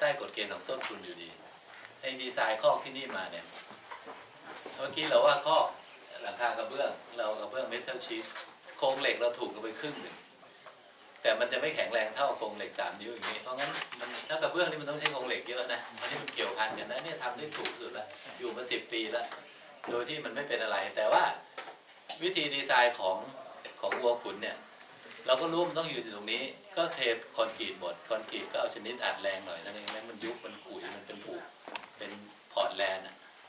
ใต้กฎเกณฑ์ของต้นทุนอยู่ดีไอ้ดีไซน์คอกที่นี่มาเนี่ยเมื่อกี้เราว่าคอกหลังคากระเบื้องเรากระเบื้องเมทัลชีทโครงเหล็กเราถูกกันไปครึ่งหนึ่งแต่มันจะไม่แข็งแรงเท่าโครงเหล็ก3 นิ้วอย่างนี้เพราะงั้นมันถ้ากระเบื้องนี่มันต้องใช้โครงเหล็กเยอะนะอันนี้มันเกี่ยวพันกันนะเนี่ยทำได้ถูกสุดแล้วอยู่มา10 ปีแล้วโดยที่มันไม่เป็นอะไรแต่ว่าวิธีดีไซน์ของวัวขุนเนี่ยเราก็รู้มันต้องอยู่ตรงนี้ก็เทคอนกรีตหมดคอนกรีตก็เอาชนิดอัดแรงหน่อยนั่นเองมันยุบมันกุยมันเป็นผูกเป็นพอร์ตแลนด์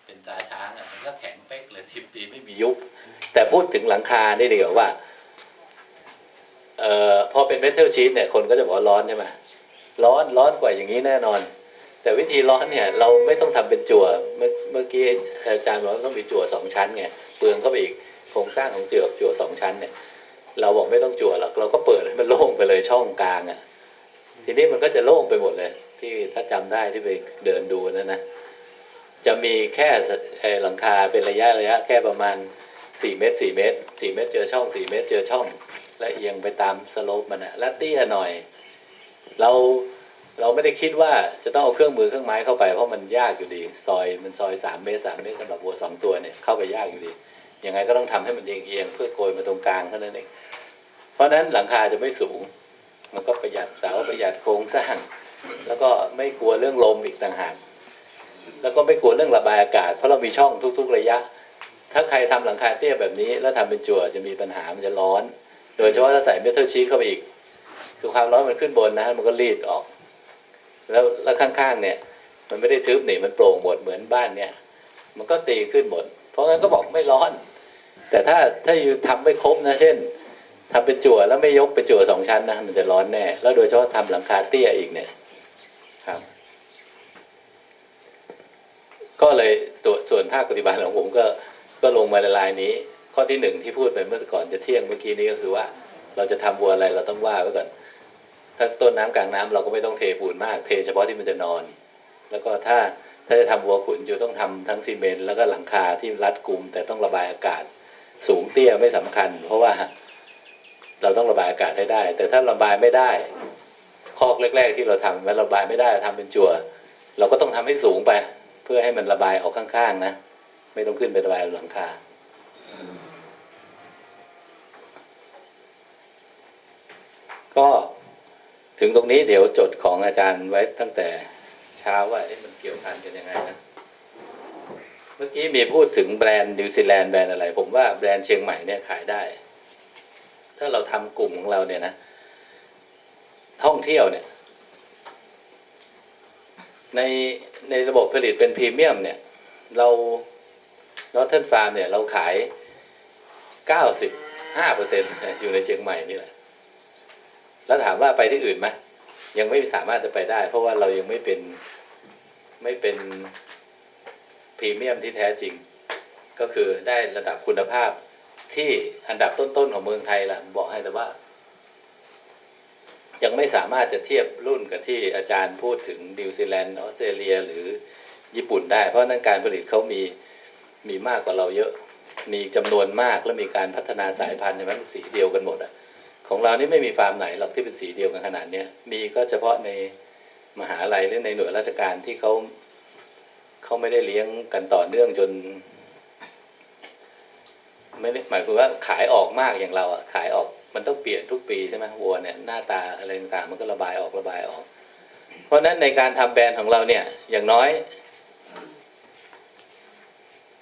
เป็นตราช้างมันก็แข็งเป๊กเลย10 ปีไม่มียุบแต่พูดถึงหลังคาได้ดีกว่าพอเป็นเมทัลชีทเนี่ยคนก็จะบอกร้อนใช่ไหมร้อนกว่าอย่างนี้แน่นอนแต่วิธีร้อนเนี่ยเราไม่ต้องทำเป็นจั่วเมื่อกี้อาจารย์บอกว่าต้องมีจั่ว2 ชั้นไงเปลืองเข้าไปอีกโครงสร้างของจั่ว2 ชั้นเนี่ยเราบอกไม่ต้องจั่วหรอกเราก็เปิดให้มันโล่งไปเลยช่องกลางอ่ะทีนี้มันก็จะโล่งไปหมดเลยที่ถ้าจำได้ที่ไปเดินดูนะจะมีแค่หลังคาเป็นระยะแค่ประมาณ4 เมตรเจอช่อง4 เมตรเจอช่องและเอียงไปตามสโลปมันนะและเตี้ยหน่อยเราไม่ได้คิดว่าจะต้องเอาเครื่องมือเครื่องไม้เข้าไปเพราะมันยากอยู่ดีซอย3 เมตรสำหรับวัว2 ตัวเนี่ยเข้าไปยากอยู่ดียังไงก็ต้องทำให้มันเอียงเพื่อโกยมาตรงกลางเท่านั้นเองเพราะนั้นหลังคาจะไม่สูงมันก็ประหยัดเสาประหยัดโครงสร้างแล้วก็ไม่กลัวเรื่องลมอีกต่างหากแล้วก็ไม่กลัวเรื่องระบายอากาศเพราะเรามีช่องทุกๆระยะถ้าใครทำหลังคาเตี้ยแบบนี้แล้วทำเป็นจั่วจะมีปัญหามันจะร้อนโดยเฉพาะถ้าใส่เมทัลชีทเข้าไปอีกคือความร้อนมันขึ้นบนนะมันก็รีดออกแล้วข้างๆเนี่ยมันไม่ได้ทึบหนิมันโปร่งหมดเหมือนบ้านเนี่ยมันก็ตีขึ้นหมดเพราะงั้นก็บอกไม่ร้อนแต่ถ้าอยู่ทำไม่ครบนะเช่นทำเป็นจั่วแล้วไม่ยกเป็นจั่ว2 ชั้นนะมันจะร้อนแน่แล้วโดยเฉพาะทำหลังคาเตี้ยอีกเนี่ยครับก็เลยส่วนภาคปฏิบัติของผมก็ลงมาในลายนี้ข้อที่1ที่พูดไปเมื่อก่อนจะเที่ยงเมื่อกี้นี้ก็คือว่าเราจะทำวัวอะไรเราต้องว่าไว้ก่อนถ้าต้นน้ำกลางน้ำเราก็ไม่ต้องเทปูนมากเทเฉพาะที่มันจะนอนแล้วก็ถ้าจะทำวัวขุนอยู่ต้องทำทั้งซีเมนต์แล้วก็หลังคาที่รัดกุมแต่ต้องระบายอากาศสูงเตี้ยไม่สำคัญเพราะว่าเราต้องระบายอากาศให้ได้แต่ถ้าระบายไม่ได้คอกแรกๆที่เราทำมันระบายไม่ได้ทำเป็นจั่วเราก็ต้องทำให้สูงไปเพื่อให้มันระบายออกข้างๆนะไม่ต้องขึ้นไประบายหลังคาก็ถึงตรงนี้เดี๋ยวจดของอาจารย์ไว้ตั้งแต่เช้าว่ามันเกี่ยวพันกันยังไงนะเมื่อกี้มีพูดถึงแบรนด์นิวซีแลนด์แบรนด์อะไรผมว่าแบรนด์เชียงใหม่เนี่ยขายได้ถ้าเราทำกลุ่มของเราเนี่ยนะท่องเที่ยวเนี่ยในระบบผลิตเป็นพรีเมียมเนี่ยเราเทิร์นฟาร์มเนี่ยเราขาย 95% อยู่ในเชียงใหม่นี่แหละแล้วถามว่าไปที่อื่นไหมยังไม่สามารถจะไปได้เพราะว่าเรายังไม่เป็นพรีเมียมที่แท้จริงก็คือได้ระดับคุณภาพที่อันดับต้นๆของเมืองไทยล่ะบอกให้แต่ว่ายังไม่สามารถจะเทียบรุ่นกับที่อาจารย์พูดถึงนิวซีแลนด์ออสเตรเลียหรือญี่ปุ่นได้เพราะนั้นการผลิตเขามีมากกว่าเราเยอะมีจำนวนมากและมีการพัฒนาสายพันธุ์ในมันสีเดียวกันหมดอ่ะของเรานี่ไม่มีฟาร์มไหนหรอกที่เป็นสีเดียวกันขนาดนี้มีก็เฉพาะในมหาลัยหรือในหน่วยราชการที่เขาไม่ได้เลี้ยงกันต่อเนื่องจนไม่ได้หมายความว่าขายออกมากอย่างเราอ่ะขายออกมันต้องเปลี่ยนทุกปีใช่ไหมวัวเนี่ยหน้าตาอะไรต่างๆมันก็ระบายออกเพราะนั้นในการทำแบรนด์ของเราเนี่ยอย่างน้อย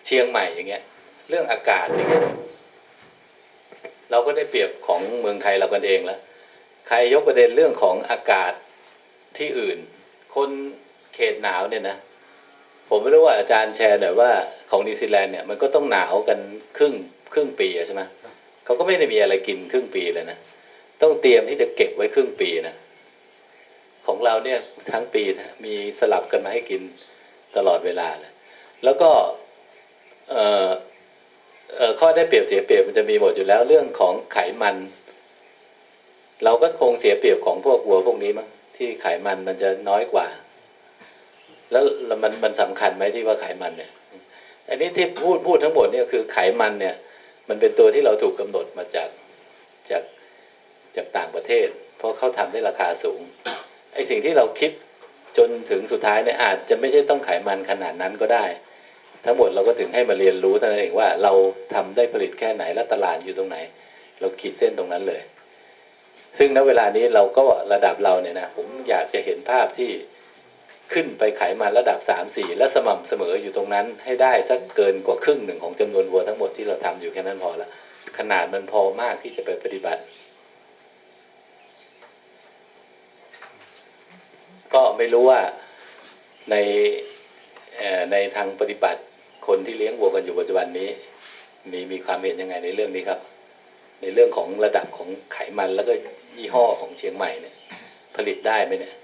เชียงใหม่อย่างเงี้ยเรื่องอากาศอย่างเงี้ยเราก็ได้เปรียบของเมืองไทยเรากันเองแล้วใครยกประเด็นเรื่องของอากาศที่อื่นคนเขตหนาวเนี่ยนะผมไม่รู้ว่าอาจารย์แชร์หน่อยว่าของนิวซีแลนด์เนี่ยมันก็ต้องหนาวกันครึ่งปีใช่ไหมเขาก็ไม่ได้มีอะไรกินครึ่งปีเลยนะต้องเตรียมที่จะเก็บไว้ครึ่งปีนะของเราเนี่ยทั้งปีนะมีสลับกันมาให้กินตลอดเวลาเลยแล้วก็ข้อได้เปรียบเสียเปรียบมันจะมีหมดอยู่แล้วเรื่องของไขมันเราก็คงเสียเปรียบของพวกวัวพวกนี้มั้งที่ไขมันมันจะน้อยกว่าแล้วมันสำคัญไหมที่ว่าไขมันเนี่ยอันนี้ที่พูดทั้งหมดเนี่ยคือไขมันเนี่ยมันเป็นตัวที่เราถูกกำหนดมาจากต่างประเทศเพราะเขาทำได้ราคาสูงไอ้สิ่งที่เราคิด จนถึงสุดท้ายเนี่ยอาจจะไม่ใช่ต้องไขมันขนาดนั้นก็ได้ทั้งหมดเราก็ถึงให้มาเรียนรู้เท่านั้นเองว่าเราทำได้ผลิตแค่ไหนและตลาดอยู่ตรงไหนเราขีดเส้นตรงนั้นเลยซึ่งณเวลานี้เราก็ระดับเราเนี่ยนะผมอยากจะเห็นภาพที่ขึ้นไปไขมันระดับ 3-4 และสม่ำเสมออยู่ตรงนั้นให้ได้สักเกินกว่าครึ่งหนึ่งของจำนวนวัวทั้งหมดที่เราทำอยู่แค่นั้นพอละขนาดมันพอมากที่จะไปปฏิบัติก็ไม่รู้ว่าในทางปฏิบัติคนที่เลี้ยงวัวกันอยู่ปัจจุบันนี้มีความเห็นยังไงในเรื่องนี้ครับในเรื่องของระดับของไขมันแล้วก็ยี่ห้อของเชียงใหม่เนี่ยผลิตได้ไหมเนี่ย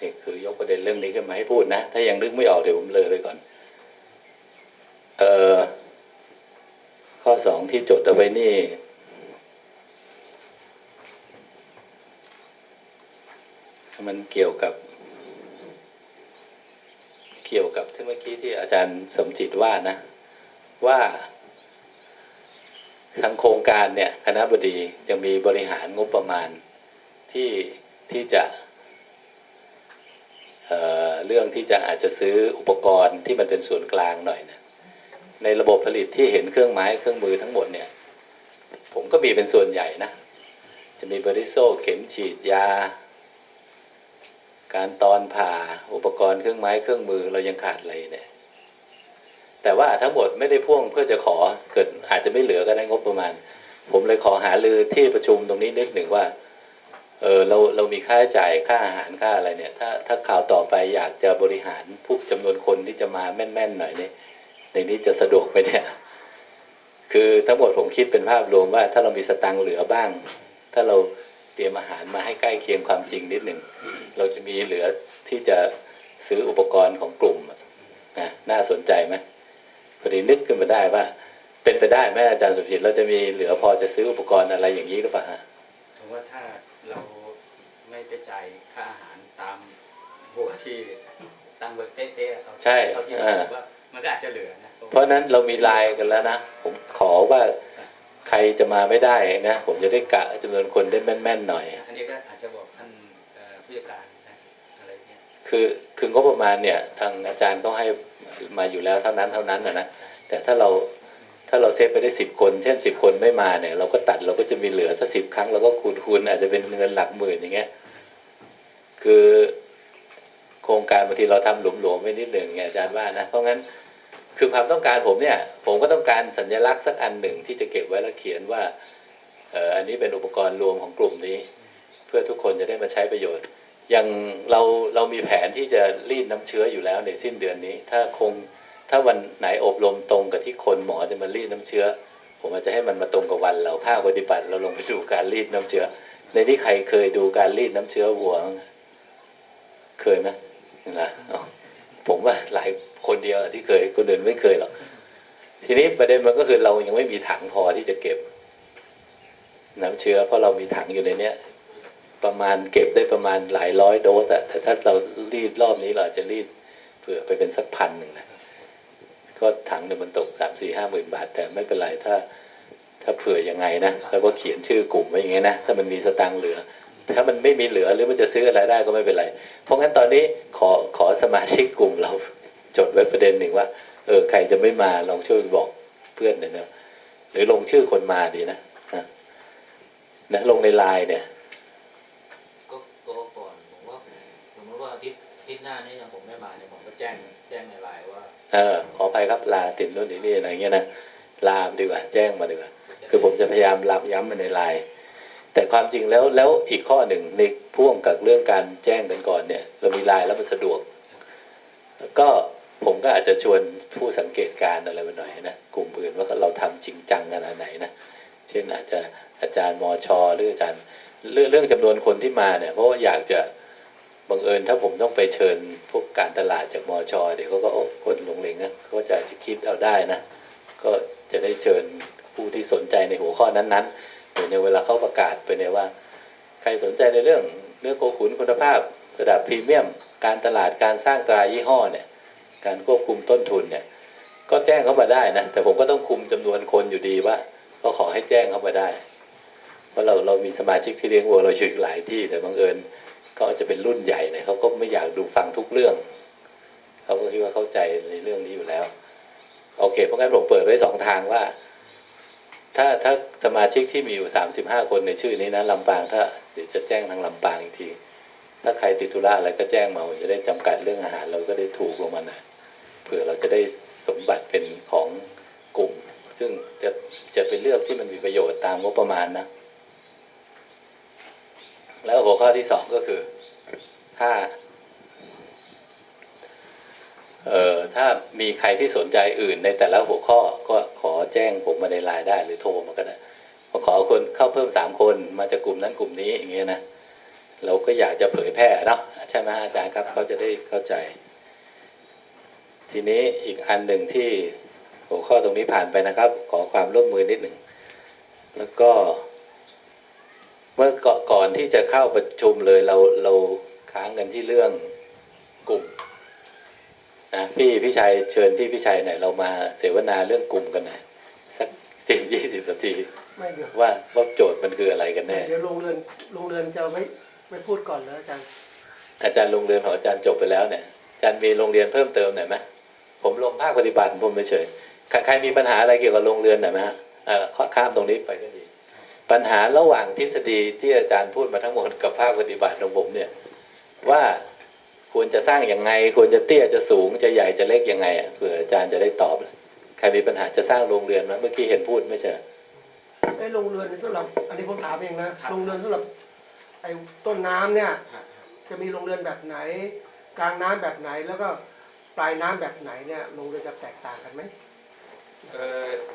นี่คือยกประเด็นเรื่องนี้ขึ้นมาให้พูดนะถ้ายังนึกไม่ออกเดี๋ยวผมเลยไปก่อนข้อ2ที่จดเอาไว้นี่มันเกี่ยวกับที่เมื่อกี้ที่อาจารย์สมจิตว่านะว่าทางโครงการเนี่ยคณบดีจะมีบริหารงบประมาณที่จะเรื่องที่จะอาจจะซื้ออุปกรณ์ที่มันเป็นส่วนกลางหน่อยนะในระบบผลิตที่เห็นเครื่องไม้เครื่องมือทั้งหมดเนี่ยผมก็มีเป็นส่วนใหญ่นะจะมีบริโซเข็มฉีดยาการตอนผ่าอุปกรณ์เครื่องไม้เครื่องมือเรายังขาดอะไรเนี่ยแต่ว่าทั้งหมดไม่ได้พ่วงเพื่อจะขอเกิดอาจจะไม่เหลือก็ได้งบประมาณผมเลยขอหารือที่ประชุมตรงนี้นิดหนึ่งว่าเรามีค่าใช้จ่ายค่าอาหารค่าอะไรเนี่ยถ้าข่าวต่อไปอยากจะบริหารผู้จำนวนคนที่จะมาแม่นๆหน่อยเนี่ยในนี้จะสะดวกไหมเนี่ยคือทั้งหมดผมคิดเป็นภาพรวมว่าถ้าเรามีสตังค์เหลือบ้างถ้าเราเตรียมอาหารมาให้ใกล้เคียงความจริงนิดหนึ่งเราจะมีเหลือที่จะซื้ออุปกรณ์ของกลุ่มนะน่าสนใจไหมพอดีนึกขึ้นมาได้ว่าเป็นไปได้ไหมอาจารย์สุพิตเราจะมีเหลือพอจะซื้ออุปกรณ์อะไรอย่างนี้หรือเปล่าฮะผมว่าถ้าเราไม่ไปจ่ายค่าอาหารตามหัวที่ตามเบอร์เป๊ะๆเขาใช่ว่ามันก็อาจจะเหลือนะเพราะนั้นเรามีไลน์กันแล้วนะผมขอว่าใครจะมาไม่ได้นะผมจะได้กะจำนวนคนได้แม่นๆหน่อยอันนี้ก็อาจจะบอกท่านผู้จัดการนะอะไรเงี้ยคืองบประมาณเนี่ยทางอาจารย์ต้องให้มาอยู่แล้วเท่านั้นนะแต่ถ้าเราเซฟไปได้10 คนเช่น10 คนไม่มาเนี่ยเราก็ตัดเราก็จะมีเหลือถ้า10 ครั้งเราก็คูณอาจจะเป็นเงินหลักหมื่นอย่างเงี้ยคือโครงการบางทีเราทำหลวมๆไว้นิดหนึ่งไงอาจารย์ว่านะเพราะงั้นคือความต้องการผมเนี่ยผมก็ต้องการสัญลักษณ์สักอันหนึ่งที่จะเก็บไว้แล้วเขียนว่าอันนี้เป็นอุปกรณ์รวมของกลุ่มนี้เพื่อทุกคนจะได้มาใช้ประโยชน์อย่างเรามีแผนที่จะรีดน้ำเชื้ออยู่แล้วในสิ้นเดือนนี้ถ้าวันไหนอบรมตรงกับที่คนหมอจะมารีดน้ำเชื้อผมอาจจะให้มันมาตรงกับวันเราภาคปฏิบัติเราลงไปดูการรีดน้ำเชื้อในที่ใครเคยดูการรีดน้ำเชื้อวัวเคยไหมนะผมว่าหลายคนเดียวที่เคยคนอื่นไม่เคยหรอกทีนี้ประเด็นมันก็คือเรายังไม่มีถังพอที่จะเก็บน้ำเชื้อเพราะเรามีถังอยู่ในเนี้ยประมาณเก็บได้ประมาณหลายร้อยโดสแต่ถ้าเรารีดรอบนี้เราจะรีดเผื่อไปเป็นสัก1,000นะก็ถังเนี่ยมันตก3-4-5 หมื่นบาทแต่ไม่เป็นไรถ้าเผื่อยังไงนะแล้วก็เขียนชื่อกลุ่มไว้อย่างเงี้ยนะถ้ามันมีสตางค์เหลือถ้ามันไม่มีเหลือหรือมันจะซื้ออะไรได้ก็ไม่เป็นไรเพราะงั้นตอนนี้ขอสมาชิกกลุ่มเราจดไว้ประเด็นหนึ่งว่าใครจะไม่มาลองช่วยบอกเพื่อนหน่อยนะหรือลงชื่อคนมาดีนะลงในไลน์เนี่ยก็ก่อนผมว่าสมมติว่าอาทิตย์หน้านี้ผมไม่มาเนี่ยผมก็แจ้งในไลน์ว่าขออภัยครับลาติดนู่นนี่อะไรเงี้ยนะลาดีกว่าแจ้งมาดีกว่าคือผมจะพยายามรับย้ำมาในไลน์แต่ความจริงแล้วอีกข้อหนึ่งในพ่วงกับเรื่องการแจ้งกันก่อนเนี่ยเรามีไลน์แล้วมันสะดวกก็ผมก็อาจจะชวนผู้สังเกตการอะไรมาหน่อยนะกลุ่มอื่นว่าเราทำจริงจังขนาดไหนนะเช่นอาจจะอาจารย์มช.หรืออาจารย์เรื่องจำนวนคนที่มาเนี่ยเพราะว่าอยากจะบังเอิญถ้าผมต้องไปเชิญพวกการตลาดจากมช.เดี๋ยวเขาก็คนลงเลงนะเขาจะคิดเอาได้นะก็จะได้เชิญผู้ที่สนใจในหัวข้อนั้นๆในเวลาเขาประกาศไปเนี่ยว่าใครสนใจในเรื่องเนื้อโคขุนคุณภาพระดับพรีเมียมการตลาดการสร้างตรายี่ห้อเนี่ยการควบคุมต้นทุนเนี่ยก็แจ้งเข้ามาได้นะแต่ผมก็ต้องคุมจำนวนคนอยู่ดีว่าก็ขอให้แจ้งเข้ามาได้ เพราะเรามีสมาชิกที่เลี้ยงวัวเราอยู่อีกหลายที่แต่บังเอิญเขาอาจจะเป็นรุ่นใหญ่เนี่ยเขาก็ไม่อยากดูฟังทุกเรื่องเขาก็คิดว่าเข้าใจในเรื่องนี้อยู่แล้วโอเคเพราะงั้นผมเปิดไว้2 ทางว่าถ้าสมาชิกที่มีอยู่35 คนในชื่อนี้นะลำปางถ้าเดี๋ยวจะแจ้งทางลำปางอีกทีถ้าใครติดธุระอะไรก็แจ้งมาจะได้จำกัดเรื่องอาหารเราก็ได้ถูกลงมาหน่อยเผื่อเราจะได้สมบัติเป็นของกลุ่มซึ่งจะเป็นเลือกที่มันมีประโยชน์ตามงบประมาณนะแล้วหัวข้อที่2ก็คือถ้ามีใครที่สนใจอื่นในแต่ละหัวข้อก็ขอแจ้งผมมาในไลน์ได้หรือโทรมาก็ได้ขอคนเข้าเพิ่ม3 คนมาจากกลุ่มนั้นกลุ่มนี้อย่างเงี้ยนะเราก็อยากจะเผยแพร่เนาะใช่ไหมอาจารย์ครับเขาจะได้เข้าใจทีนี้อีกอันหนึ่งที่หัวข้อตรงนี้ผ่านไปนะครับขอความร่วมมือนิดหนึ่งแล้วก็เมื่อก่อนที่จะเข้าประชุมเลยเราค้างกันที่เรื่องกลุ่มนะพี่ชัยเชิญพี่ชัยหน่อยเรามาเสวนาเรื่องกลุ่มกันหน่อยสัก10-20 นาที ไม่เดี๋ยว ว่าโจทย์มันคืออะไรกันแน่ เดี๋ยวโรงเรือนจะไม่พูดก่อนแล้วอาจารย์ อาจารย์โรงเรียนของอาจารย์จบไปแล้วเนี่ยอาจารย์มีโรงเรียนเพิ่มเติมหน่อยไหมผมลงภาคปฏิบัติผมเฉยใครมีปัญหาอะไรเกี่ยวกับโรงเรียนหน่อยไหมฮะข้ามตรงนี้ไปก็ดีปัญหาระหว่างทฤษฎีที่อาจารย์พูดมาทั้งหมดกับภาคปฏิบัติของผมเนี่ยว่าควรจะสร้างยังไงควรจะเตี้ยจะสูงจะใหญ่จะเล็กยังไงเผื่ออาจารย์จะได้ตอบใครมีปัญหาจะสร้างโรงเรียนไหมเมื่อกี้เห็นพูดไม่ใช่ไอ้โรงเรือนสำหรับอันนี้ผมถามเองนะโรงเรือนสำหรับไอ้ต้นน้ำเนี่ยจะมีโรงเรือนแบบไหนกลางน้ำแบบไหนแล้วก็ปลายน้ำแบบไหนเนี่ยโรงเรือนจะแตกต่างกันไหม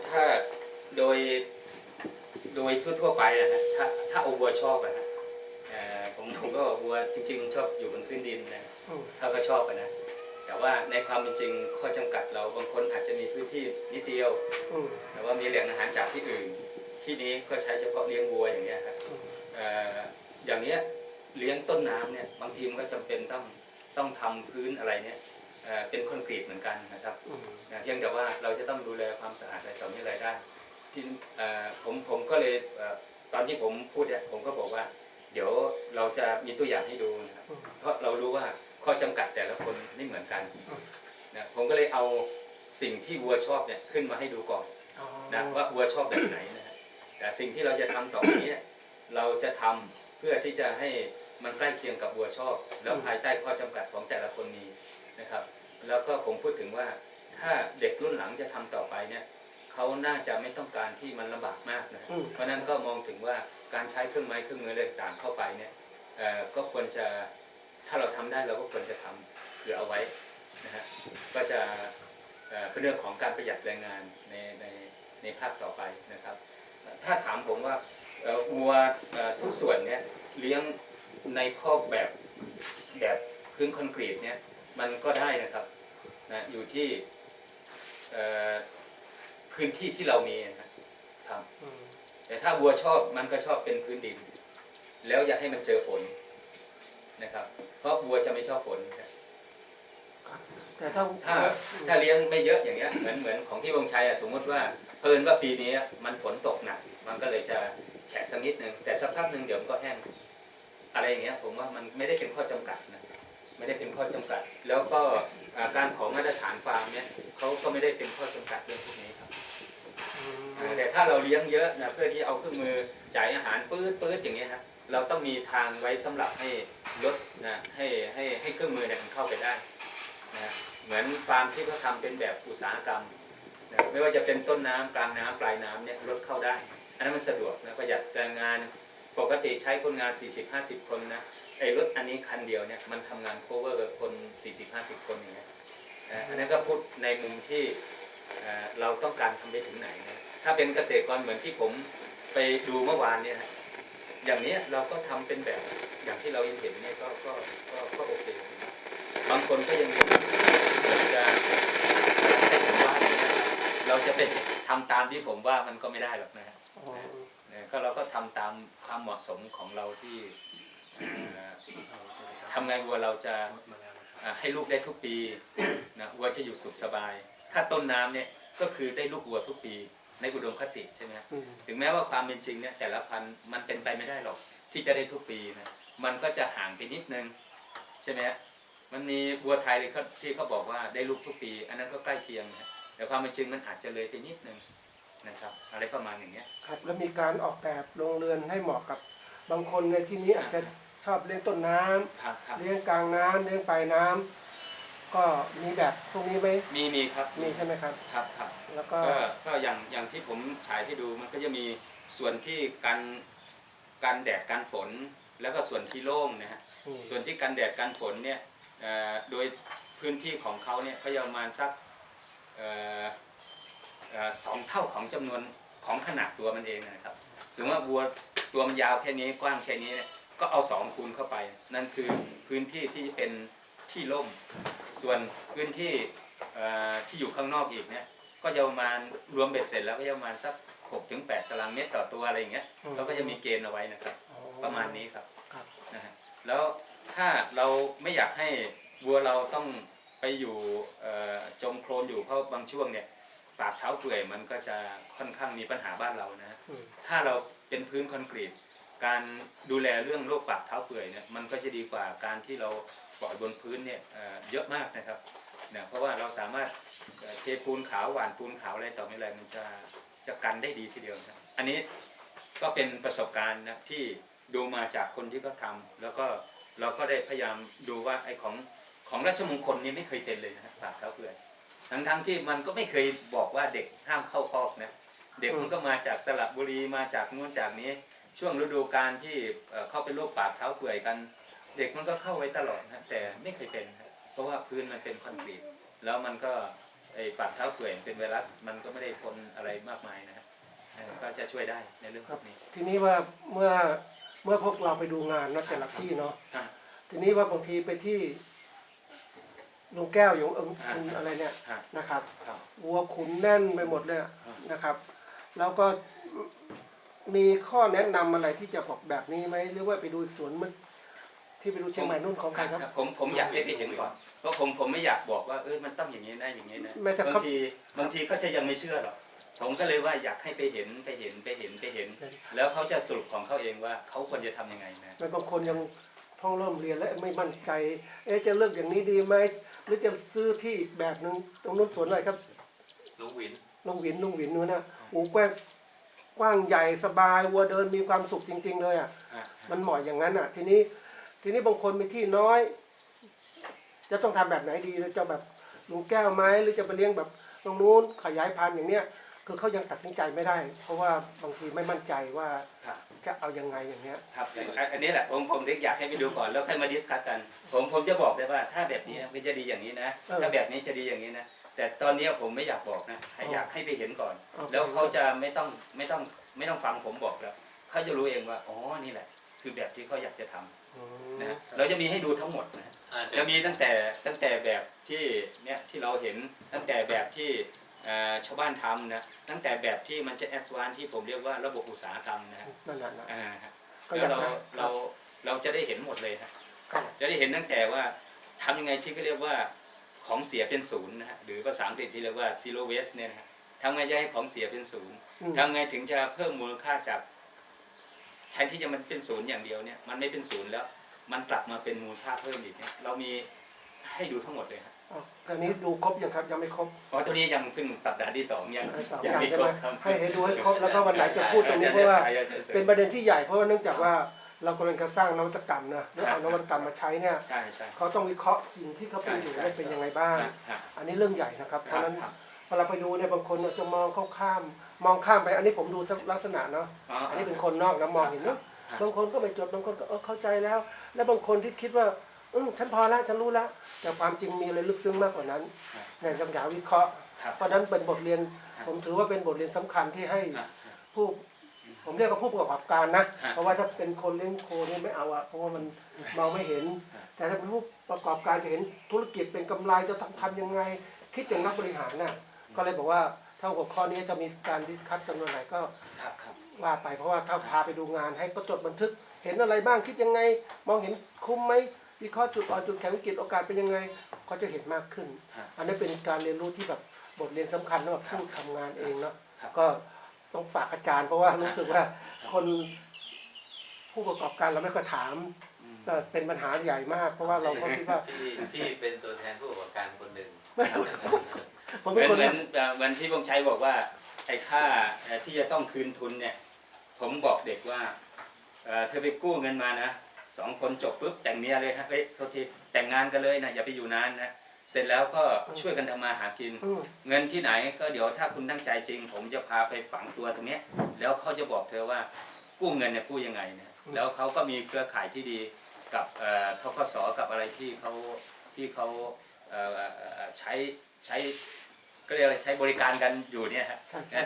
ถ้าโดยทั่วไปนะฮะถ้าเอาวัวชอบนะผมก็วัวจริงๆชอบอยู่บนพื้นดินนะถ้าก็ชอบนะแต่ว่าในความเป็นจริงข้อจำกัดเราบางคนอาจจะมีพื้นที่นิดเดียวแต่ว่ามีแหล่งอาหารจากที่อื่นที่นี้ก็ใช้เฉพาะเลี้ยงวัวอย่างเงี้ยครับอย่างเนี้ยเลี้ยงต้นน้ำเนี่ยบางทีมันก็จำเป็นต้องทำพื้นอะไรเนี่ยเป็นคอนกรีตเหมือนกันนะครับเพียงแต่ว่าเราจะต้องดูแลความสะอาดอะไรต่อนี้อะไรได้ที่ผมก็เลยตอนที่ผมพูดเนี่ยผมก็บอกว่าเดี๋ยวเราจะมีตัวอย่างให้ดูนะครับเพราะเรารู้ว่าข้อจำกัดแต่ละคนไม่เหมือนกันนะผมก็เลยเอาสิ่งที่วัวชอบเนี่ยขึ้นมาให้ดูก่อนนะว่าวัวชอบแบบไหนนะแต่สิ่งที่เราจะทำต่อไปนี้เราจะทำเพื่อที่จะให้มันใกล้เคียงกับวัวชอบแล้วภายใต้ข้อจำกัดของแต่ละคนนี้นะครับแล้วก็ผมพูดถึงว่าถ้าเด็กรุ่นหลังจะทำต่อไปเนี่ยเขาน่าจะไม่ต้องการที่มันลำบากมากนะเพราะนั้นก็มองถึงว่าการใช้เครื่องไม้เครื่องมืออะไรต่างเข้าไปเนี่ยก็ควรจะถ้าเราทำได้เราก็ควรจะทำเผื่อเอาไว้นะฮะก็จะเป็นเรื่องของการประหยัดแรงงานในภาคต่อไปนะครับถ้าถามผมว่าวัวทุกส่วนเนี่ยเลี้ยงในคอกแบบพื้นคอนกรีตเนี่ยมันก็ได้นะครับนะอยู่ที่พื้นที่ที่เรามีนะครับแต่ถ้าวัวชอบมันก็ชอบเป็นพื้นดินแล้วอย่าให้มันเจอฝนนะครับเพราะวัวจะไม่ชอบฝนแต่ถ้าเลี้ยงไม่เยอะอย่างเงี้ยเหมือนของที่วงชัยสมมติว่าเพิ่นว่าปีนี้มันฝนตกหนักมันก็เลยจะแฉะสักนิดนึงแต่สักพักนึงเดี๋ยวมันก็แห้งอะไรอย่างเงี้ยผมว่ามันไม่ได้เป็นข้อจำกัดนะไม่ได้เป็นข้อจำกัดแล้วก็การขอมาตรฐานฟาร์มเนี่ยเขาก็ไม่ได้เป็นข้อจำกัดเรื่องพวกนี้ครับแต่ถ้าเราเลี้ยงเยอะนะเพื่อที่เอาเครื่องมือจ่ายอาหารปื๊ดอย่างเงี้ยครับเราต้องมีทางไว้สำหรับให้ลดนะให้เครื่องมือเนี่ยมันเข้าไปได้นะเหมือนฟาร์มที่เขาทำเป็นแบบอุตสาหกรรมนะไม่ว่าจะเป็นต้นน้ำกลางน้ำปลายน้ำเนี่ยลดเข้าได้อันนั้นมันสะดวกนะประหยัดแรงงานปกติใช้คนงาน 40-50 คนนะไอ้รถอันนี้คันเดียวเนี่ยมันทำงาน cover คน 40-50 คนอย่างเงี้ยอันนั้นก็พูดในมุมที่เราต้องการทำไปถึงไหนนะถ้าเป็นเกษตรกรเหมือนที่ผมไปดูเมื่อวานเนี่ยนะอย่างนี้เราก็ทำเป็นแบบอย่างที่เราเห็นเนี่ยก็โอเคบางคนก็ยังจะเราจะไปทำตามที่ผมว่ามันก็ไม่ได้หรอกนะก็เราก็ทำตามความเหมาะสมของเราที่ทำไงวัวเราจะให้ลูกได้ทุกปีนะวัวจะอยู่สุขสบายถ้าต้นน้ำเนี่ยก็คือได้ลูกวัวทุกปี ในอุดมคติใช่ไหมฮะ อืม ถึงแม้ว่าความเป็นจริงเนี่ยแต่ละพันธุ์มันเป็นไปไม่ได้หรอกที่จะได้ทุกปีนะมันก็จะห่างไปนิดนึงใช่ไหมฮะมันมีวัวไทยเลยที่เขาบอกว่าได้ลูกทุกปี อันนั้นก็ใกล้เคียงนะแต่ความเป็นจริงมันอาจจะเลยไปนิดนึงนะครับอะไรประมาณอย่างเงี้ย ครับแล้วมีการออกแบบโรงเรือนให้เหมาะกับบางคนในที่นี้อาจจะชอบเลี้ยงต้นน้ำ ครับครับ เลี้ยงกลางน้ำเลี้ยงปลายน้ำก็มีแบบพวกนี้ไหม มีครับ มีใช่ไหมครับ ครับครับ แล้วก็ ก็อย่างที่ผมฉายให้ดูมันก็จะมีส่วนที่กันแดดกันฝน แล้วก็ส่วนที่โล่งนะฮะ อืม ส่วนที่กันแดดกันฝนเนี่ยโดยพื้นที่ของเขาเนี่ยก็จะประมาณสัก2 เท่าของจำนวนของขนาดตัวมันเองนะครับสมมติว่าวัวตัวมันยาวแค่นี้กว้างแค่นี้เนี่ยก็เอา2 คูณเข้าไป นั่นคือพื้นที่ที่เป็นที่ร่ม ส่วนพื้นที่ที่อยู่ข้างนอกอีกเนี่ยก็จะประมาณรวมเบ็ดเสร็จแล้วก็จะประมาณสัก6-8 ตารางเมตรต่อตัวอะไรอย่างเงี้ยเราก็จะมีเกณฑ์เอาไว้นะครับ อ๋อ ประมาณนี้ครับ ครับ นะฮะแล้วถ้าเราไม่อยากให้วัวเราต้องไปอยู่จมโคลนอยู่เพราะบางช่วงเนี่ยปากเท้าเปื่อยมันก็จะค่อนข้างมีปัญหาบ้านเรานะฮะ อืม ถ้าเราเป็นพื้นคอนกรีตการดูแลเรื่องโรคปากเท้าเปื่อยเนี่ยมันก็จะดีกว่าการที่เราปล่อยบนพื้นเนี่ยเยอะมากนะครับเนี่ยเพราะว่าเราสามารถเทปูนขาวหว่านปูนขาวอะไรต่อไม่อะไรมันจะกันได้ดีทีเดียวนะครับอันนี้ก็เป็นประสบการณ์นะที่ดูมาจากคนที่เขาทำแล้วก็เราก็ได้พยายามดูว่าไอ้ของราชมงคลนี่ไม่เคยเป็นเลยนะปากเท้าเปื่อยทั้งที่มันก็ไม่เคยบอกว่าเด็กห้ามเข้าคอกนะเด็กมันก็มาจากสระบุรีมาจากนู้นจากนี้ช่วงฤดูกาลที่เข้าเป็นโรคปากเท้าเปื่อยกัน เด็กมันก็เข้าไว้ตลอดนะแต่ไม่เคยเป็นนะเพราะว่าพื้นมันเป็นคอนกรีตแล้วมันก็ไอ้ปากเท้าเปื่อยเป็นไวรัสมันก็ไม่ได้ทนอะไรมากมายนะฮะก็จะช่วยได้ในเรื่องพวกนี้ ทีนี้ว่าเมื่อพวกเราไปดูงานเนาะแต่ละที่เนาะ อ่ะ ทีนี้ว่าบางทีไปที่ลุงแก้วอยู่คุณอะไรเนี่ย ฮะ นะครับ ครับ วัวขุนแน่นไปหมดเลยนะครับ แล้วก็มีข้อแนะนำอะไรที่จะบอกแบบนี้ไหมหรือว่าไปดูอีกสวนมันที่ไปดูเชียงใหม่นู่นของใครครับ ผมอยากให้ไปเห็นก่อนเพราะผมไม่อยากบอกว่ามันต้องอย่างนี้นะอย่างนี้นะ แม้แต่ บาง เขา ทีเขาจะยังไม่เชื่อหรอกผมก็เลยว่าอยากให้ไปเห็นแล้วเขาจะสรุปของเขาเองว่าเขาควรจะทำยังไงนะ แล้วบางคนยังเพิ่งเริ่มเรียนแล้วไม่มั่นใจจะเลือกอย่างนี้ดีไหมหรือจะซื้อที่อีกแบบหนึ่งตรงนู้นสวนอะไรครับ ลุงหวิน ลุงหวินนู้นนะอูกว้างใหญ่สบายวัวเดินมีความสุขจริง ๆ เลยอ่ะ มันเหมาะอย่างนั้นอ่ะ ทีนี้บางคนมีที่น้อย จะต้องทำแบบไหนดีจะแบบลุงแก้วไหมหรือจะไปเลี้ยงแบบตรงนู้นขยายพันธุ์อย่างเนี้ยคือเขายังตัดสินใจไม่ได้ เพราะว่าบางทีไม่มั่นใจว่า ครับ จะเอายังไงอย่างเนี้ย ครับอันนี้แหละผมอยากให้ไปดูก่อนแล้วค่อยมาดิสคัสกันผมจะบอกได้ว่าถ้าแบบนี้มันจะดีอย่างนี้นะถ้าแบบนี้จะดีอย่างนี้นะแต่ตอนนี้ผมไม่อยากบอกนะอยากให้ไปเห็นก่อน แล้วเขาจะไม่ต้องฟังผมบอกแล้วเขาจะรู้เองว่าอ๋อนี่แหละ คือแบบที่เขาอยากจะทำนะเราจะมีให้ดูทั้งหมดนะจะมีตั้งแต่แบบที่เนี่ยที่เราเห็นตั้งแต่แบบที่ชาวบ้านทำนะตั้งแต่แบบที่มันจะแอดวานซ์ที่ผมเรียกว่าระบบอุตสาหกรรมนะฮะ นั่นแหละนะ ก็อ แล้ ยาว กจะ เราจะได้เห็นหมดเลยครับ ครับ จะได้เห็นตั้งแต่ว่าทำยังไงที่เขาเรียกว่าของเสียเป็นศูนย์นะฮะหรือภาษาอังกฤษที่เรียกว่า zero waste เนี่ยนะฮะทำไงจะให้ของเสียเป็นศูนย์ อืม ทำไงถึงจะเพิ่มมูลค่าจากแทนที่จะมันเป็นศูนย์อย่างเดียวเนี่ยมันไม่เป็นศูนย์แล้ว มันกลับมาเป็นมูลค่าเพิ่มอีกเนี่ยเรามีให้ดูทั้งหมดเลยครับ ตอนนี้ดูครบยังครับยังไม่ครบ เพราะตัวนี้ยังเพิ่งสัปดาห์ที่ 2ยัง สอง ยั อย่าง ไม่ ใช่ คร ไหม บครับ ให้ดูให้ครบแล้วก็วันไหนจะพูดตรงนี้เพราะว่าเป็นประเด็นที่ใหญ่เพราะว่าเนื่องจากว่าเรากำลังจะสร้างนวัตกรรมนะแล้วเอานวัตกรรมมาใช้เนี่ย ใช่ใช่ เขาต้องวิเคราะห์สิ่งที่เขาเป็นอยู่เนี่ยเป็นยังไงบ้าง อันนี้เรื่องใหญ่นะครับ เพราะฉะนั้น ครับ พอเราไปดูเนี่ยบางคนจะมองข้ามมองข้ามไป อันนี้ผมดูลักษณะเนาะ อันนี้เป็นคนนอกนะมองเห็นเนาะบางคนก็ไม่จดบางคนก็เข้าใจแล้ว แล้วบางคนที่คิดว่าฉันพอแล้วฉันรู้แล้ว แต่ความจริงมีอะไรลึกซึ้งมากกว่านั้นเนี่ยต้องอยากวิเคราะห์ ครับ เพราะฉะนั้นเป็นบทเรียน ผมถือว่าเป็นบทเรียนสำคัญที่ให้ผู้ผมเรียกว่าผู้ประกอบการนะ เพราะว่าถ้าเป็นคนเลี้ยงโคนี่ไม่เอาอะเพราะว่ามันมองไม่เห็น แต่ถ้าเป็นผู้ประกอบการจะเห็นธุรกิจเป็นกำไรจะต้องทำยังไง คิดอย่างนักบริหารน่ะก็เลยบอกว่าถ้าหัวข้อนี้จะมีการดิสคัสจำนวนไหนก็ ครับครับ ว่าไปเพราะว่าถ้าพาไปดูงานให้ก็จดบันทึก เห็นอะไรบ้างคิดยังไง มองเห็นคุ้มไหมวิเคราะห์จุดอ่อนจุดแข็งวิกฤตโอกาสเป็นยังไงก็จะเห็นมากขึ้น อันนี้เป็นการเรียนรู้ที่แบบบทเรียนสำคัญสำหรับผู้ทำงานเองเนาะ ก็ต้องฝากอาจารย์เพราะว่ารู้สึกว่าคนผู้ประกอบการเราไม่ค่อยถามเป็นปัญหาใหญ่มาก เพราะว่าเราก็คิดว่า พี่เป็นตัวแทนผู้ประกอบการคนหนึ่ง ผม เห เป็นคน มือนที่พงษ์ชัยบอกว่าไอ้ค่าที่จะต้องคืนทุนเนี่ยผมบอกเด็กว่าเธอไปกู้เงินมานะ2 คนจบปุ๊บแต่งเมียเลยฮะเฮ้ยโทษทีแต่งงานกันเลยนะอย่าไปอยู่นานนะเสร็จแล้วก็ช่วยกันทำมาหากิน เงินที่ไหนก็เดี๋ยวถ้าคุณตั้งใจจริง ผมจะพาไปฝังตัวตรงเนี้ยแล้วเขาจะบอกเธอว่ากู้เงินเนี่ยกู้ยังไงนะแล้วเขาก็มีเครือข่ายที่ดีกับธกส.กับอะไรที่เขาใช้ก็เรียกอะไรใช้บริการกันอยู่เนี่ยฮะ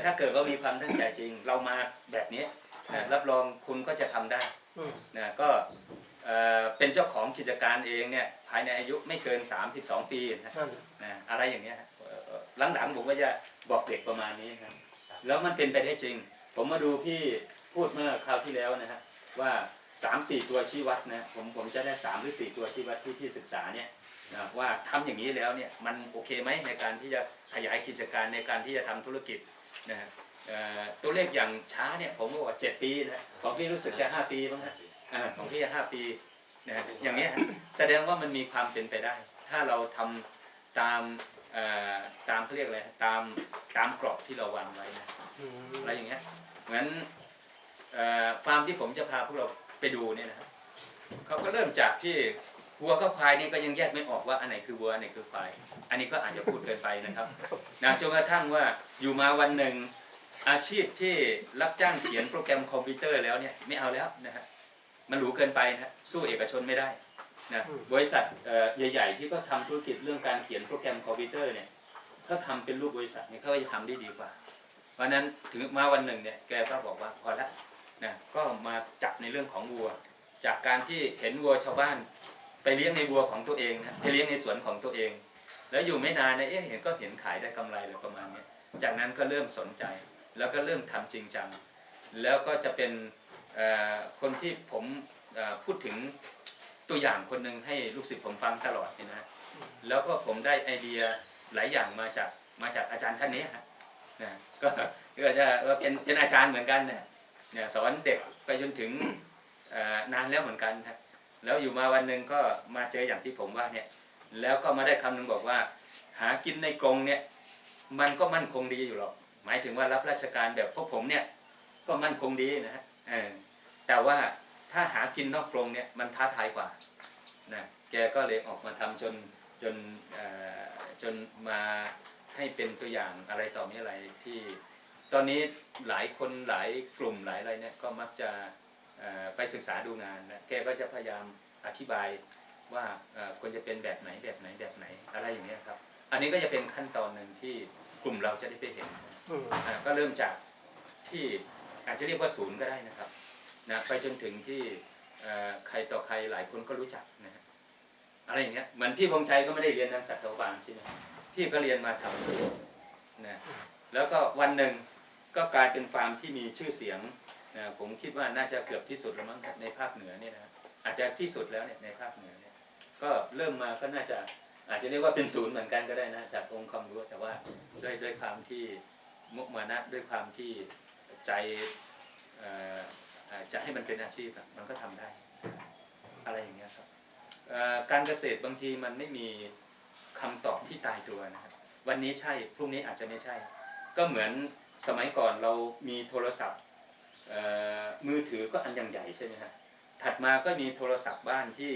ถ้าเกิดว่ามีความตั้งใจจริงเรามาแบบนี้รับรองคุณก็จะทำได้นะก็เป็นเจ้าของกิจการเองเนี่ยภายในอายุไม่เกิน32 ปีนะอะไรอย่างเงี้ยหลังๆผมก็จะบอกเด็กประมาณนี้ครับแล้วมันเป็นไปได้จริงผมมาดูพี่พูดเมื่อคราวที่แล้วนะฮะว่า3-4 ตัวชี้วัดนะผมจะได้3 หรือ 4 ตัวชี้วัดที่ศึกษาเนี่ยนะว่าทำอย่างนี้แล้วเนี่ยมันโอเคไหมในการที่จะขยายกิจการในการที่จะทำธุรกิจนะฮะตัวเลขอย่างช้าเนี่ยผมบอกว่า7 ปีนะของพี่รู้สึกจะ5 ปีบ้างฮะของพี่5 ปีนะฮะอย่างนี้แสดงว่ามันมีความเป็นไปได้ถ้าเราทำตามเขาเรียกอะไรตามกรอบที่เราวางไว้นะอะไรอย่างเงี้ยเหมือนฟาร์มที่ผมจะพาพวกเราไปดูเนี่ยนะครับเขาก็เริ่มจากที่วัวกับควายนี่ก็ยังแยกไม่ออกว่าอันไหนคือวัวอันไหนคือควายอันนี้ก็อาจจะพูดเกินไปนะครับนะจนกระทั่งว่าอยู่มาวันหนึ่งอาชีพที่รับจ้างเขียนโปรแกรมคอมพิวเตอร์แล้วเนี่ยไม่เอาแล้วนะฮะมันหรูเกินไปนะสู้เอกชนไม่ได้นะบริษัทใหญ่ๆที่ก็ทำธุรกิจเรื่องการเขียนโปรแกรมคอมพิวเตอร์เนี่ยเขาทำเป็นรูปบริษัทเนี่ยเขาจะทำได้ดีกว่าเพราะนั้นถึงมาวันหนึ่งเนี่ยแกก็บอกว่าพอละนะก็มาจับในเรื่องของวัวจากการที่เห็นวัวชาวบ้านไปเลี้ยงในวัวของตัวเองนะไปเลี้ยงในสวนของตัวเอง แล้วอยู่ไม่นานนะเห็นขายได้กำไรอะไรประมาณนี้จากนั้นก็เริ่มสนใจแล้วก็เริ่มทำจริงจังแล้วก็จะเป็นคนที่ผมพูดถึงตัวอย่างคนหนึ่งให้ลูกศิษย์ผมฟังตลอดนะแล้วก็ผมได้ไอเดียหลายอย่างมาจากอาจารย์ท่านนี้นะก็จะเป็นอาจารย์เหมือนกันเนี่ยสอนเด็กไปจนถึงนานแล้วเหมือนกันนะแล้วอยู่มาวันหนึ่งก็มาเจออย่างที่ผมว่าเนี่ยแล้วก็มาได้คำหนึ่งบอกว่าหากินในกรงเนี่ยมันก็มั่นคงดีอยู่หรอกหมายถึงว่ารับราชการแบบพวกผมเนี่ยก็มั่นคงดีนะฮะแต่ว่าถ้าหากินนอกกรงเนี่ยมันท้าทายกว่านะแกก็เลยออกมาทำจนมาให้เป็นตัวอย่างอะไรต่อมีอะไรที่ตอนนี้หลายคนหลายกลุ่มหลายอะไรเนี่ยก็มักจะไปศึกษาดูงานนะแกก็จะพยายามอธิบายว่าควรจะเป็นแบบไหนอะไรอย่างนี้ครับอันนี้ก็จะเป็นขั้นตอนหนึ่งที่กลุ่มเราจะได้ไปเห็นก็เริ่มจากที่อาจจะเรียกว่าศูนย์ก็ได้นะครับนะไปจนถึงที่ใครต่อใครหลายคนก็รู้จักนะอะไรอย่างเงี้ยเหมือนพี่พงษ์ชัยก็ไม่ได้เรียนทางสัตวบาลใช่ไหมพี่ก็เรียนมาทำนะแล้วก็วันหนึ่งก็กลายเป็นฟาร์มที่มีชื่อเสียงนะผมคิดว่าน่าจะเกือบที่สุดแล้วมั้งในภาคเหนือเนี่ยนะอาจจะที่สุดแล้วเนี่ยในภาคเหนือเนี่ยก็เริ่มมาก็น่าจะอาจจะเรียกว่าเป็นศูนย์เหมือนกันก็ได้นะจากองค์ความรู้แต่ว่าด้วยความที่มุมานะด้วยความที่ใจจะให้มันเป็นอาชีพมันก็ทำได้อะไรอย่างเงี้ยครับการเกษตรบางทีมันไม่มีคำตอบที่ตายตัวนะครับวันนี้ใช่พรุ่งนี้อาจจะไม่ใช่ก็เหมือนสมัยก่อนเรามีโทรศัพท์มือถือก็อันยังใหญ่ใช่ไหมฮะถัดมาก็มีโทรศัพท์บ้านที่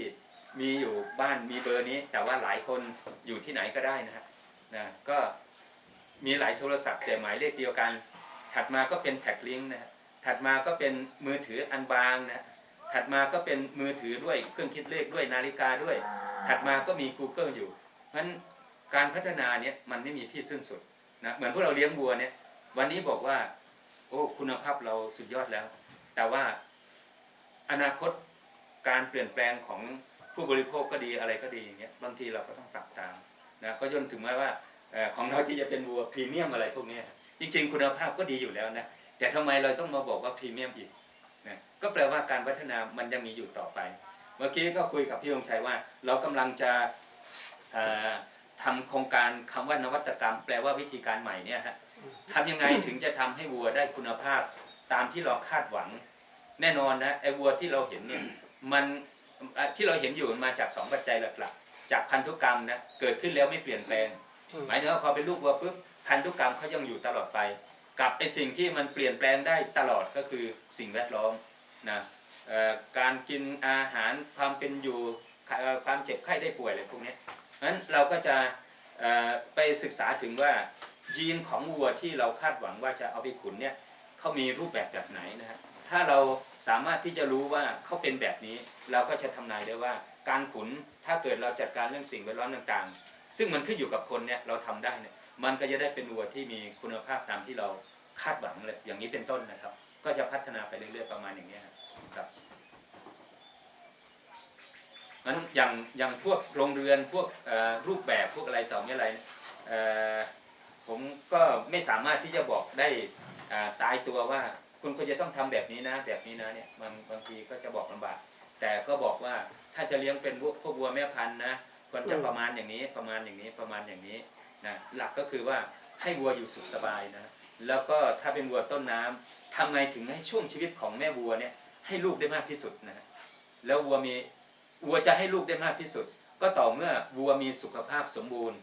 มีอยู่บ้านมีเบอร์นี้แต่ว่าหลายคนอยู่ที่ไหนก็ได้นะฮะก็มีหลายโทรศัพท์แต่หมายเลขเดียวกันถัดมาก็เป็นแท็กลิงก์นะฮะถัดมาก็เป็นมือถืออันบางนะถัดมาก็เป็นมือถือด้วยเครื่องคิดเลขด้วยนาฬิกาด้วยถัดมาก็มี Google อยู่เพราะฉะนั้นการพัฒนาเนี่ยมันไม่มีที่สิ้นสุดนะเหมือนพวกเราเลี้ยงวัวเนี่ยวันนี้บอกว่าโอ้คุณภาพเราสุดยอดแล้วแต่ว่าอนาคตการเปลี่ยนแปลงของผู้บริโภคก็ดีอะไรก็ดีอย่างเงี้ยบางทีเราก็ต้องปรับตามนะก็จนถึงแม้ว่าของเราที่จะเป็นวัวพรีเมียมอะไรพวกนี้จริงๆคุณภาพก็ดีอยู่แล้วนะแต่ทำไมเราต้องมาบอกว่าพรีเมียมอีกนะก็แปลว่าการพัฒนามันยังมีอยู่ต่อไปเมื่อกี้ก็คุยกับพี่วงชัยว่าเรากำลังจะทำโครงการคำว่านวัตกรรมแปลว่าวิธีการใหม่เนี่ยฮะ ทำยังไงถึงจะทำให้วัวได้คุณภาพตามที่เราคาดหวังแน่นอนนะไอ้วัวที่เราเห็นเนี่ยมันที่เราเห็นอยู่มันมาจาก2ปัจจัยหลักๆจากพันธุกรรมนะเกิดขึ้นแล้วไม่เปลี่ยนแปลงหมายถึงว่าพอเป็นลูกวัวปุ๊บพันธุกรรมเขายังอยู่ตลอดไปกับไอ้สิ่งที่มันเปลี่ยนแปลงได้ตลอดก็คือสิ่งแวดล้อมนะการกินอาหารความเป็นอยู่ความเจ็บไข้ได้ป่วยอะไรพวกนี้งั้นเราก็จะไปศึกษาถึงว่ายีนของวัวที่เราคาดหวังว่าจะเอาไปขุนเนี่ยเขามีรูปแบบไหนนะฮะถ้าเราสามารถที่จะรู้ว่าเขาเป็นแบบนี้เราก็จะทำนายได้ว่าการขุนถ้าเกิดเราจัดการเรื่องสิ่งแวดล้อมต่างๆซึ่งมันขึ้นอยู่กับคนเนี่ยเราทำได้เนี่ยมันก็จะได้เป็นวัวที่มีคุณภาพตามที่เราคาดหวังเลยอย่างนี้เป็นต้นนะครับก็จะพัฒนาไปเรื่อยๆประมาณอย่างนี้ครับงั้นอย่างพวกโรงเรือนพวกรูปแบบพวกอะไรต่อไม่อะไรผมก็ไม่สามารถที่จะบอกได้ตายตัวว่าคุณควรจะต้องทำแบบนี้นะแบบนี้นะเนี่ยบางทีก็จะบอกลำบากแต่ก็บอกว่าถ้าจะเลี้ยงเป็นพวกวัวแม่พันธุ์นะควรจะประมาณอย่างนี้ประมาณอย่างนี้ประมาณอย่างนี้นะหลักก็คือว่าให้วัวอยู่สุขสบายนะแล้วก็ถ้าเป็นวัวต้นน้ำทำไงถึงให้ช่วงชีวิตของแม่วัวเนี่ยให้ลูกได้มากที่สุดนะแล้ววัวจะให้ลูกได้มากที่สุดก็ต่อเมื่อวัวมีสุขภาพสมบูรณ์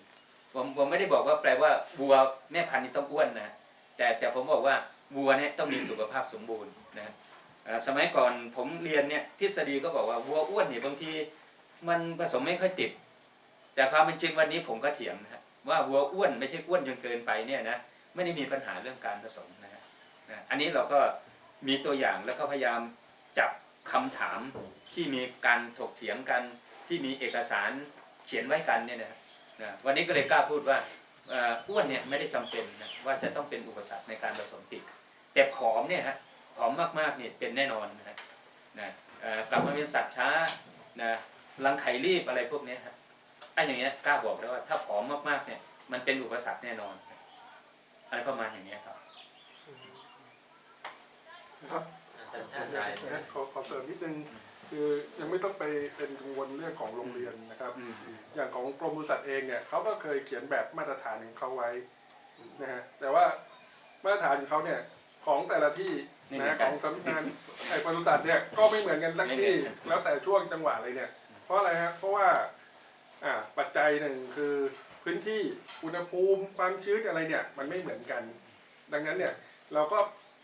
ผมไม่ได้บอกว่าแปลว่าวัวแม่พันธุ์นี่ต้องอ้วนนะแต่ผมบอกว่าวัวเนี่ยต้องมีสุขภาพสมบูรณ์นะสมัยก่อนผมเรียนเนี่ยทฤษฎีก็บอกว่าวัวอ้วนเนี่ยบางทีมันผสมไม่ค่อยติดแต่ความเป็นจริงวันนี้ผมก็เถียงนะว่าวัวอ้วนไม่ใช่อ้วนจนเกินไปเนี่ยนะไม่ได้มีปัญหาเรื่องการผสมนะอันนี้เราก็มีตัวอย่างแล้วก็พยายามจับคำถามที่มีการถกเถียงกันที่มีเอกสารเขียนไว้กันเนี่ยนะวันนี้ก็เลยกล้าพูดว่าอ้วนเนี่ยไม่ได้จำเป็นนะว่าจะต้องเป็นอุปสรรคในการผสมติดแต่ผอมเนี่ยฮะผอมมากๆเนี่ยเป็นแน่นอนนะกลับมาเป็นสัตว์ช้านะรังไข่รีบอะไรพวกนี้ฮะไอ้อย่างเงี้ยกล้าบอกได้ว่าถ้าผอมมากๆเนี่ยมันเป็นอุปสรรคแน่นอนอะไรประมาณอย่างเงี้ยครับ ขอเสริมนิดนึงคือยังไม่ต้องไปเป็นกังวลเรื่องของโรงเรียนนะครับอย่างของกรมปศุสัตว์เองเนี่ยเขาก็เคยเขียนแบบมาตรฐานของเขาไว้นะฮะแต่ว่ามาตรฐานของเขาเนี่ยของแต่ละที่นะของสำนักงานปศุสัตว์เนี่ยก็ไม่เหมือนกันสักที่แล้วแต่ช่วงจังหวะอะไรเนี่ยเพราะอะไรฮะเพราะว่าปัจจัยหนึ่งคือพื้นที่อุณหภูมิความชื้นอะไรเนี่ยมันไม่เหมือนกันดังนั้นเนี่ยเราก็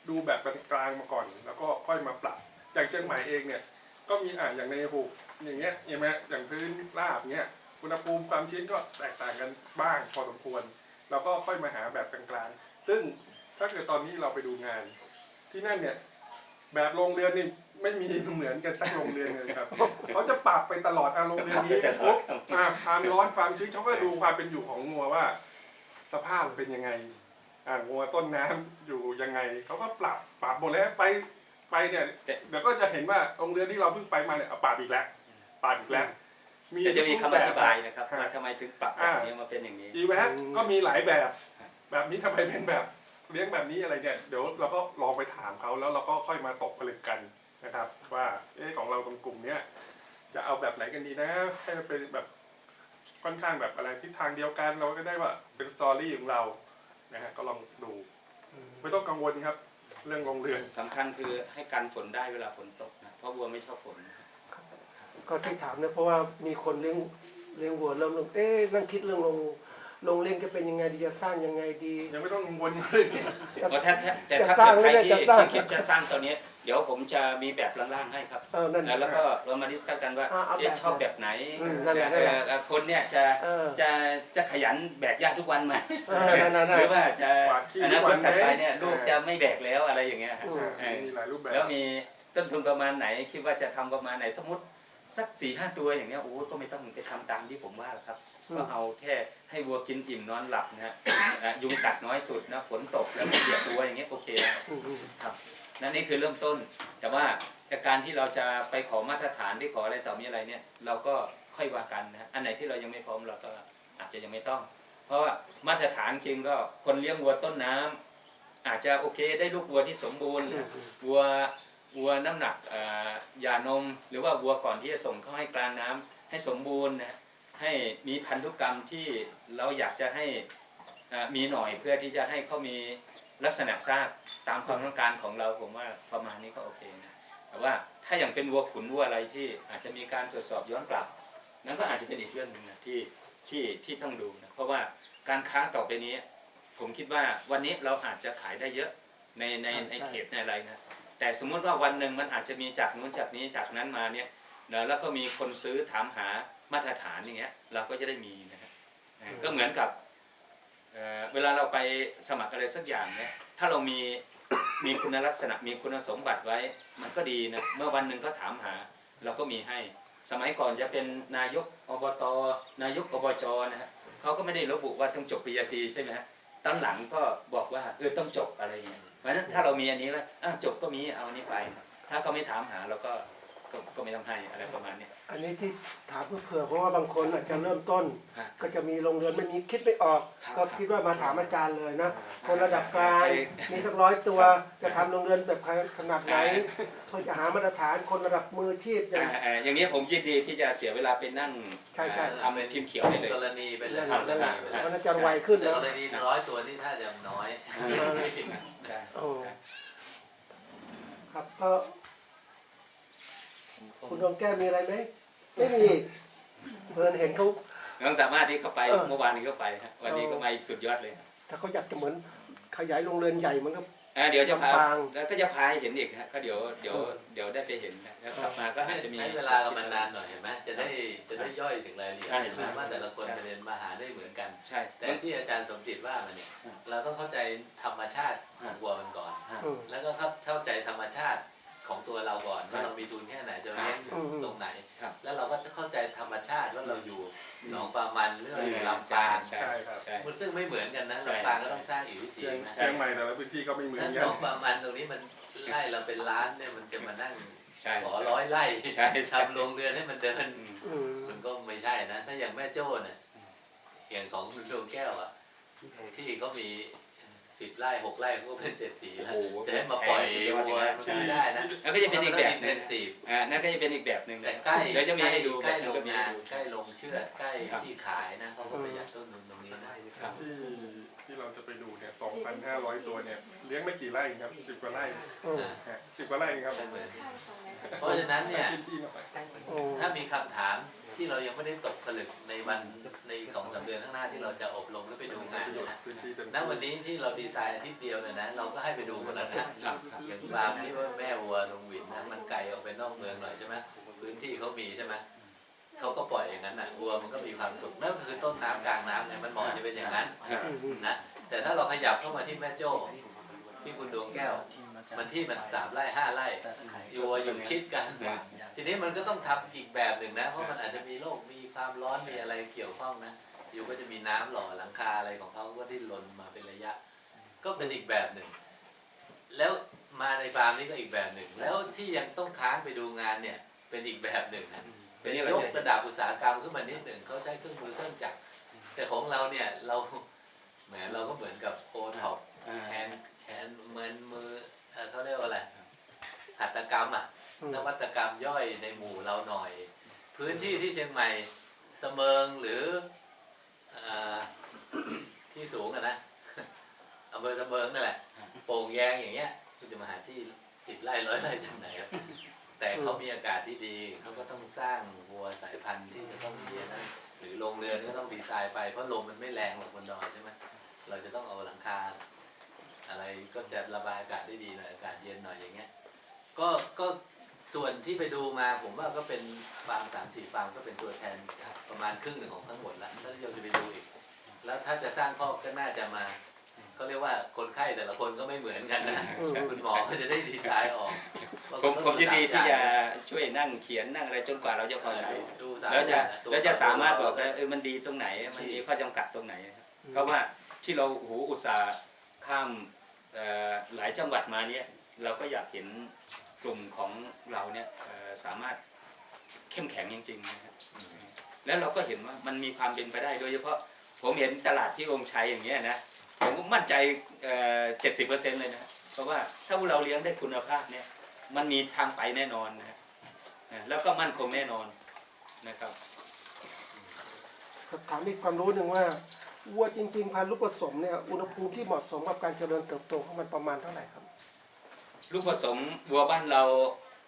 ดูแบบกลางๆมาก่อนแล้วก็ค่อยมาปรับอย่างเชียงใหม่เองเนี่ยก็มีอย่างในหุบอย่างเงี้ยเห็นไหมอย่างพื้นราบเงี้ยอุณหภูมิความชื้นก็แตกต่างกันบ้างพอสมควรเราก็ค่อยมาหาแบบกลางๆซึ่งถ้าเกิดตอนนี้เราไปดูงานที่นั่นเนี่ยแบบโรงเรือนนี่ไม่มีเหมือนกันสักโรงเรือนเลยครับเขาจะปรับไปตลอดโรงเรือนนี้ปุ๊บความร้อนความชื้นเขาก็ดูความเป็นอยู่ของงัวว่าสภาพเป็นยังไงงัวต้นน้ำอยู่ยังไงเขาก็ปรับหมดแล้วไปเนี่ยเดี๋ยวก็จะเห็นว่าโรงเรือนที่เราเพิ่งไปมาเนี่ยปรับอีกแล้วจะมีคำอธิบายนะครับว่าทำไมถึงปรับจากนี้มาเป็นอย่างนี้อีแวบก็มีหลายแบบนี้ทำไมเป็นแบบเลี้ยงแบบนี้อะไรเนี่ยเดี๋ยวเราก็ลองไปถามเขาแล้วเราก็ค่อยมาตกผลึกกันนะครับว่าของเราตรงกลุ่มเนี้ยจะเอาแบบไหนกันดีนะให้มันเป็นแบบค่อนข้างแบบอะไรทิศทางเดียวกันเราก็ได้ว่าเป็นสตอรี่ของเรานะฮะก็ลองดูไม่ต้องกังวลครับเรื่องโรงเรือนสำคัญคือให้กันฝนได้เวลาฝนตกนะเพราะวัวไม่ชอบฝนก็ที่ถามเนี่ยเพราะว่ามีคนเลี้ยงวัวเริ่มนั่งคิดเรื่องโรงเรียนจะเป็นยังไงดีจะสร้างยังไงดียังไม่ต้องกังวลเลย แต่ถ้าเกิดใครที่คิดจะสร้างตัวนี้เดี๋ยวผมจะมีแบบล่างๆให้ครับแล้วก็เรามาดิสคัสกันว่าชอบแบบไหนคนเนี่ยจะขยันแบกหญ้าทุกวันไหมหรือว่าจะอนาคตถัดไปเนี่ยลูกจะไม่แบกแล้วอะไรอย่างเงี้ยแล้วมีต้นทุนประมาณไหนคิดว่าจะทำประมาณไหนสมมติสัก 4-5 ตัวอย่างเงี้ยโอ้ก็ไม่ต้องไปทำตามที่ผมว่าหรอกครับก็เอาแค่ให้วัวกินอิ่มนอนหลับนะฮะยุงกัดน้อยสุดนะฝนตกแล้วเหยียบตัวอย่างเงี้ยโอเคนะครับนั่นนี่คือเริ่มต้นแต่ว่าการที่เราจะไปขอมาตรฐานที่ขออะไรต่อมีอะไรเนี่ยเราก็ค่อยว่ากันนะอันไหนที่เรายังไม่พร้อมเราก็อาจจะยังไม่ต้องเพราะว่ามาตรฐานจริงก็คนเลี้ยงวัวต้นน้ำอาจจะโอเคได้ลูกวัวที่สมบูรณ์วัวน้ำหนักหย่านมหรือว่าวัวก่อนที่จะส่งเข้าให้กลางน้ำให้สมบูรณ์นะให้มีพันธุกรรมที่เราอยากจะให้ มีหน่อยเพื่อที่จะให้เขามีลักษณะซากตามความต้องการของเราผมว่าประมาณนี้ก็โอเคนะแต่ว่าถ้าอย่างเป็นวัวขุนวัวอะไรที่อาจจะมีการตรวจสอบย้อนกลับนั้นก็อาจจะเป็นอีกเรื่องหนึ่งนะที่ต้องดูนะเพราะว่าการค้าต่อไปนี้ผมคิดว่าวันนี้เราอาจจะขายได้เยอะในเขตในอะไรนะแต่สมมติว่าวันหนึ่งมันอาจจะมีจากนู้นจากนี้จากนั้นมาเนี่ยนะแล้วก็มีคนซื้อถามหามาตรฐานอย่างเงี้ยเราก็จะได้มีนะครับก็เหมือนกับเวลาเราไปสมัครอะไรสักอย่างเนี่ยถ้าเรามีคุณลักษณะมีคุณสมบัติไว้มันก็ดีนะเมื่อวันหนึ่งก็ถามหาเราก็มีให้สมัยก่อนจะเป็นนายกอบตนายกอบจนะฮะเขาก็ไม่ได้ระบุว่าต้องจบปริญญาตรีใช่ไหมฮะตอนหลังก็บอกว่าต้องจบอะไรเงี้ยเพราะฉะนั้นถ้าเรามีอันนี้แล้วจบก็มีเอาอันนี้ไปถ้าเขาไม่ถามหาเราก็ไม่ต้องให้อะไรประมาณนี้ อันนี้ที่ถามเพื่อเผื่อเพราะว่าบางคนอาจจะเริ่มต้น ฮะ ก็จะมีโรงเรียนไม่มีคิดไม่ออก ครับ ก็คิดว่ามาถามอาจารย์เลยนะ คนระดับกลาง ไป มีสัก100 ตัวจะทำโรงเรียนแบบขนาดไหนเพื่อจะหามาตรฐานคนระดับมืออาชีพอย่าง อย่างนี้ผมยินดีที่จะเสียเวลาไปนั่ง ใช่ ทำพิมพ์เขียวให้เลย กรณีไปเลย นั่นแหละ ไป นั่นแหละ เลย มันจะไวขึ้น แต่ นะ กรณี100 ตัวนี่ถ้าจะน้อย ใช่ โอ้ครับก็คุณดวงแก้วมีอะไรไหมไม่มีเพิ่นเห็นเขา น้องสามารถที่เข้าไปเมื่อวานนี้ก็ไปฮะวันนี้ก็มาอีกสุดยอดเลย ถ้าเขาอยากจะเหมือนขยายโรงเรือนใหญ่มันก็ เดี๋ยวจะพา ลำปาง แล้วก็จะพาให้เห็นอีกฮะก็เดี๋ยวได้ไปเห็นนะแล้วกลับมาก็อาจจะมี ใช้เวลากับมันนานหน่อยเห็นไหมจะได้ย่อยถึงรายละเอียด ใช่ เห็นไหมว่าแต่ละคนไปเรียนมาหาได้เหมือนกัน ใช่ แต่ที่อาจารย์สมจิตว่ามันเนี่ยเราต้องเข้าใจธรรมชาติของวัวมันก่อน อืม แล้วก็เข้าใจธรรมชาติของตัวเราก่อนว่าเรามีทุนแค่ไหนจะเลี้ยง อืม ตรงไหน ครับ แล้วเราก็จะเข้าใจธรรมชาติว่าเราอยู่หนองปลามันหรือเราอยู่ลำปาง ใช่ ใช่ครับ ใช่ มันซึ่งไม่เหมือนกันนะ ใช่ ลำปางก็ต้องสร้างอีกวิธีนะ เชียงใหม่แต่ละพื้นที่ก็ไม่เหมือน ถ้าห กัน นองปลามันตรงนี้มันไล่เราเป็นล้านเนี่ยมันจะมานั่ง ใช่ ขอ100 ไร่ ใช่ ทำโรงเรือนให้มันเดิน อืม มันก็ไม่ใช่นะ ถ้าอย่างแม่โจ้เนี่ยอย่างของดวงแก้วอ่ะที่เขามี10 ไร่6 ไร่เขาก็เป็นเศรษฐีแล้ว โอ้โห จะให้มาปล่อย สุดยอด วัว เลยนะ มันก็ไม่ได้นะ แล้วก็จะเป็นอีกแบบ อิน ห เท นึ่ง นซีฟ นั่นก็จะเป็นอีกแบบหนึ่ง แต่ใกล้ เดี๋ยวจะมีให้ดู ใกล้ แบบ โรงงาน ก็มีให้ดู ใกล้โรงเชือดใกล้ ครับ ที่ขายนะเขาก็ประหยัดต้นทุนตรงนี้นะ ครับ ที่เราจะไปดูเนี่ย 2,500 ตัวเนี่ยเลี้ยงไม่กี่ไร่ครับ10 กว่าไร่ อืม ฮะ10 กว่าไร่ครับ ไม่เหมือนเพราะฉะนั้นเนี่ย ที่เข้าไป โอ้ ถ้ามีคำถามที่เรายังไม่ได้ตกผลึกในวันในอีก2-3 เดือนข้างหน้าที่เราจะอบรมหรือไปดูงานเนี่ยนะ พื้นที่เต็ม ณวันนี้ที่เราดีไซน์อาทิตย์เดียวเนี่ยนะเราก็ให้ไปดูหมดแล้วนะอย่างฟาร์มที่ว่าแม่วัวลุงหวินนะมันไกลออกไปนอกเมืองหน่อยใช่ไหมพื้นที่เขามีใช่ไหมเขาก็ปล่อยอย่างนั้นนะวัวมันก็มีความสุขนั่นก็คือต้นน้ำกลางน้ำไงมันเหมาะจะเป็นอย่างนั้น นะแต่ถ้าเราขยับเข้ามาที่แม่โจ้ที่คุณดวงแก้ว มันที่มัน3 ไร่ 5 ไร่อยู่ชิดกัน ทีนี้มันก็ต้องทำอีกแบบหนึ่งนะเพราะมันอาจจะมีโรคมีความร้อนมีอะไรเกี่ยวข้องนะอยู่ก็จะมีน้ำหล่อหลังคาอะไรของเขาก็ดิ้นรนมาเป็นระยะ ก็เป็นอีกแบบหนึ่ง แล้วมาในฟาร์มนี่ก็อีกแบบหนึ่ง แล้วที่ยังต้องค้างไปดูงานเนี่ยเป็นอีกแบบหนึ่งนะเป็นยกระดับอุตสาหกรรมขึ้นมานิดหนึ่งเขาใช้เครื่องมือเครื่องจักรแต่ของเราเนี่ยเราแหมเราก็เหมือนกับโอท็อปแขนเหมือนมือเขาเรียกว่าอะไรหัตถกรรมอ่ะนวัตกรรมย่อยในหมู่เราหน่อย พื้นที่ที่เชียงใหม่เสมิงหรือที่สูงอะนะอำเภอเสมิงนั่นแหละโป่งแยงอย่างเงี้ยคุณจะมาหาที่10 ไร่100 ไร่จากไหนอะแต่เขามีอากาศที่ดีเขาก็ต้องสร้างวัวสายพันธุ์ที่จะต้องมีนะหรือโรงเรือนก็ต้องดีไซน์ไปเพราะลมมันไม่แรงหรอกบนดอยใช่ไหมเราจะต้องเอาหลังคาอะไรก็จะระบายอากาศได้ดีหน่อยอากาศเย็นหน่อยอย่างเงี้ยก็ส่วนที่ไปดูมาผมว่าก็เป็นฟาร์ม3-4 ฟาร์มก็เป็นตัวแทนประมาณครึ่งหนึ่งของทั้งหมดแล้วถ้าเราจะไปดูอีกแล้วถ้าจะสร้างข้อก็น่าจะมาเขาเรียกว่าคนไข้แต่ละคนก็ไม่เหมือนกันนะคุณหมอก็จะได้ดีไซน์ออกว่า ผมยินดีที่จะช่วยนั่งเขียนนั่งอะไรจนกว่าเราจะพอใจ ดูสาม แล้ว อย่างตัว จะสามารถบอกว่ามันดีตรงไหนมันมีข้อจำกัดตรงไหน เพราะว่าที่เราอุตส่าห์ข้ามหลายจังหวัดมาเนี่ยเราก็อยากเห็นกลุ่มของเราเนี่ยสามารถเข้มแข็งจริงๆนะครับแล้วเราก็เห็นว่ามันมีความเป็นไปได้โดยเฉพาะผมเห็นตลาดที่องค์ชัยอย่างเงี้ยนะผมมั่นใจ70%เลยนะเพราะว่าถ้าพวกเราเลี้ยงได้คุณภาพเนี่ยมันมีทางไปแน่นอนนะแล้วก็มั่นคงแน่นอนนะครับ ถามอีกความรู้หนึ่งว่า วัวจริงๆพันธุ์ลูกผสมเนี่ยอุณหภูมิที่เหมาะสมกับการเจริญเติบโตของมันประมาณเท่าไหร่ครับ ลูกผสมวัวบ้านเรา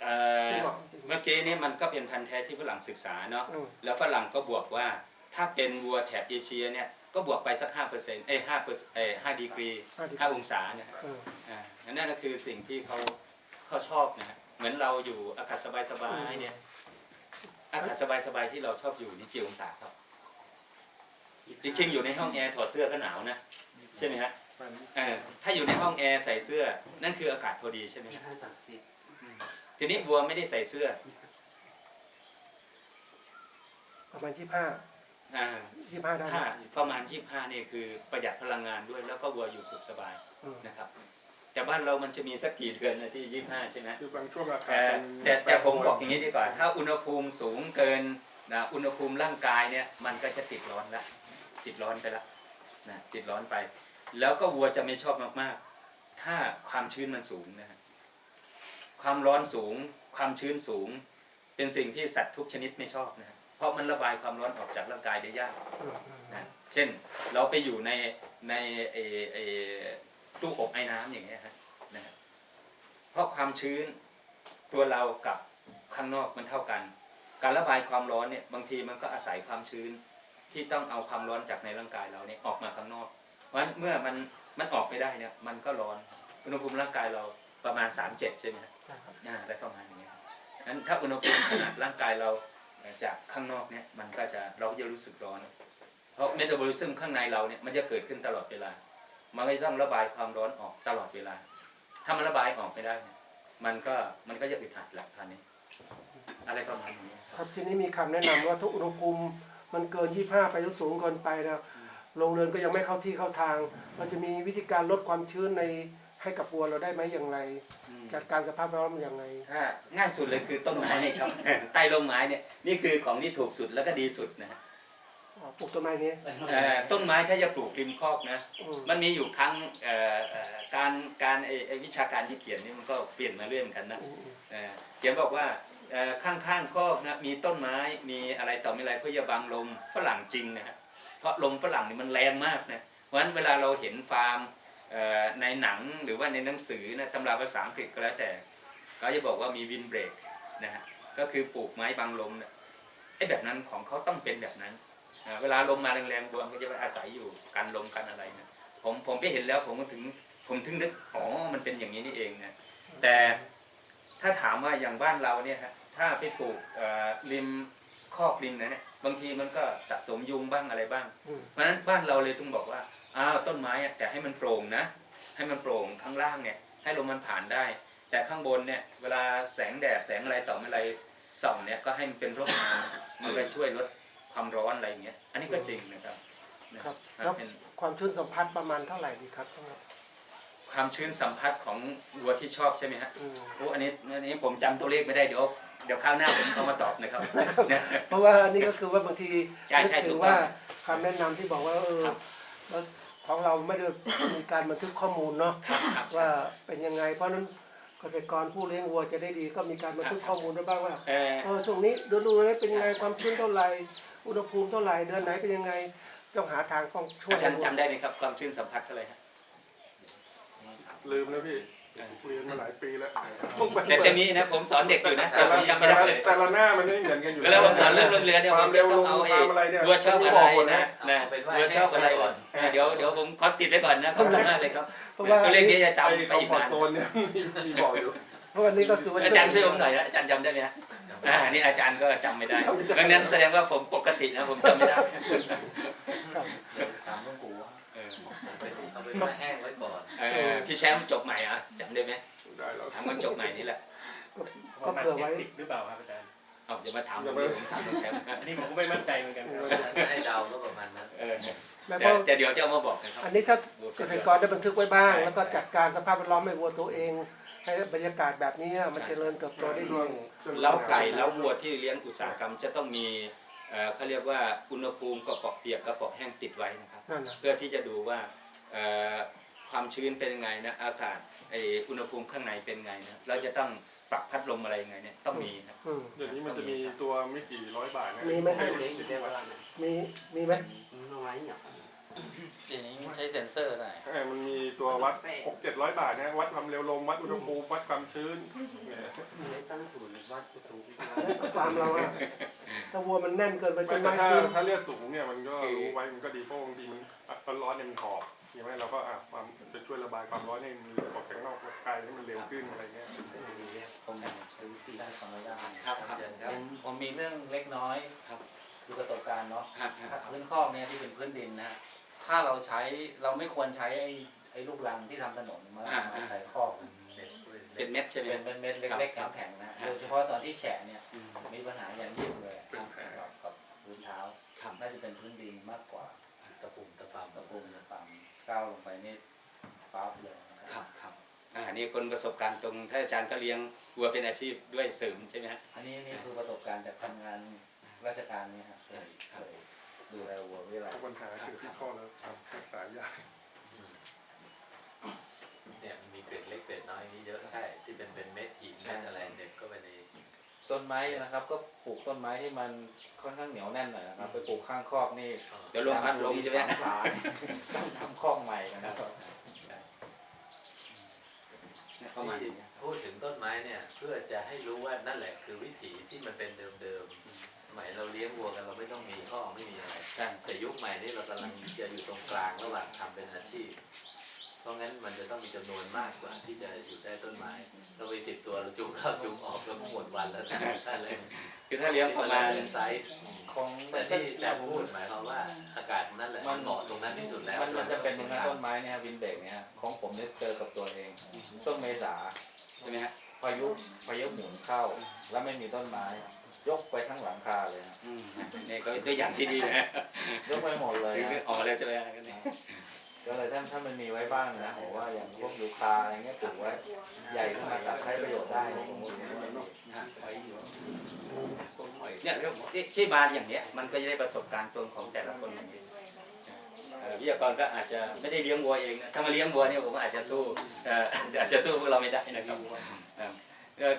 เอ่อ ที่เหมาะจริง เมื่อกี้นี้มันก็เป็นพันธุ์แท้ที่ฝรั่งศึกษาเนาะ อืม แล้วฝรั่งก็บวกว่าถ้าเป็นวัวแถบเอเชียเนี่ยก็บวกไปสัก5%5 ดีกรี 5 องศาเนี่ย อืม นั่นก็คือสิ่งที่เขาชอบนะฮะเหมือนเราอยู่อากาศสบายๆเนี่ยอากาศสบายๆที่เราชอบอยู่นี่กี่องศาครับจริงๆอยู่ในห้องแอร์ถอดเสื้อก็หนาวนะใช่ไหมฮะถ้าอยู่ในห้องแอร์ใส่เสื้อนั่นคืออากาศพอดีใช่ไหมฮะทีนี้วัวไม่ได้ใส่เสื้อ ประมาณ25ได้ไหม ถ้าประมาณ25นี่คือประหยัดพลังงานด้วยแล้วก็วัวอยู่สุขสบาย อืม นะครับแต่บ้านเรามันจะมีสักกี่เดือนนะที่25ใช่ไหม คือบางช่วงอากาศ แต่ผมบอกอย่างนี้ดีกว่า ถ้าอุณหภูมิสูงเกินนะอุณหภูมิร่างกายเนี่ยมันก็จะติดร้อนแล้วติดร้อนไปแล้วนะติดร้อนไป แล้วก็วัวจะไม่ชอบมากๆถ้าความชื้นมันสูงนะฮะความร้อนสูงความชื้นสูง เป็นสิ่งที่สัตว์ทุกชนิดไม่ชอบนะเพราะมันระบายความร้อนออกจากร่างกายได้ยาก นะเช่นเราไปอยู่ในตู้อบไอ้น้ำอย่างเงี้ยฮะนะฮะเพราะความชื้นตัวเรากับข้างนอกมันเท่ากัน การระบายความร้อนเนี่ยบางทีมันก็อาศัยความชื้นที่ต้องเอาความร้อนจากในร่างกายเราเนี่ยออกมาข้างนอกเพราะฉะนั้นเมื่อมันออกไม่ได้เนี่ยมันก็ร้อนอุณหภูมิร่างกายเราประมาณ37ใช่ไหมฮะ ใช่ครับ ได้ประมาณอย่างเงี้ยนั้นถ้าอุณหภูมิขนาดร่างกายเราจากข้างนอกเนี่ยมันก็จะเราก็จะรู้สึกร้อน เพราะเมตาบอลิซึมข้างในเราเนี่ยมันจะเกิดขึ้นตลอดเวลา มันก็ต้องระบายความร้อนออกตลอดเวลา ถ้ามันระบายออกไม่ได้เนี่ยมันก็จะอึดอัดหลักฐานนี้อะไรประมาณนี้ ครับทีนี้มีคำแนะนำว่าทุกอุณหภูมิมันเกิน25ไปแล้วสูงเกินไปนะโรงเรือนก็ยังไม่เข้าที่เข้าทางเราจะมีวิธีการลดความชื้นในให้กับวัวเราได้ไหมอย่างไรจัดการสภาพแวดล้อมอย่างไร ถ้าง่ายสุดเลยคือต้นไม้นี่ครับ ใต้ร่มไม้เนี่ยนี่คือของที่ถูกสุดแล้วก็ดีสุดนะ ปลูกต้นไม้นี้ ต้นไม้ถ้าจะปลูกริมคอกนะ อืม มันมีอยู่ครั้งการวิชาการที่เขียนนี่มันก็เปลี่ยนมาเรื่อยเหมือนกันนะ เขียนบอกว่าข้างๆคอกนะมีต้นไม้มีอะไรต่อมีอะไรเพื่อจะบังลมฝรั่งจริงนะฮะเพราะลมฝรั่งนี่มันแรงมากนะเพราะฉะนั้นเวลาเราเห็นฟาร์มในหนังหรือว่าในหนังสือนะตำราภาษาอังกฤษก็แล้วแต่ก็จะบอกว่ามีวินเบรกนะฮะก็คือปลูกไม้บังลมนะไอ้แบบนั้นของเขาต้องเป็นแบบนั้นเวลาลมมาแรงๆบัวมันก็จะไปอาศัยอยู่กันลมกันอะไรนะผมไปเห็นแล้วผมถึงนึกอ๋อมันเป็นอย่างนี้นี่เองนะแต่ถ้าถามว่าอย่างบ้านเราเนี่ยฮะถ้าไปปลูกริมคอกริมนะเนี่ยบางทีมันก็สะสมยุงบ้างอะไรบ้าง เพราะฉะนั้นบ้านเราเลยต้องบอกว่าต้นไม้แต่ให้มันโปร่งนะให้มันโปร่งข้างล่างเนี่ยให้ลมมันผ่านได้ แต่ข้างบนเนี่ยเวลาแสงแดดแสงอะไรต่ออะไรส่องเนี่ยก็ให้มันเป็นร่มเงามันก็ช่วยลดความร้อนอะไรอย่างเงี้ยอันนี้ก็จริงนะครับ ครับ นะ แล้ว เป็น ความชื้นสัมพัทธ์ประมาณเท่าไหร่ดีครับ ความชื้นสัมผัสของวัวที่ชอบใช่ไหมฮะ อืม โอ้อันนี้ผมจำตัวเลขไม่ได้เดี๋ยวคราวหน้าผมเอามาตอบนะครับนะ เพราะว่าอันนี้ก็คือว่าบางที ใช่ นึก ใช่ ถึ ถู ง กต้อง ว่าคำแนะนำที่บอกว่าครับ แล้วของเราไม่ได้มีการบันทึกข้อมูลเนาะ ครับ ว่าเป็นยังไงเพราะฉะนั้นเกษตรกรผู้เลี้ยงวัวจะได้ดีก็มีการบันทึกข้อมูลไว้บ้างว่าช่วงนี้ฤดูนี้เป็นยังไงความชื้นเท่าไหร่อุณหภูมิเท่าไหร่เดือนไหนเป็นยังไงต้องหาทางต้องช่วย อาจารย์จำได้ไหมครับความชื้นสัมผัสเท่าไหร่ฮะ ลืมแล้วพี่เรียนมาหลายปีแล้ว แต่มีนะผมสอนเด็กอยู่นะแต่ผมจำไม่ได้เลย แต่ละหน้ามันไม่เหมือนกันอยู่ เวลาผมสอนเรื่องโรงเรียนเนี่ยผมจะต้องเอาวัวชอบอะไรนะวัวชอบอะไรก่อนเดี๋ยวผมขอติดไว้ก่อนนะขอบคุณมากเลยครับ เพราะว่า ตัวเลขนี้จะจำ ไอ้ ไป คอม อีก ฟอร์ นา ต น โซนเนี่ยมีบอกอยู่ เพราะวันนี้ก็คือว่า อาจารย์ช่วยผมหน่อยนะอาจารย์จำได้ไหมฮะนี่อาจารย์ก็จำไม่ได้ดังนั้นแสดงว่าผมปกตินะผมจำไม่ได้ ถามหลวงปู่ว่า เอาไปมาแห้งไว้ก่อน พี่แชมป์จบใหม่อ่ะจำได้ไหม ได้แล้ว ถามคนจบใหม่นี่แหละ ก็เผื่อไว้ 10หรือเปล่าครับอาจารย์ เอาจะมาถามผมถามน้องแชมป์ อันนี้ผมก็ไม่มั่นใจเหมือนกันครับ จะให้เดาก็ประมาณนั้น แล้วก็ แต่เดี๋ยวจะเอามาบอกนะครับ อันนี้ถ้าเกษตรกรได้บันทึกไว้บ้าง แล้วก็จัดการสภาพแวดล้อมให้วัวตัวเองให้บรรยากาศแบบนี้มันเจริญเติบโตได้ดี เล้าไก่เล้าวัวที่เลี้ยงอุตสาหกรรมจะต้องมีเขาเรียกว่าอุณหภูมิกระเป๋อเปียกกระเป๋อแห้งติดไว้นะครับ นั่นนะ เพื่อที่จะดูว่าความชื้นเป็นยังไงนะอากาศอุณหภูมิข้างในเป็นไงนะเราจะต้องปรับพัดลมอะไรยังไงเนี่ยต้องมีนะ อืม เดี๋ยวนี้มันจะมีตัวไม่กี่ร้อยบาทนะ มีไหมครับ มีไหม เ เดี๋ยวนี้ใช้เซ็นเซอร์ได้ มันมีตัววัด600-700 บาทนะวัดความเร็วลมวัดอุณหภูมิวัดความชื้นเนี่ย ตามเราอะถ้าวัวมันแน่นเกินไปต้นไม้ ถ้า ขึ้น ถ้าเลือดสูงเนี่ยมันก็รู้ไว้มันก็ดีเพราะบางทีมันร้อนๆเนี่ยมันหอบใช่ไหมเราก็ความจะช่วยระบายความร้อนให้มันออกจากนอกร่างกายให้มันเร็วขึ้นอะไรเงี้ย ผมได้ขออนุญาต ครับเชิญครับ ผมมีเรื่องเล็กน้อยครับคือประสบการณ์เนาะพื้นคอกเนี่ยที่เป็นพื้นดินนะถ้าเราใช้เราไม่ควรใช้ไอ้ลูกรังที่ทำถนนมาใส่คอก เป็นเม็ดใช่ไหม เป็นเม็ดเล็กๆแข็งๆนะโดยเฉพาะตอนที่แฉะเนี่ยมีปัญหาอย่างยิ่งเลยกับพื้นเท้าน่าจะเป็นพื้นดินมากกว่า ตะปุ่มตะปำ ตะปูตะปำก้าวลงไปนี่ปั๊บเลย ครับนี่คนประสบการณ์ตรงถ้าอาจารย์ก็เลี้ยงวัวเป็นอาชีพด้วยเสริมใช่ไหมฮะ อันนี้คือประสบการณ์จากทำงานราชการเนี่ยครับเคยดูแลวัวเวลา ปัญหาคือที่ข้อแล้วศึกษายาก เนี่ยมันมีเกล็ดเล็กเกล็ดน้อยนี่เยอะใช่ที่เป็นเม็ดหินเม็ดอะไรเด็กก็ไปใน ต้นไม้นะครับก็ปลูกต้นไม้ที่มันค่อนข้างเหนียวแน่นหน่อยนะครับไปปลูกข้างคอกนี่ เดี๋ยวลมพัดลมใช่ไหม ต้องทำคอกใหม่นะครับ ประมาณ ที่ นี้ พูดถึงต้นไม้เนี่ยเพื่อจะให้รู้ว่านั่นแหละคือวิถีที่มันเป็นเดิมๆสมัยเราเลี้ยงวัวกันเราไม่ต้องมีข้อไม่มีอะไร ใช่ แต่ยุคใหม่นี่เรากำลังจะอยู่ตรงกลางระหว่างทำเป็นอาชีพ เพราะงั้นมันจะต้องมีจำนวนมากกว่าที่จะอยู่ใต้ต้นไม้ เราไป10 ตัวเราจูงเข้าจูงออกเราก็หมดวันแล้วนะใช่เลย คือถ้าเลี้ยงประมาณ ไซส์ ของ แต่ที่อาจารย์พูดหมายความว่าอากาศนั่นแหละมันเหมาะตรงนั้นที่สุดแล้ว มันจะเป็นตรงนั้นต้นไม้เนี่ยวินเบกเนี่ยของผมเนี่ยเจอกับตัวเองช่วงเมษา ใช่ไหมฮะ พายุหมุนเข้า แล้วไม่มีต้นไม้ ยกไปทั้งหลังคาเลยครับ นี่ก็ตัวอย่างที่ดีนะฮะ ยกไปหมดเลย คือ นะ ออกมาแล้วใช่ไหมฮะ ก็เลยถ้ามันมีไว้บ้างนะผมว่าอย่างพวกยูคาอะไรเงี้ยปลูกไว้ใหญ่ขึ้นมาตัดใช้ประโยชน์ได้ผมว่ามันดี เนี่ยที่มาอย่างเนี้ยมันก็จะได้ประสบการณ์ตรงของแต่ละคนอย่างนี้วิทยากรก็อาจจะไม่ได้เลี้ยงวัวเองนะถ้ามาเลี้ยงวัวเนี่ยผมอาจจะสู้อาจจะสู้พวกเราไม่ได้นะครับ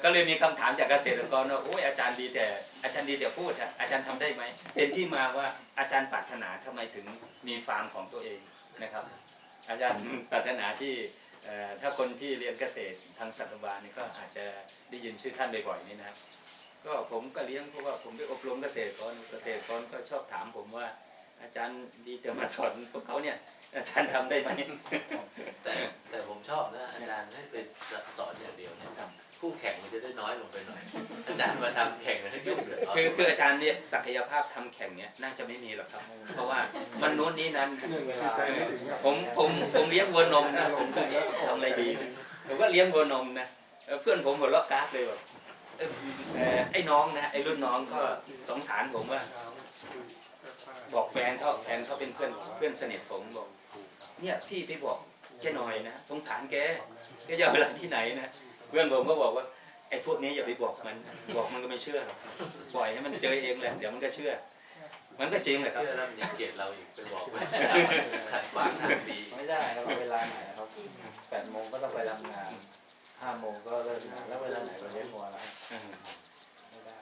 ก็เลยมีคำถามจากเกษตรกรว่าโอ้ยอาจารย์ดีแต่พูดอาจารย์ทำได้ไหมเป็นที่มาว่าอาจารย์ปรารถนาทำไมถึงมีฟาร์มของตัวเองนะครับ อาจารย์ปรารถนาที่ถ้าคนที่เรียนเกษตรทางสัตวบาลนี่ก็อาจจะได้ยินชื่อท่านบ่อยๆนี่นะครับก็ผมก็เลี้ยงเพราะว่าผมไปอบรมเกษตรกรก็ชอบถามผมว่าอาจารย์ดีแต่มาสอนพวกเขาเนี่ยอาจารย์ทำได้ไหม แต่ผมชอบนะอาจารย์ให้เป็นสอนอย่างเดียวนะคู่แข่งมันจะได้น้อยลงไปหน่อย อาจารย์มาทำแข่งให้ยุ่งเลย คืออาจารย์เนี่ยศักยภาพทำแข่งเนี่ยน่าจะไม่มีหรอกครับ เพราะว่ามันนู้นนี้นั้น เวลา ผมเลี้ยงวัวนมนะผมก็ทำอะไรดีผมก็เลี้ยงวัวนมนะเพื่อนผมหัวเราะกราฟเลยแบบไอ้น้องนะไอ้รุ่นน้องก็สงสารผมว่าบอกแฟนเขาเป็นเพื่อนสนิทผมบอกเนี่ยพี่ไปบอกแกหน่อยนะสงสารแกจะเอาเวลาที่ไหนนะเพื่อนผมก็บอกว่าไอ้พวกนี้อย่าไปบอกมันก็ไม่เชื่อหรอกปล่อยให้มันเจอเองแหละเดี๋ยวมันก็เชื่อ มันก็จริงแหละครับ เชื่อแล้วมันยังเกลียดเราอีกไปบอกว่าขัดขวางทางดี ไม่ได้ครับเวลาไหนครับ8 โมงก็ต้องไปทำงาน5 โมงก็เลิกงานแล้วเวลาไหนไปเลี้ยงวัวแล้วไม่ได้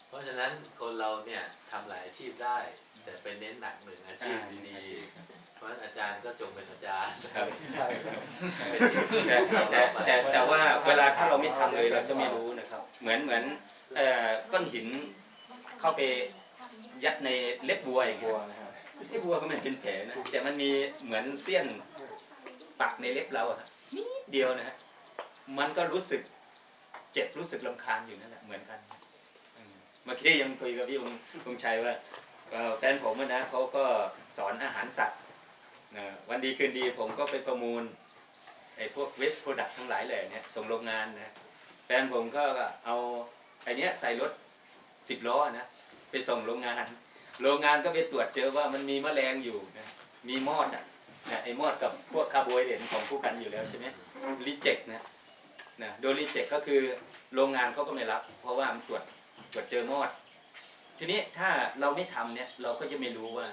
เพราะฉะนั้นคนเราเนี่ยทำหลายอาชีพได้ แต่เป็นเน้นหนักหนึ่งอาชีพดีๆเพราะฉะนั้นอาจารย์ก็จงเป็นอาจารย์ ครับ ใช่ครับ เป็นที่พึ่งของเราไป แต่ว่าเวลาถ้าเราไม่ทำเลยเราจะไม่รู้นะครับ เหมือนก้อนหินเข้าไปยัดในเล็บวัวอย่างเงี้ วัวย นะครับ เล็บวัวก็มันเป็นแผลนะแต่มันมีเหมือนเสี้ยนปักในเล็บเราอะนิดเดียวนะฮะมันก็รู้สึกเจ็บรู้สึกรำคาญอยู่นั่นแหละเหมือนกันเมื่อกี้ยังคุยกับพี่พงษ์ชัยว่าแฟนผมนะเขาก็สอนอาหารสัตว์วันดีคืนดีผมก็ไปประมูลไอ้พวก waste product ทั้งหลายแหล่เนี่ยส่งโรงงานนะแฟนผมก็เอาไอ้เนี้ยใส่รถ10 ล้อนะไปส่งโรงงานก็ไปตรวจเจอว่ามันมีแมลงอยู่นะมีมอดไอ้มอดกับพวกคาร์โบไฮเดรตของผู้กันอยู่แล้วใช่ไหมรีเจ็คนะโดยรีเจ็คก็คือโรงงานเขาก็ไม่รับเพราะว่ามันตรวจเจอมอดทีนี้ถ้าเราไม่ทำเนี่ยเราก็จะไม่รู้ว่า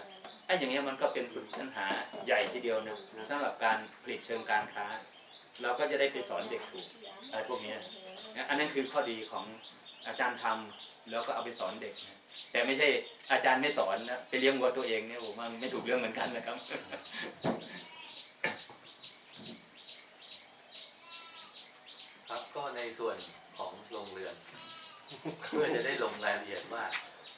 ไอ้อย่างเงี้ยมันก็เป็นปัญหาใหญ่ทีเดียวนะสำหรับการผลิตเชิงการค้าเราก็จะได้ไปสอนเด็กถูกอะไรพวกนี้อันนั้นคือข้อดีของอาจารย์ทำแล้วก็เอาไปสอนเด็กนะ แต่ไม่ใช่อาจารย์ไม่สอนนะไปเลี้ยงวัวตัวเองเนี่ยผมว่าไม่ถูกเรื่องเหมือนกันนะครับ ครับก็ในส่วนของโรงเรือน เพื่อจะได้ลงรายละเอียดว่า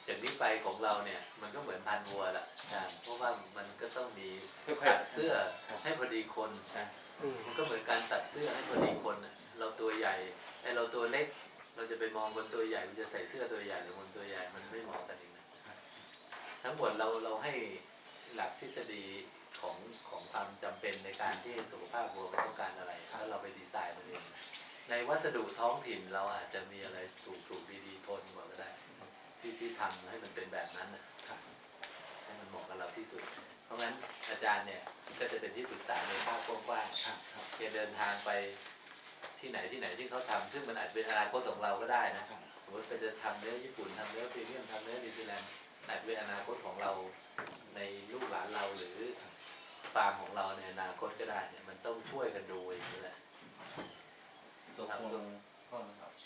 จากนี้ไปของเราเนี่ยมันก็เหมือนพันวัวละอาจารย์เพราะว่ามันก็ต้องมีตัดเสื้อให้พอดีคน มันก็เหมือนการตัดเสื้อให้พอดีคนน่ะเราตัวใหญ่ไอเราตัวเล็ก เราจะไปมองคนตัวใหญ่มันจะใส่เสื้อตัวใหญ่หรือคนตัวใหญ่มันไม่เหมาะกันเองนะทั้งหมดเราให้หลักทฤษฎีของความจำเป็นในการที่สุขภาพวัวมันต้องการอะไรแล้วเราไปดีไซน์มันเองในวัสดุท้องถิ่นเราอาจจะมีอะไรถูกดีๆทนกว่าก็ได้ที่ทำให้มันเป็นแบบนั้นนะให้มันเหมาะกับเราที่สุด เพราะงั้นอาจารย์เนี่ยก็จะเป็นที่ปรึกษาในภาพกว้างๆจะเดินทางไปที่ไหนที่เขาทำซึ่งมันอาจเป็นอนาคตของเราก็ได้นะสมมติไปจะทำเนื้อญี่ปุ่นทำเนื้อพรีเมียมทำเนื้อนิวซีแลนด์อาจจะเป็นอนาคตของเราในลูกหลานเราหรือฟาร์มของเราในอนาคตก็ได้เนี่ยมันต้องช่วยกันดูอย่างนี้แหละ ตกลง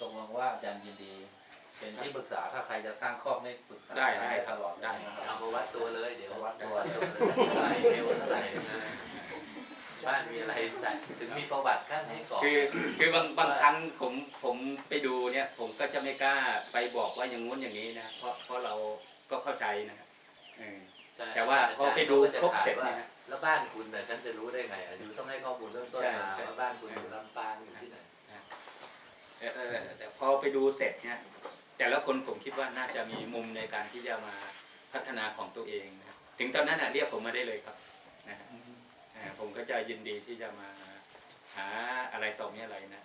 ตกลงว่าอาจารย์ยินดี เป็นที่ปรึกษาถ้าใครจะสร้างครอบไม่ปรึกษา ได้ ตลอด ได้ เอามาวัดตัวเลยเดี๋ยว วัดตัว เท่าไหร่เอวเท่าไหร่บ้านมีอะไรแต่ถึงมีประวัติขั้นให้ก่อน คือบางครั้งผมไปดูเนี่ยผมก็จะไม่กล้าไปบอกว่าอย่างงู้นอย่างนี้นะเพราะเราก็เข้าใจนะครับแต่ว่าพอไปดูครบเสร็จเนี่ย แล้วบ้านคุณน่ะฉันจะรู้ได้ไงอยู่ต้องให้ข้อมูลเริ่มต้นมาว่าบ้านคุณอยู่ลำปางอยู่ที่ไหน แต่พอไปดูเสร็จเนี่ยแต่ละคนผมคิดว่าน่าจะมีมุมในการที่จะมาพัฒนาของตัวเองนะถึงตอนนั้นเรียกผมมาได้เลยครับนะฮะผมก็จะยินดีที่จะมาหาอะไรต่อมีอะไรนะ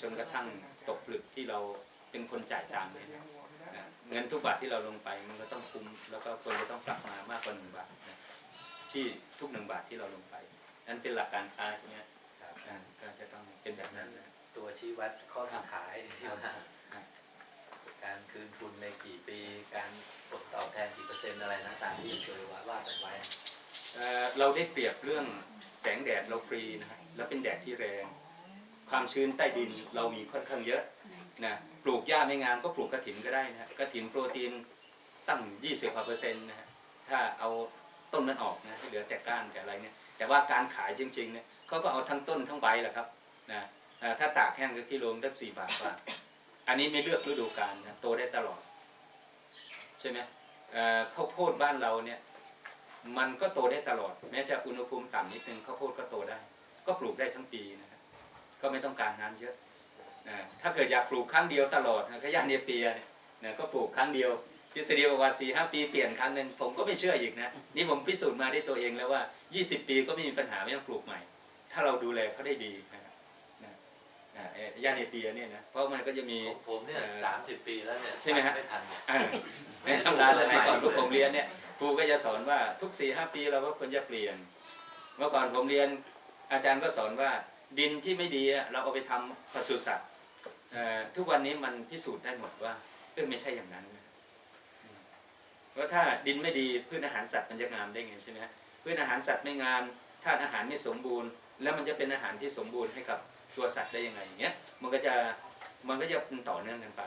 จนกระทั่งตกผลึกที่เราเป็นคนจ่ายตังค์เนี่ยนะเงินทุกบาทที่เราลงไปมันก็ต้องคุ้มแล้วก็คนจะต้องกลับมามากกว่า1 บาทนะที่ทุก1 บาทที่เราลงไปนั่นเป็นหลักการค้าใช่ไหมก็จะต้องเป็นแบบนั้นนะ ตัวชี้วัดข้อสุดท้ายที่ว่าการคืนทุนในกี่ปี การผลตอบแทนกี่เปอร์เซ็นต์อะไรนะตามที่เคยว่ากันไว้ เราได้เปรียบเรื่องแสงแดดเราฟรีนะแล้วเป็นแดดที่แรงความชื้นใต้ดินเรามีค่อนข้างเยอะนะปลูกหญ้าไม่งามก็ปลูกกระถินก็ได้นะกระถินโปรตีนตั้ง20%นะฮะถ้าเอาต้นนั้นออกนะเหลือแต่ก้านแต่อะไรเนี่ยแต่ว่าการขายจริงๆเนี่ยเขาก็เอาทั้งต้นทั้งใบแหละครับนะถ้าตากแห้งก็กิโลละ4 บาทกว่าอันนี้ไม่เลือกฤดูกาลนะโตได้ตลอดใช่ไหมข้าวโพดบ้านเราเนี่ยมันก็โตได้ตลอดแม้จะอุณหภูมิต่ำนิดนึงข้าวโพดก็โตได้ก็ปลูกได้ทั้งปีนะครับก็ไม่ต้องการน้ำเยอะถ้าเกิดอยากปลูกครั้งเดียวตลอดนะก็ย่าเนเปียเนี่ยก็ปลูกครั้งเดียวทฤษฎีบอกว่า 4-5 ปีเปลี่ยนครั้งนึงผมก็ไม่เชื่ออีกนะนี่ผมพิสูจน์มาด้วยตัวเองแล้วว่า20 ปีก็ไม่มีปัญหาไม่ต้องปลูกใหม่ถ้าเราดูแลเขาได้ดีนะครับย่าเนเปียเนี่ยนะเพราะมันก็จะมี ผมเนี่ย30 ปีแล้วเนี่ย ใช่ไหมฮะ ไม่ทันเนี่ย ในตำราสมัยก่อนลูกผมเรียนเนี่ยครูก็จะสอนว่าทุก 4-5 ปีเราก็ควรจะเปลี่ยนเมื่อก่อนผมเรียนอาจารย์ก็สอนว่าดินที่ไม่ดีเราเอาไปทำปศุสัตว์ทุกวันนี้มันพิสูจน์ได้หมดว่าไม่ใช่อย่างนั้นเพราะถ้าดินไม่ดีพืชอาหารสัตว์มันจะงามได้ไงใช่ไหมฮะพืชอาหารสัตว์ไม่งามธาตุอาหารไม่สมบูรณ์แล้วมันจะเป็นอาหารที่สมบูรณ์ให้กับตัวสัตว์ได้ยังไงอย่างเงี้ยมันก็จะต่อเนื่องกันไป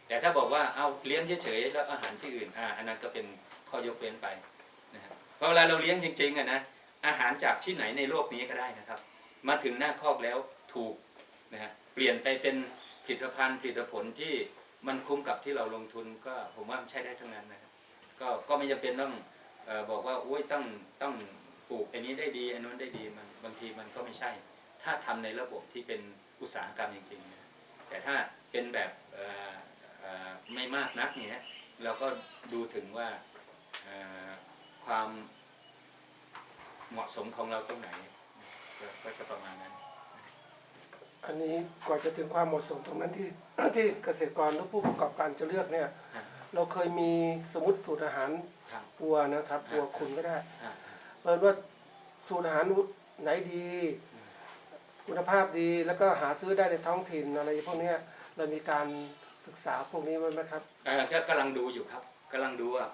แต่ถ้าบอกว่าเอาเลี้ยงเฉยๆแล้วอาหารที่อื่นอันนั้นก็เป็นข้อยกเว้นไปนะครับเพราะเวลาเราเลี้ยงจริงๆนะอาหารจากที่ไหนในโลกนี้ก็ได้นะครับมาถึงหน้าคอกแล้วถูกนะฮะเปลี่ยนไปเป็นผลิตภัณฑ์ผลิตผลที่มันคุ้มกับที่เราลงทุนก็ผมว่ามันใช้ได้ทั้งนั้นนะครับก็ไม่จำเป็นต้องบอกว่าโอ้ยต้องปลูกอันนี้ได้ดีอันนู้นได้ดีมันบางทีมันก็ไม่ใช่ถ้าทำในระบบที่เป็นอุตสาหกรรมจริงๆนะแต่ถ้าเป็นแบบไม่มากนักเนี่ยเราก็ดูถึงว่าความเหมาะสมของเราตรงไหนก็จะประมาณนั้น อันนี้กว่าจะถึงความเหมาะสมตรงนั้นที่ ที่เกษตรกรหรือผู้ประกอบการจะเลือกเนี่ยเราเคยมีสมมติสูตรอาหารวัวนะครับวัวคุณก็ได้เปิดว่าสูตรอาหารไหนดีคุณภาพดีแล้วก็หาซื้อได้ในท้องถิ่นอะไรพวกนี้เรามีการศึกษาพวกนี้ไว้ไหมครับกำลังดูอยู่ครับกำลังดูอ่ะ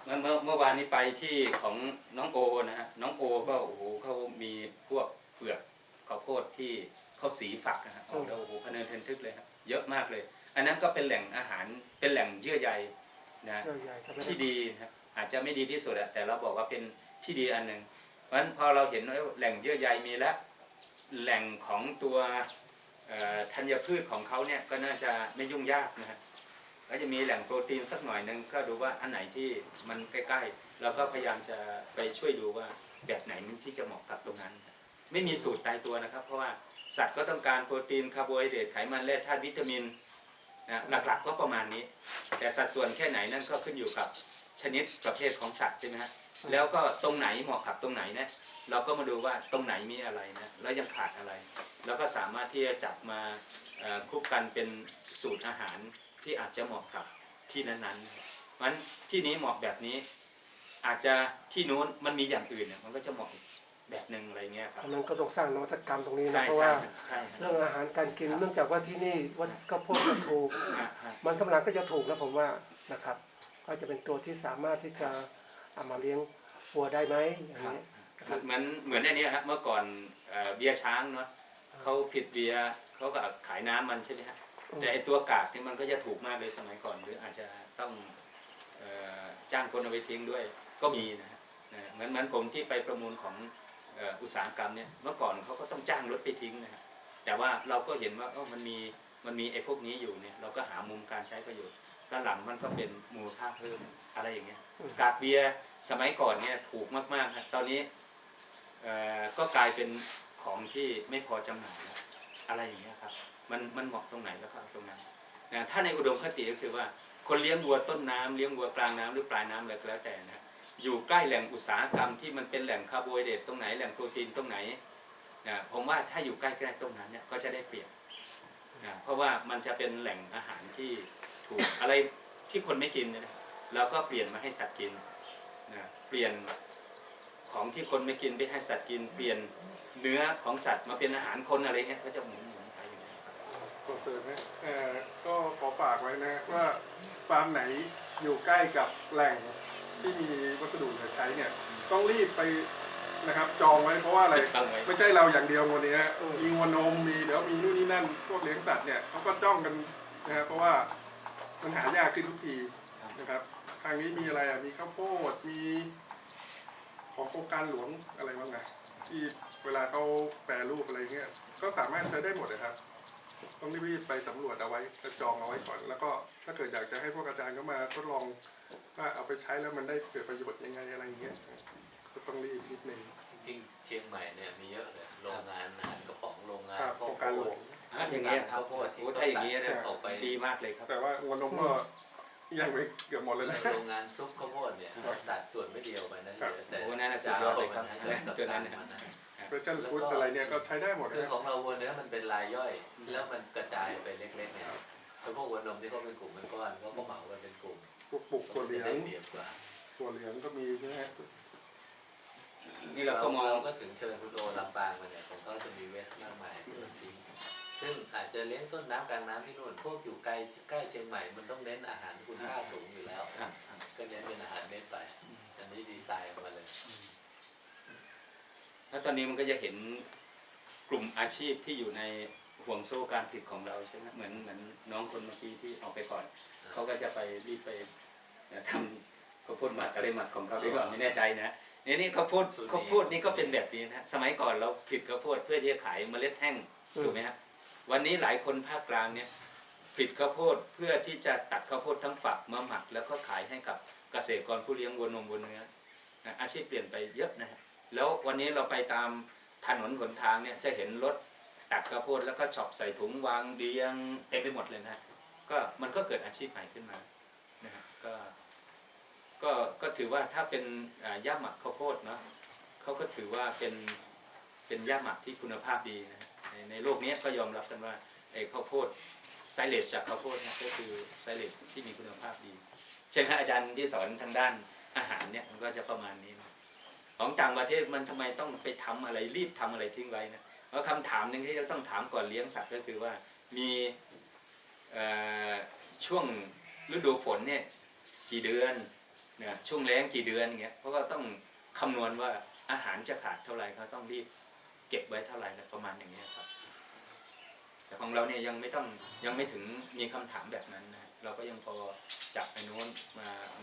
เมื่อวานนี้ไปที่ของน้องโอนะฮะน้องโอก็โอ้โหเขามีพวกเปลือกข้าวโพดที่เขาสีฝักนะฮะโอ้โหพะเนินเทินทึกเลยครับเยอะมากเลยอันนั้นก็เป็นแหล่งอาหารเป็นแหล่งเยื่อใย นะ ใหญ่ๆก็ไม่ได้ ที่ดีนะครับอาจจะไม่ดีที่สุดอะแต่เราบอกว่าเป็นที่ดีอันหนึ่งเพราะฉะนั้นพอเราเห็นว่าแหล่งเยื่อใยมีแล้วแหล่งของตัวธัญพืชของเขาเนี่ยก็น่าจะไม่ยุ่งยากนะฮะก็จะมีแหล่งโปรตีนสักหน่อยหนึงก็ดูว่าอันไหนที่มันใกล้ๆเราก็พยายามจะไปช่วยดูว่าแบบไหนมันที่จะเหมาะกับตรงนั้น ไม่มีสูตรตายตัวนะครับเพราะว่าสัตว์ก็ต้องการโปรตีนคาร์โบไฮเดรตไขมันแร่ธาตุวิตามินนะหลักๆก็ประมาณนี้ แต่สัดส่วนแค่ไหนนั่นก็ขึ้นอยู่กับชนิดประเภทของสัตว์ใช่ไหมฮะแล้วก็ตรงไหนเหมาะกับตรงไหนเนี่ยเราก็มาดูว่าตรงไหนมีอะไรนะแล้วยังขาดอะไร แล้วก็สามารถที่จะจับมาคลุกกันเป็นสูตรอาหารที่อาจจะเหมาะกับที่นั้นๆเพราะฉะนั้นที่นี้เหมาะแบบนี้ อาจจะที่นู้นมันมีอย่างอื่นเนี่ยมันก็จะเหมาะอีกแบบหนึ่งอะไรเงี้ยครับ อันนั้นก็ต้องสร้างนวัตกรรมตรงนี้นะ ใช่ เพราะ ใช่ ว่า ใช่ เรื่องอาหารการกินเนื่องจากว่าที่นี่วัดข้าวโพดก็ถูก ฮะ มันสำปะหลังก็จะถูกแล้วผมว่านะครับ ก็จะเป็นตัวที่สามารถที่จะเอามาเลี้ยงวัวได้ไหมอย่างนี้ มันเหมือนอันนี้ครับเมื่อก่อนเบียร์ช้างเนาะเขาผิดเบียร์เขาก็ขายน้ำมันใช่ไหมฮะแต่ไอตัวกากนี่มันก็จะถูกมากเลยสมัยก่อนหรืออาจจะต้องจ้างคนเอาไปทิ้งด้วยก็มีนะฮะเหมือนผมที่ไปประมูลของอุตสาหกรรมเนี่ยเมื่อก่อนเขาก็ต้องจ้างรถไปทิ้งนะฮะแต่ว่าเราก็เห็นว่ามันมีไอ้พวกนี้อยู่เนี่ยเราก็หามุมการใช้ประโยชน์ด้านหลังมันก็เป็นมูลค่าเพิ่มอะไรอย่างเงี้ยกากเบียร์สมัยก่อนเนี่ยถูกมากๆครับตอนนี้ก็กลายเป็นของที่ไม่พอจำหน่ายแล้วอะไรอย่างเงี้ยครับมันเหมาะตรงไหนแล้วก็เอาตรงนั้นนะถ้าในอุดมคติก็คือว่าคนเลี้ยงวัวต้นน้ำเลี้ยงวัวกลางน้ำหรือปลายน้ำอะไรก็แล้วแต่นะอยู่ใกล้แหล่งอุตสาหกรรมที่มันเป็นแหล่งคาร์โบไฮเดรตตรงไหนแหล่งโปรตีนตรงไหนนะผมว่าถ้าอยู่ใกล้ๆตรงนั้นเนี่ยก็จะได้เปรียบนะเพราะว่ามันจะเป็นแหล่งอาหารที่ถูกอะไรที่คนไม่กินเนี่ยนะเราก็เปลี่ยนมาให้สัตว์กินนะเปลี่ยนของที่คนไม่กินไปให้สัตว์กินเปลี่ยนเนื้อของสัตว์มาเป็นอาหารคนอะไรเงี้ยก็จะหมุนไปอย่างนี้ครับ ขอเสริมนะก็ขอฝากไว้นะว่าฟาร์มไหนอยู่ใกล้กับแหล่งที่มีวัสดุเหลือใช้เนี่ยต้องรีบไปนะครับจองไว้เพราะว่าอะไร ตั้งไว้ ไม่ใช่เราอย่างเดียววันนี้มีงัวนมมีเดี๋ยวมีนู่นนี่นั่นพวกเลี้ยงสัตว์เนี่ยเขาก็จ้องกันนะครับเพราะว่ามันหายากขึ้นทุกทีนะครับทางนี้มีอะไรมีข้าวโพดมีของโครงการหลวงอะไรบ้างนะที่เวลาเขาแปรรูปอะไรเงี้ยก็สามารถใช้ได้หมดเลยครับต้องรีบไปสำรวจเอาไว้จองเอาไว้ก่อนแล้วก็ถ้าเกิดอยากจะให้พวกอาจารย์ก็มาทดลองว่าเอาไปใช้แล้วมันได้เกิดประโยชน์ยังไงอะไรเงี้ยก็ต้องรีบนิดนึง จริงๆเชียงใหม่เนี่ยมีเยอะเลยโรงงานอาหารกระป๋องโรงงาน ครับโครงการหลวง อย่างเงี้ยครับ ข้าวโพดที่ โอ้ถ้าอย่างนี้เนี่ย ออกไป ดีมากเลยครับ แต่ว่างัวนมก็ยังไม่เกือบหมดเลย ใน นะ โรงงานซุปข้าวโพดเนี่ยตัดส่วนไม่เดียวไปนั่นเยอะแต่ โอ้นั่นน่ะสุดยอดเลยครับ จะอาไป ตัวนั้ ให้ น กับ นะ สัตว์มันนะ เวอร์ชันฟู้ดอะไรเนี่ยก็ใช้ได้หมด คือ นะ ของเราวัวเนื้อมันเป็นรายย่อย แล้วมันกระจายไปเล็กๆเนี่ยแล้วพวกวัวนมที่เขาเป็นกลุ่มเป็นก้อนเขาก็เหมากันเป็นกลุ่ม พวกปลูกถั่วเหลื จะ อง ได้เปรียบกว่า ถั่วเหลืองก็มีใช่ไหม นี่เราก็มอง เราก็ถึงเชิญคุณโอลำปางมาเนี่ยของเขาจะมีเวสต์มากมายส่วนทิ้งซึ่งอาจจะเลี้ยงต้นน้ำกลางน้ำที่นู่นพวกอยู่ไกลใกล้เชียงใหม่มันต้องเน้นอาหารคุณค่าสูงอยู่แล้ว ก็เน้นเป็นอาหารเม็ดไป อันนี้ดีไซน์ออกมาเลย แล้วตอนนี้มันก็จะเห็นกลุ่มอาชีพที่อยู่ในห่วงโซ่การผลิตของเราใช่ไหมเหมือนน้องคนเมื่อกี้ที่ออกไปก่อนเขาก็จะไปรีบไปทำข้าวโพดหมักอะไรหมักของเขาไปก่อนไม่แน่ใจนะนี่ข้าวโพดนี่ก็เป็นแบบนี้นะสมัยก่อนเราผลิตข้าวโพดเพื่อที่จะขายเมล็ดแห้งถูกไหมฮะวันนี้หลายคนภาคกลางเนี่ยผลิตข้าวโพดเพื่อที่จะตัดข้าวโพดทั้งฝักมาหมักแล้วก็ขายให้กับเกษตรกรผู้เลี้ยงวัวนมวัวเนื้ออาชีพเปลี่ยนไปเยอะนะฮะแล้ววันนี้เราไปตามถนนหนทางเนี่ยจะเห็นรถตัดข้าวโพดแล้วก็ช็อปใส่ถุงวางเรียงเต็มไปหมดเลยนะก็มันก็เกิดอาชีพใหม่ขึ้นมานะฮะก็ถือว่าถ้าเป็นหญ้าหมักข้าวโพดเนาะเขาก็ถือว่าเป็นหญ้าหมักที่คุณภาพดีนะในโลกนี้ก็ยอมรับกันว่าไอ้ข้าวโพดไซเลจจากข้าวโพดนะก็คือไซเลจที่มีคุณภาพดีเช่นอาจารย์ที่สอนทางด้านอาหารเนี่ยมันก็จะประมาณนี้นะของต่างประเทศมันทำไมต้องไปทำอะไรรีบทำอะไรทิ้งไว้นะเพราะคำถามหนึ่งที่เราต้องถามก่อนเลี้ยงสัตว์ก็คือว่ามีช่วงฤดูฝนเนี่ยกี่เดือนเนี่ยช่วงแล้งกี่เดือนอย่างเงี้ยเพราะก็ต้องคำนวณว่าอาหารจะขาดเท่าไหร่เขาต้องรีบเก็บไว้เท่าไหร่ประมาณอย่างเงี้ยครับแต่ของเราเนี่ยยังไม่ถึงมีคำถามแบบนั้นนะ เราก็ยังพอจับไอ้นู้น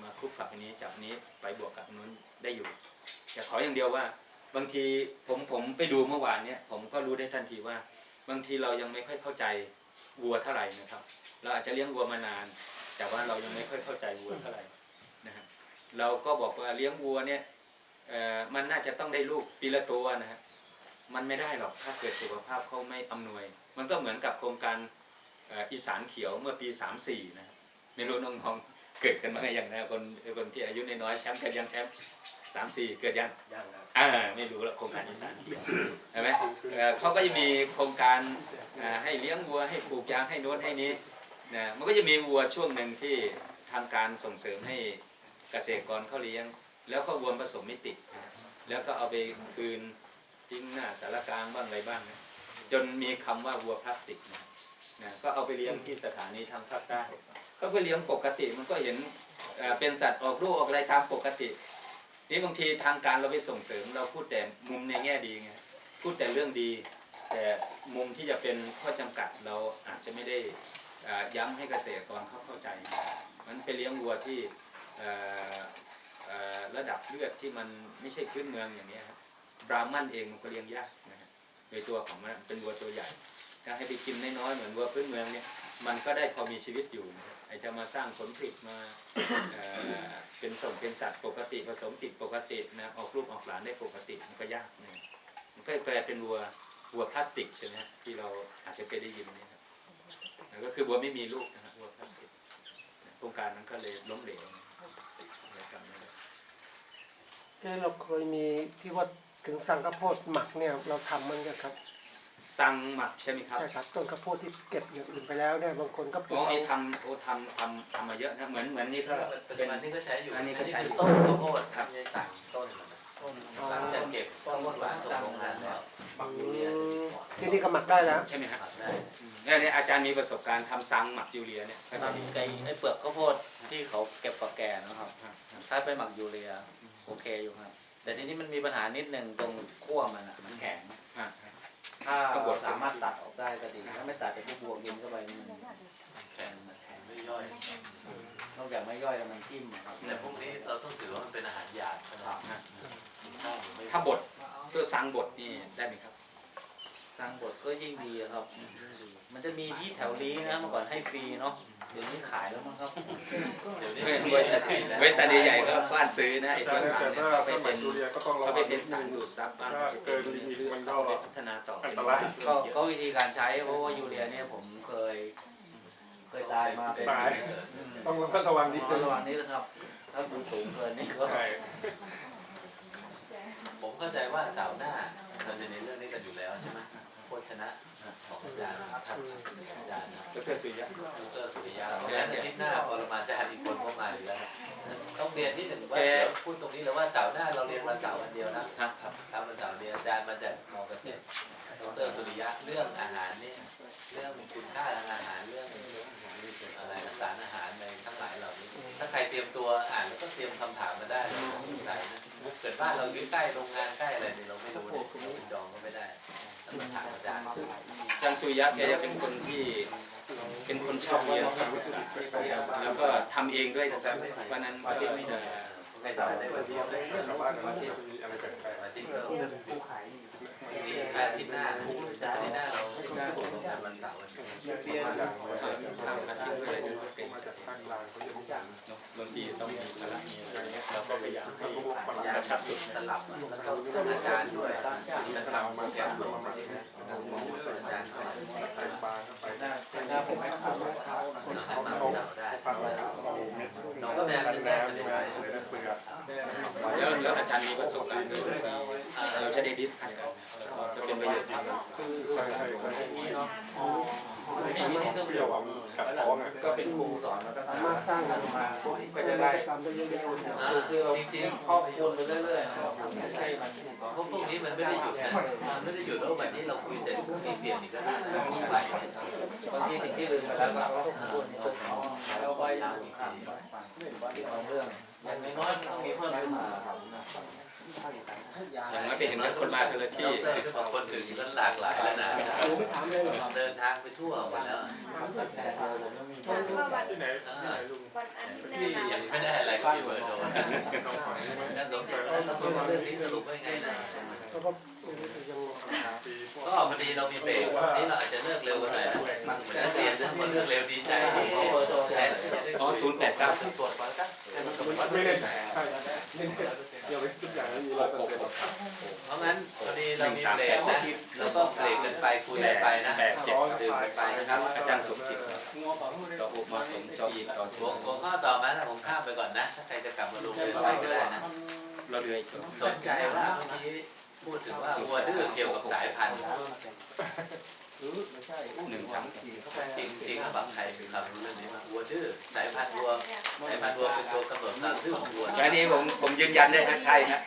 มาคลุกฝักอันนี้จับนี้ไปบวกกับอันนู้นได้อยู่แต่ขออย่างเดียวว่าบางทีผมไปดูเมื่อวานเนี่ยผมก็รู้ได้ทันทีว่าบางทีเรายังไม่ค่อยเข้าใจวัวเท่าไหร่นะครับเราอาจจะเลี้ยงวัวมานานแต่ว่าเรายังไม่ค่อยเข้าใจวัวเท่าไหร่นะฮะเราก็บอกว่าเลี้ยงวัวเนี่ยมันน่าจะต้องได้ลูกปีละตัวนะฮะมันไม่ได้หรอกถ้าเกิดสุขภาพเขาไม่อำนวยมันก็เหมือนกับโครงการอีสานเขียวเมื่อปี34นะไม่รู้น้องๆเกิดกันมาอย่างไรคนที่อายุน้อยๆแชมป์เกิดยังแชมป์34เกิดยังไม่รู้ละโครงการอีสานเขียวใช่ไหมเขาก็จะมีโครงการให้เลี้ยงวัวให้ปลูกยางให้โน้นให้นี้นะมันก็จะมีวัวช่วงหนึ่งที่ทางการส่งเสริมให้เกษตรกรเขาเลี้ยงแล้วก็วัวผสมไม่ติดนะแล้วก็เอาไปคืนทิ้งหน้าสารกลางบ้างอะไรบ้างนะจนมีคำว่าวัวพลาสติกนะก็เอาไปเลี้ยงที่สถานีทางภาคใต้ก็ไปเลี้ยงปกติมันก็เห็นเป็นสัตว์ออกลูกออกอะไรตามปกตินี่บางทีทางการเราไปส่งเสริมเราพูดแต่มุมในแง่ดีไงพูดแต่เรื่องดีแต่มุมที่จะเป็นข้อจำกัดเราอาจจะไม่ได้ย้ำให้เกษตรกรเขาเข้าใจมันไปเลี้ยงวัวที่ระดับเลือดที่มันไม่ใช่พื้นเมืองอย่างนี้ครับบราหมันเองมันก็เลี้ยงยากนะฮะโดยตัวของมันเป็นวัวตัวใหญ่ถ้าให้ไปกินน้อยๆเหมือนวัวพื้นเมืองเนี่ยมันก็ได้พอมีชีวิตอยู่ไอ้จะมาสร้างผลผลิตมาเป็นสัตว์ปกติผสมติดปกตินะออกลูกออกหลานได้ปกติมันก็ยากนะมันก็แปลเป็นวัวพลาสติกใช่ไหมฮะที่เราอาจจะเคยได้ยินนี่ครับก็คือวัวไม่มีลูกนะครับวัวพลาสติกโครงการนั้นก็เลยล้มเหลวเราเคยมีที่ว่าถึงสั่งข้าวโพดหมักเนี่ยเราทำมันกันครับ สั่งหมักใช่ไหมครับใช่ครับต้นข้าวโพดที่เก็บอย่างอื่นไปแล้วเนี่ยบางคนก็ปลูก ทำมาเยอะนะเหมือนนี่ก็ ปัจจุ เป็น บันนี้ก็ใช้อยู่ อันนี้ก็ คือ ใช้อยู่ ต้นข้าวโพดครับไม่ใช่สั่งต้นมันนะหลังจากเก็บข้าวโพดหวานส่งโรงงานแล้ว ที่นี่ก็หมักได้แล้ว ใช่ไหมครับ ทำได้ เนี่ยอาจารย์มีประสบการณ์ทำซังหมักยูเรียเนี่ย ทำไอ้เปลือกข้าวโพดที่เขาเก็บกับแก่นะครับถ้าไปหมักยูเรียโอเคอยู่ครับแต่ทีนี้มันมีปัญหานิดหนึ่งตรงขั้วมันอ่ะมันแข็งถ้าสามารถตัดออกได้ก็ดีถ้าไม่ตัดจะบวกกินเข้าไปมัน แข็งไม่ย่อย นอกจากไม่ย่อยแล้วมันจิ้มครับ แต่พวกนี้เราต้องถือว่ามันเป็นอาหารหยาบนะครับ ถ้าบดตัวซังบดนี่ได้ไหมครับ สร้างบทก็ยิ่งดีครับ มันจะมีที่แถวนี้นะเมื่อก่อนให้ฟรีเนาะเดี๋ยวนี้ขายแล้วมั้งครับ เดี๋ยวนี้ บริษัทใหญ่ๆก็กว้านซื้อนะไอ้ตัวซัง แต่ เนี่ย ถ้า ก็ไปเป็น ยูเรียก็ต้องระ ก็ วั ไป ง เป็นสารดูดซับบ้าง ถ้าเกินลิมิตมันก็ ไปพัฒนาต่อ อันตราย ก็วิธีการใช้เพราะว่ายูเรียเนี่ยผมเคยตายมาเป็น ตายต้องระมัดระวังนิดนึง ระหว่างนี้นะครับ ถ้าดูสูงเกินนี่ก็ ใช่ ผมเข้าใจว่าเสาร์หน้าเราจะเน้นเรื่องนี้กันอยู่แล้วใช่ไหมโภชนะของอาจารย์นะครับอาจารย์นะ ดรสุริยะ ดรสุริยะเพราะงั้นอาทิตย์หน้าปรมาจารย์อีกคนก็มาอยู่แล้วนะต้องเรียนที่หนึ่งว่าเดี๋ยวพูดตรงนี้เลยว่าเสาร์หน้าเราเรียนวันเสาร์วันเดียวนะครับ ทำวันเสาร์เดียวอาจารย์มาจากมอเกษตรดรสุริยะเรื่องอาหารเนี่ยเรื่องคุณค่าทางอาหารเรื่องอะไรสารอาหารในทั้งหลายเหล่านี้ถ้าใครเตรียมตัวอ่านแล้วก็เตรียมคำถามมาได้เราสงสัยนะเกิดบ้านเราอยู่ใกล้โรงงานใกล้อะไรเนี่ยเราไม่รู้เนี่ยเราจองก็ไม่ได้ต้องมาถามอาจารย์ อาจารย์สุริยะแกจะเป็นคนที่เป็นคนชอบเรียนชอบศึกษาแล้วก็ทำเองด้วยนะครับเพราะนั้นก็ไม่ได้ ไม่ได้ได้วันเดียวได้ กลับบ้านแล้วมีอะไรแปลก อาทิตย์ก็อาทิตย์หน้าเราวันเสาร์วัน ๆมาจากภาคกลางเขาจะมีการ บางทีต้องมีภาระมีอะไรเงี้ยเราก็พยายามให้ ยากระชับสุดสลับแล้วก็อาจารย์ด้วยจะทำโปรแกรมลงอาจารย์ก็ ใส่บางเข้าไป หน้าผมให้เขา ให้มาเสาร์ได้ ฟังแล้ว เราก็พยายามจะแจ้งไปเรื่อย เลยนะเปลือก แล้วอาจารย์มีประสบการณ์ด้วยเราจะได้ดิสคัทกันแล้วก็จะเป็นประโยชน์มาก ใช่ใช่ นี่เนาะ ไม่มีที่ต้องเปรี้ยวกัดท้องอ่ะ ก็เป็นครูสอนแล้วก็ สามารถสร้างกันมา ก็จะได้ ทำได้เยอะแยะ คือเรา จริง ครอบครัวไปเรื่อยๆนะครับให้มัน ๆพวกนี้มันไม่ได้หยุดนะมันไม่ได้หยุดแล้ววันนี้เราคุยเสร็จพรุ่งนี้เปลี่ยนอีกแล้วนะไป บางทีสิ่งที่ลืมไปแล้วก็เราควรจะเอา แล้วก็ย้ำอีกที เอาเรื่องอย่างน้อยๆต้องมีเพื่อนขึ้นมาครับ อย่างน้อยไปเห็นคนมาคนละที่ ดรขึ้นมาคนอื่นก็หลากหลายแล้วนะ ผมไม่ถามเลยเหรอ เดินทางไปทั่วหมดแล้ว ที่ไหนที่ไหนลุง ที่ยังไม่ได้อะไรก็มีเบอร์โทรนะท่านสมศักดิ์ท่านตัวเรื่องนี้สรุปไว้ไงนะ ก็ยัง ก็พอดีเรามีเบรกวันนี้เราอาจจะเลิกเร็วกันหน่อยนะเหมือนนักเรียนนะพอเลิกเร็วดีใจที่แทนที่จะได้ อ๋อ089 ไม่เล่นใช่เล่นเดี๋ยวไปทุกอย่างไม่มี100%เพราะงั้นพอดีเรามีเบรกนะแล้วก็เบรกกันไปคุยกันไปนะ 87 ดื่มกันไปนะครับ อาจารย์สมจิตสอุมาสมจออีตอน หัวข้อต่อมาถ้าผมข้ามไปก่อนนะ ถ้าใครจะกลับมาลงเรือไปก็ได้นะ เราเรือ สนใจว่าเมื่อกี้พูดถึงว่าวัวดื้อเกี่ยวกับสายพันธุ์ 134 จริงจริงๆบางใครมีความรู้เรื่องนี้มางวัวดื้อสายพันธุ์วัวเป็นตัวกำหนดความดื้อของวัว อันนี้ผมยืนยันได้ฮะใช่ฮะ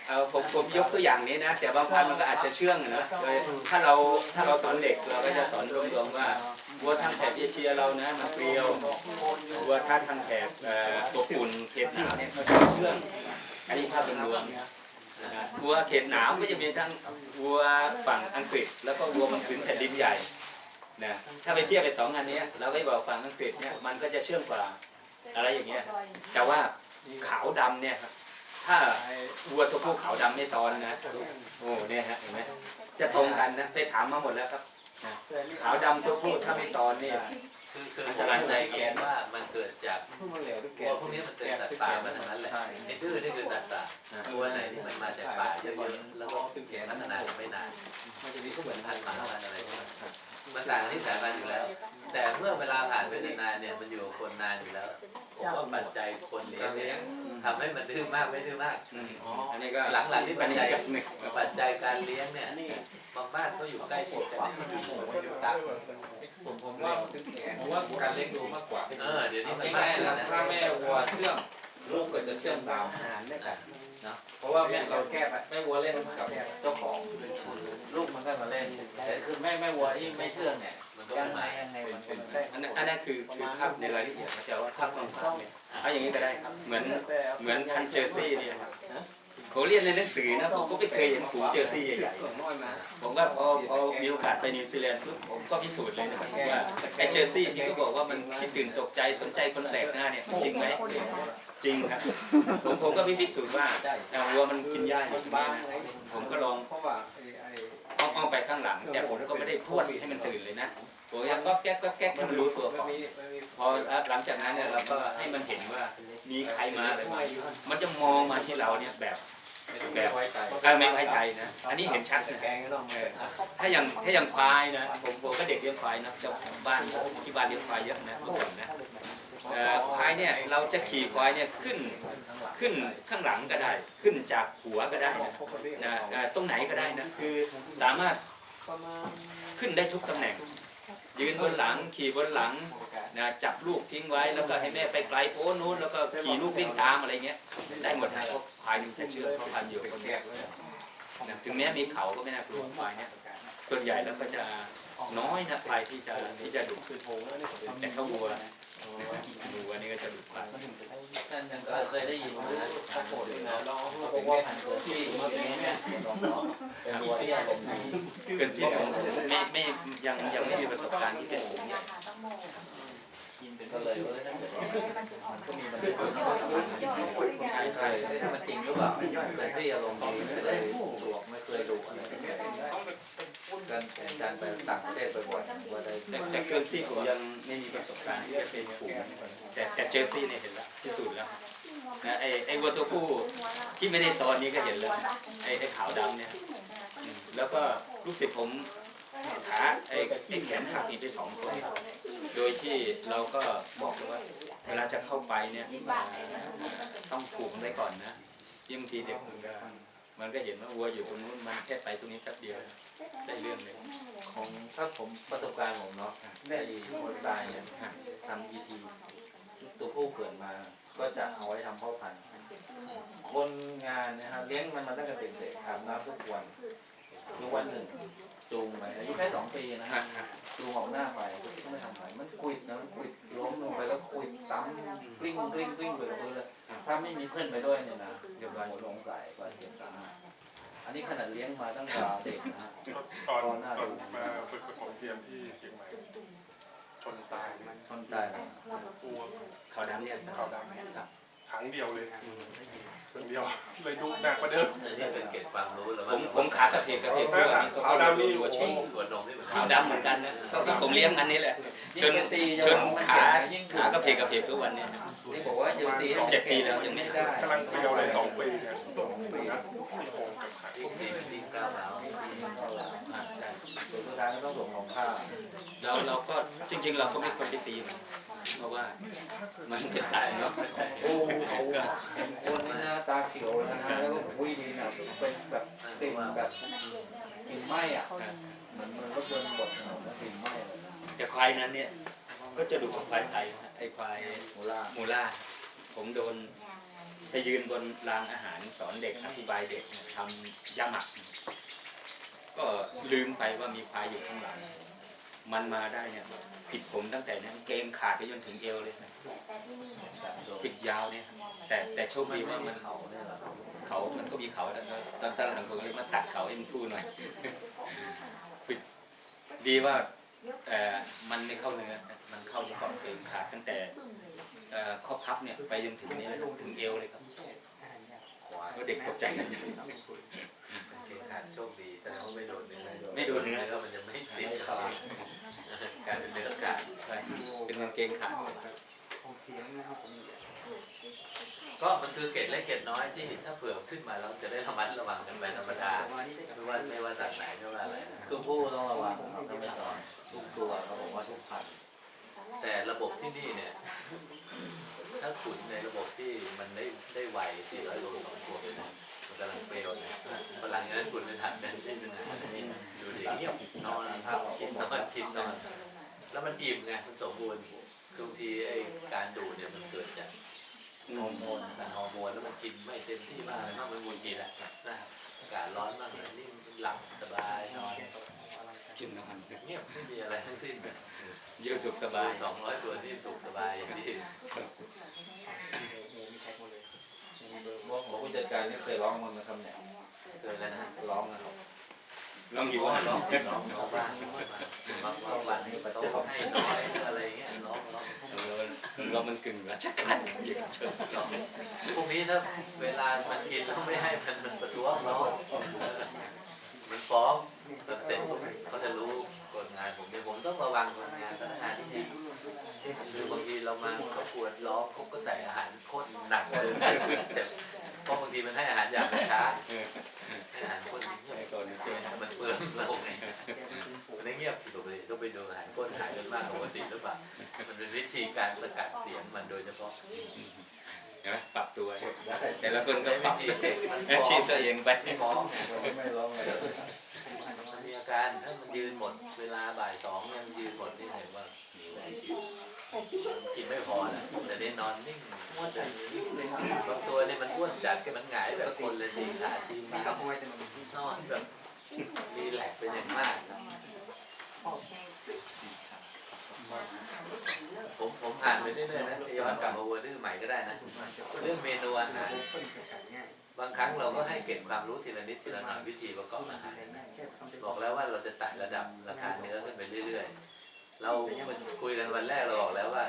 ผมยกตัวอย่างนี้นะแต่บางครั้งมันก็อาจจะเชื่องนะโดยถ้าเราสอนเด็กเราก็จะสอนรวมๆว่าวัวทางแถบเอเชียเรานะมันเปรี้ยววัวถ้าทางแถบตัวปุ่นเขตหนาวเนี่ยมันจะเชื่องอันนี้ภาพรวมๆวัวเขตหนาวก็จะมีทั้งวัวฝั่งอังกฤษแล้วก็วัวมันพื้นแผ่นดินใหญ่นะถ้าไปเทียบไป2อันนี้เราก็บอกฝั่งอังกฤษเนี่ยมันก็จะเชื่องกว่าอะไรอย่างเงี้ยแต่ว่าขาวดำเนี่ยถ้าวัวตัวผู้ขาวดำไม่ตอนนะโอ้เนี่ยฮะเห็นไหมจะตรงกันนะไปถามมาหมดแล้วครับขาวดำตัวผู้ถ้าไม่ตอนเนี่ย คือผมเข้าใจเองว่ามันเกิดจากวัวพวกนี้มันเป็นสัตว์ป่ามาทั้งนั้นแหละไอ้ดื้อนี่คือสัตว์ป่าวัวไหนที่มันมาจากป่าเยอะๆแล้วก็พัฒนาไม่นานมันจะมีก็เหมือนพันธุ์หมาพันธุ์อะไรพวกนั้นมันต่างกันที่สายพันธุ์อยู่แล้ว แต่เมื่อเวลาผ่านไปนานๆเนี่ยมันอยู่กับคนนานอยู่แล้วผมว่าปัจจัยคนเลี้ยงเนี่ยทำให้มันดื้อมากไม่ดื้อมาก อันนี้ก็ หลังๆนี่ปัจจัยการเลี้ยงเนี่ยบางบ้านก็อยู่ใกล้ชิดกันเนี่ยอยู่ต่าง ผมว่าการเลี้ยงดูมากกว่า เดี๋ยวนี้มัน ง่าม าย ก ๆ ขึ้น นะ นะ ถ้าแม่วัวเชื่องลูกก็จะเชื่องตามอาหารไม่กันนะเพราะว่าแม่เราแก้แม่วัวเล่นกับเจ้าของลูกมันก็มาเล่นแต่คือแม่วัวที่ไม่เชื่องเนี่ย มันก็ไม่มา ยังไงมันเป็นได้ อันนั้นคือภาพในรายละเอียดแต่ว่าภาพของภาพเนี่ยเอาอย่างนี้ก็ได้ครับเหมือนพันเจอร์ซี่เนี่ยครับผมเรียนในหนังสือนะผมก็ไม่เคยเห็นฝูงเจอร์ซี่ใหญ่ๆผมว่าพอมีโอกาสไปนิวซีแลนด์ผมก็พิสูจน์เลยนะครับว่าไอ้เจอร์ซี่ที่เขาบอกว่ามันคิดตื่นตกใจสนใจคนแปลกหน้าเนี่ยจริงไหมจริงครับผมก็พิสูจน์ว่าวัวมันกินหญ้าอยู่ที่บ้านผมก็ลองอ้อมไปข้างหลังแต่ผมก็ไม่ได้พรวดให้มันตื่นเลยนะผมยังก็แก๊กให้มันรู้ตัวก่อนพอหลังจากนั้นเนี่ยเราก็ให้มันเห็นว่ามีใครมาอะไรมามันจะมองมาที่เราเนี่ยแบบไม่ไว้ใจนะอันนี้เห็นชัดนะถ้าอย่างควายนะผมก็เด็กเลี้ยงควายนะเจ้าของบ้านที่บ้านเลี้ยงควายเยอะนะเมื่อก่อนนะควายเนี่ยเราจะขี่ควายเนี่ยขึ้นข้างหลังก็ได้ขึ้นจากหัวก็ได้นะตรงไหนก็ได้นะคือสามารถขึ้นได้ทุกตำแหน่งยืนบนหลังขี่บนหลังนะจับลูกทิ้งไว้แล้วก็ให้แม่ไปไกลโพ้นนู้นแล้วก็ขี่ลูกวิ่งตามอะไรเงี้ยได้หมดนะเพราะควายมันจะเชื่อเพราะพันอยู่คนแรกนะถึงแม้มีเขาก็ไม่น่ากลัวควายเนี่ยส่วนใหญ่แล้วก็จะน้อยนะควายที่จะดุขึ้นแต่ถ้าวัวนี่ก็จะดุกว่า ท่านยังเคยได้ยินมาข้าวโพดเลยนะเพราะว่าพันธุ์เกิดที่เมื่อกี้เนี่ยเป็นวัวที่อารมณ์ดี เกินสิบไม่ยังไม่มีประสบการณ์ที่เป็น ก็เลยว่าถ้าเกิดมันก็มีปัญหาใช่ถ้ามันจริงหรือเปล่าแต่ที่อารมณ์ดีไม่เคยดุไม่เคยดุอะไรการไปต่างประเทศบ่อยๆว่าได้ แต่เกินซี่ผมยังไม่มีประสบการณ์ที่จะเป็นฝูงแต่เจอซี่เนี่ยเห็นแล้วพิสูจน์แล้วนะไอ้วัวตัวผู้ที่ไม่ได้ตอนนี้ก็เห็นแล้วไอ้ขาวดำเนี่ยแล้วก็ลูกศิษย์ผมขาไอ้แขนหักอีกไป2 คนโดยที่เราก็บอกว่าเวลาจะเข้าไปเนี่ยต้องผูกไว้ก่อนนะบางทีเด็กมันก็เห็นว่าวัวอยู่ตรงนู้นมันแค่ไปตรงนี้แป๊บเดียวได้เรื่องเลย ของถ้าผมประสบการณ์ผมเนาะได้คนตายเนี่ยทำ ET ตัวผู้เกิดมาก็จะเอาไว้ทำพ่อพันธุ์คนงานนะครับเลี้ยงมันมาตั้งแต่เด็กๆอาบน้ำทุกวันวันหนึ่งจูงไปอายุแค่2 ปีนะฮะจูงออกหน้าไปก็ไม่ทำอะไรมันคุยนะมันคุยล้มลงไปแล้วคุยซ้ำกลิ้งไปกับพื้นเลยถ้าไม่มีเพื่อนไปด้วยเนี่ยนะเดี๋ยวเราลงใส่ก็เจ็บสาหัส อันนี้ขนาดเลี้ยงมาตั้งแต่เด็กนะฮะ ตอนมาฝึกผสมเทียมที่เชียงใหม่ชนตายมัน คนตายนะ ตัว เขาดำเนี่ย ขาวดำครั้งเดียวเลยครั้งเดียวเลยดูหนักกว่าเดิม อันนี้เป็นเกร็ดความรู้แล้ว ผมขากระเพกด้วย ขาวดำนี่ หัว โอ้ ชิง โห ตัวนมนี่เหมือน ขาวดำเหมือนกันนะที่ผมเลี้ยงอันนี้แหละจนขากระเพกทุกวันเนี่ย นี่บอกว่ายังตี 7 ปีแล้วยังไม่ได้ กำลังเดียวเลย2 ปีเนี่ยงัดโครงกับขา ที่ก้าวร้าว ตัวสุดท้ายก็ต้องส่งของข้าว เราก็จริงๆเราก็ไม่ควรไปตีมันเพราะว่ามันเป็นสายเนาะ โอ้เขาเห็นคนนี่นะตาเขียวนะแล้วก็วิ่งแบบเป็นแบบกลิ่นแบบกลิ่นไหม้อ่ะเหมือนรถยนต์บดถนนแล้วกลิ่นไหม้เลย แต่ควายนั้นเนี่ยก็จะดูกับควายไทยนะไอ้ควาย มูล่าผมโดนไปยืนบนรางอาหารสอนเด็กอธิบายเด็กทำยาหมัก ก็ลืมไปว่ามีควายอยู่ข้างหลัง มันมาได้เนี่ยผิดผมตั้งแต่นั้นเกงขาดไปจนถึงเอวเลยนะผิดยาวเนี่ยแต่โชคดีว่ามันเขามันก็มีเขาแล้วตอนหลังผมเลยมาตัดเขาให้มันทู่หน่อยผิดดีว่ามันไม่เข้าเนื้อมันเข้าเฉพาะเกงขาดตั้งแต่ข้อพับเนี่ยไปจนถึงนี้ถึงเอวเลยครับก็เด็กตกใจกัน เกณฑ์ขาดโชคดีแต่ว่าไม่โดนเนื้อ ไม่โดนเนื้อ มันจะไม่ติดการเป็นเนื้อขาด เป็นกางเกงขาด ก็มันคือเกล็ดเล็กเกล็ดน้อยที่ถ้าเผื่อขึ้นมาเราจะได้ระมัดระวังกันไปธรรมดาไม่ว่าสัตว์ไหนไม่ว่าอะไรนะ คือผู้ต้องระวังต้องไม่สอนทุกตัวเขาบอกว่าทุกพัน แต่ระบบที่นี่เนี่ย ถ้าขุนในระบบที่มันได้ไว400 โล 2 ตัวเลยนะมันกำลังเปรี้ยวนะพลังงานขุนเป็นถังนั้นที่นึงดูดิเงียบนอนกินนอนแล้วมันอิ่มไงมันสมบูรณ์คือบางทีไอ้การดูเนี่ยมันเกิดจากฮอร์โมนแล้วมันกินไม่เต็มที่มากถ้ามันมุนกินอะนะอากาศร้อนมากเลยนี่หลับสบายนอน กินนอน เงียบไม่มีอะไรทั้งสิ้น เยอะสุขสบาย 200 ตัวที่สุขสบายอย่างที่ บอกผู้จัดการนี่เคยร้องมันมาคำเนี่ย เกินแล้วนะ ร้องนะครับ ลองอยู่ว่า ร้องบ้างบางวันนี่ต้องให้น้อยอะไรเงี้ยร้อง เรามันกึ่งราชการอยู่เชิญ พวกนี้ถ้าเวลามันกินแล้วไม่ให้มันประท้วงเรามันฟ้องจนเสร็จเขาจะรู้กฎงานผมเนี่ยผมต้องระวังกฎงานพนักงานที่นี่คือบางทีเรามาเขาปวดร้องเขาก็ใส่อาหารข้นหนักเลยเพราะบางทีมันให้อาหารอย่างช้าให้อาหารข้นเงียบ ไอ้ก่อนใช่ไหม มันเปลืองเราไงมันเงียบผิดปกติต้องไปดูอาหารข้นหายกันมากปกติหรือเปล่ามันเป็นวิธีการสกัดเสียงมันโดยเฉพาะ เห็นไหมปรับตัวแต่ละคนก็ ใช้ ป วิ รับ ธีเช็คมัน อาชีพตัวเองไป ฟ้อง ไม่ร้องเลย มันมีอาการถ้ามันยืนหมดเวลาบ่าย 2ยังยืนหมดนี่เห็นว่ากินไม่พอนะแต่ได้นอนนิ่งม้วนบางตัวเนี่ยมันอ้วนจัดกันมันหงายแบบคนเลยสี่ขาชี้ฟ้านอนแบบรีแลกซ์เป็นอย่างมากผมผ่านไปเรื่อยๆนะย้อนกลับมาวัวดื้อใหม่ก็ได้นะเรื่องเมนูอาหารบางครั้งเราก็ให้เก็บความรู้ทีละนิดทีละหน่อยวิธีประกอบอาหารบอกแล้วว่าเราจะไต่ระดับราคาเนื้อขึ้นไปเรื่อยๆเราคุยกันวันแรกเราบอกแล้วว่า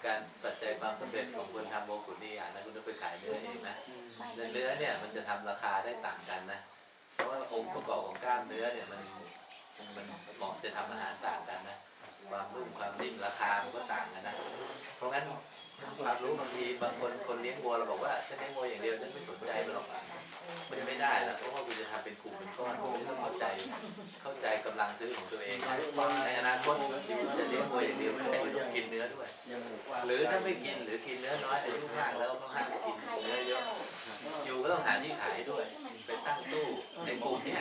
การปัจจัยความสำเร็จของคนทำโมกุนี่อย่างนะคุณต้องไปขายเนื้อเองนะเนื้อเนี่ยมันจะทำราคาได้ต่างกันนะเพราะว่าองค์ประกอบของกล้ามเนื้อเนี่ยมันเหมาะจะทำอาหารต่างกันนะความนุ่มความนิ่มราคามันก็ต่างกันนะเพราะงั้นความรู้บางทีบางคนเลี้ยงวัวเราบอกว่าฉันเลี้ยงวัวอย่างเดียวฉันไม่สนใจมันหรอกมันไม่ได้แล้วเพราะว่าคุณจะทำเป็นกลุ่มเป็นก้อนคุณต้องเข้าใจกำลังซื้อของตัวเองในอนาคตคุณจะเลี้ยงวัวอย่างเดียวไม่ได้คุณต้องกินเนื้อด้วยหรือถ้าไม่กินหรือกินเนื้อน้อยอายุมากแล้วก็ห้ามกินเนื้อเยอะอยู่ก็ต้องหาที่ขายด้วยไปตั้งตู้ในกลุ่มนี้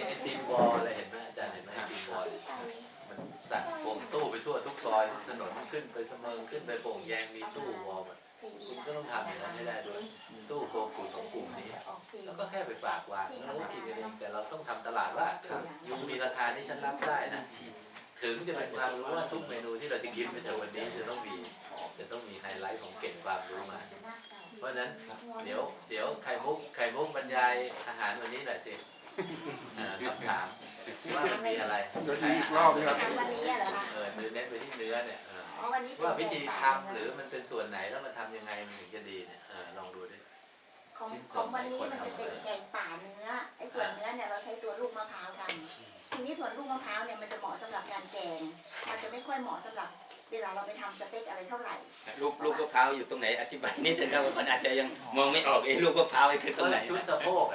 ไอติมวอลอะไรเห็นไหมอาจารย์เห็นไหมไอติมวอลมันสั่งโป่งตู้ไปทั่วทุกซอยทุกถนนขึ้นไปเสมิงขึ้นไปโป่งแยงมีตู้วอลคุณก็ต้องทำอย่างนั้นให้ได้ด้วยตู้โกกุของกลุ่มนี้แล้วก็แค่ไปฝากวางแล้วก็กินเองแต่เราต้องทำตลาดว่ายุงมีราคาที่ฉันรับได้นะถึงจะเป็นความรู้ว่าทุกเมนูที่เราจะกินไปจากวันนี้จะต้องมีไฮไลท์ของเก็บความรู้มาเพราะฉะนั้นเดี๋ยวไข่มุกบรรย ยายอาหารวันนี้หน่อยสิคำถามว่ามันมีอะไร เดี๋ยวอีกรอบนะครับ ทำวันนี้เหรอคะ เนื้อเน้นไปที่เนื้อเนี่ย อ๋อวันนี้เป็น ว่าวิธี แกง ทำ ป่า หรือมันเป็นส่วนไหนแล้วมันทำยังไงมันถึงจะดีเนี่ยลองดูดิ ของวันนี้มันจะเป็นแกงป่าเนื้อไอ้ส่วนเนื้อเนี่ยเราใช้ตัวลูกมะพร้าวทำทีนี้ส่วนลูกมะพร้าวเนี่ยมันจะเหมาะสำหรับการแกงมันจะไม่ค่อยเหมาะสำหรับเวลาเราไปทำสเต็กอะไรเท่าไหร่ ลูกมะพร้าวอยู่ตรงไหนอธิบายนิดนึงครับมันอาจจะยังมองไม่ออกลูกมะพร้าวคือตรงไหน ชุดสะโพก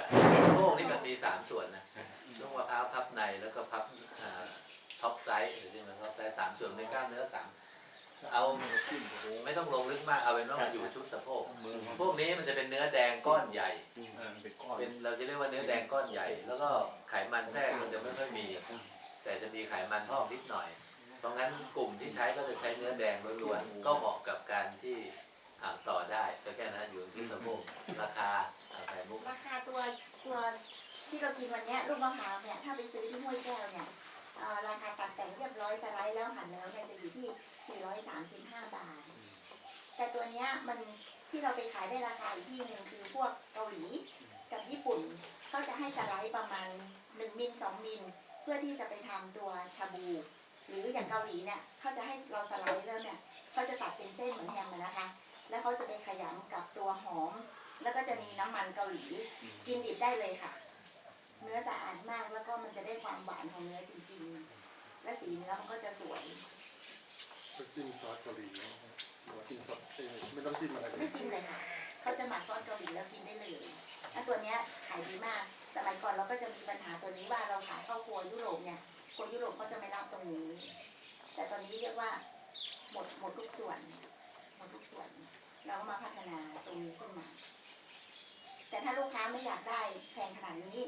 สะโพกนี่มันมี3ส่วนนะลูกมะพร้าวพับในแล้วก็พับท็อปไซส์หรือที่มันท็อปไซส์3ส่วนเป็นกล้ามเนื้อ3เอาไม่ต้องลงลึกมากเอาเป็นว่ามันอยู่ชุดสะโพกพวกนี้มันจะเป็นเนื้อแดงก้อนใหญ่เป็นเราจะเรียกว่าเนื้อแดงก้อนใหญ่ แล้วก็ไขมันแทรกมันจะไม่ค่อยมี แต่จะมีไขมันพอกนิดหน่อย เพราะงั้นกลุ่มที่ใช้ก็จะใช้เนื้อแดงล้วนๆก็เหมาะกับการที่ต่อได้ก็แค่นั้นอยู่ที่สะโพกราคาแพงมุก ราคาตัวที่เรากินวันเนี้ยลูกมะพร้าวเนี่ยถ้าไปซื้อที่ห้วยแก้วเนี่ยราคาตัดแต่งเรียบร้อยสไลด์แล้วหั่นแล้วเนี่ยจะอยู่ที่435 บาท แต่ตัวเนี้ยมันที่เราไปขายได้ราคาอีกที่หนึ่งคือพวกเกาหลีกับญี่ปุ่นเขาจะให้สไลด์ประมาณ1 มิล 2 มิลเพื่อที่จะไปทำตัวชาบู หรืออย่างเกาหลีเนี่ยเขาจะให้เราสไลด์แล้วเนี่ยเขาจะตัดเป็นเส้นเหมือนแฮมนะคะ แล้วเขาจะไปขยำกับตัวหอม แล้วก็จะมีน้ำมันเกาหลีกินดิบได้เลยค่ะ เนื้อสะอาดมากแล้วก็มันจะได้ความหวานของเนื้อจริงๆ และสีเนื้อมันก็จะสวย จิ้มซอสเกาหลีหรือว่าจิ้มซอสไม่ต้องจิ้มอะไรเล ไม่ ย จิ้มเลยค่ะเขาจะหมักซอสเกาหลีแล้วกินได้เลยและตัวเนี้ยขายดีมากสมัยก่อนเราก็จะมีปัญหาตัวนี้ว่าเราขายเข้าครัวยุโรปเนี่ยคนยุโรปเขาจะไม่รับตรงนี้ แต่ตอนนี้เรียกว่าหมดทุกส่วนหมดทุกส่วน เราก็มาพัฒนาตรงนี้ขึ้นมา แต่ถ้าลูกค้าไม่อยากได้แพงขนาดนี้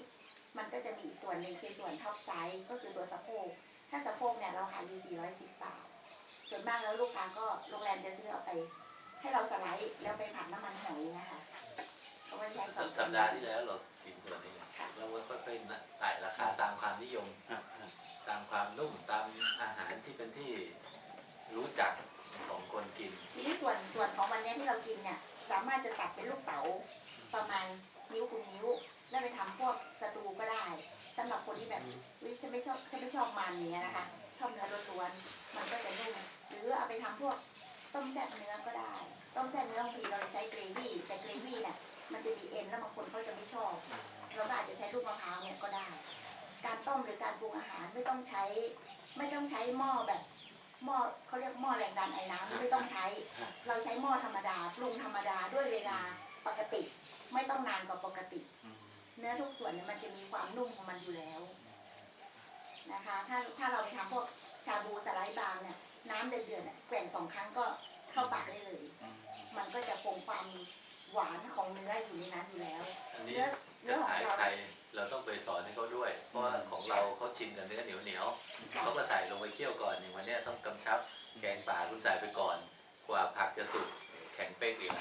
มันก็จะมีอีกส่วนหนึ่งคือส่วนท็อปไซส์ก็คือตัวสะโพกถ้าสะโพกเนี่ยเราขายอยู่410 บาทส่วนมากแล้วลูกค้าก็โรงแรมจะซื้อเอาไป ให้เราสไลด์แล้วไปผัดน้ำมันหอยนะคะเขาไม่ได้ใช้ สัปดาห์ที่แล้วเรากินตัวนี้แล้วก็ค่อยๆไต่ราคาตามความนิยมตามความนุ่มตามอาหารที่เป็นที่รู้จักของคนกิน ทีนี้ส่วนของวันนี้ที่เรากินเนี่ยสามารถจะตัดเป็นลูกเต๋าประมาณนิ้วคูณนิ้ว แล้วไปทำพวกสตูก็ได้สำหรับคนที่แบบฉันไม่ชอบมันอย่างเงี้ยนะคะชอบเนื้อล้วนๆมันก็จะนุ่มหรือเอาไปทำพวกต้มแซ่บเนื้อก็ได้ต้มแซ่บเนื้อบางทีเราใช้เกรวี่แต่เกรวี่เนี่ยมันจะมีเอ็นแล้วบางคนเขาจะไม่ชอบเราก็อาจจะใช้ลูกมะพร้าวเนี่ยก็ได้ การต้มหรือการปรุงอาหารไม่ต้องใช้หม้อแบบหม้อเขาเรียกหม้อแรงดันไอ้น้ำไม่ต้องใช้ เราใช้หม้อธรรมดาปรุงธรรมดาด้วยเวลาปกติ ไม่ต้องนานกว่าปกติ เนื้อทุกส่วนเนี่ยมันจะมีความนุ่มของมันอยู่แล้วนะคะถ้าเราไปทำพวกชาบูสไลด์บางเนี่ยน้ำเดือดๆแกว่ง2 ครั้งก็เข้าปากได้เลย มันก็จะคงความหวานของเนื้ออยู่ในนั้นอยู่แล้ว อันนี้ เนื้อ จะ ของ ขาย เรา ใครเราต้องไปสอนให้เขาด้วย เพราะว่าของเราเขาชินกับเนื้อเหนียวๆเขาก็ใส่ลงไปเคี่ยวก่อนอย่างวันนี้ต้องกำชับแกงป่าคุณใส่ไปก่อน กว่าผักจะสุกแข็งเป๊กอีก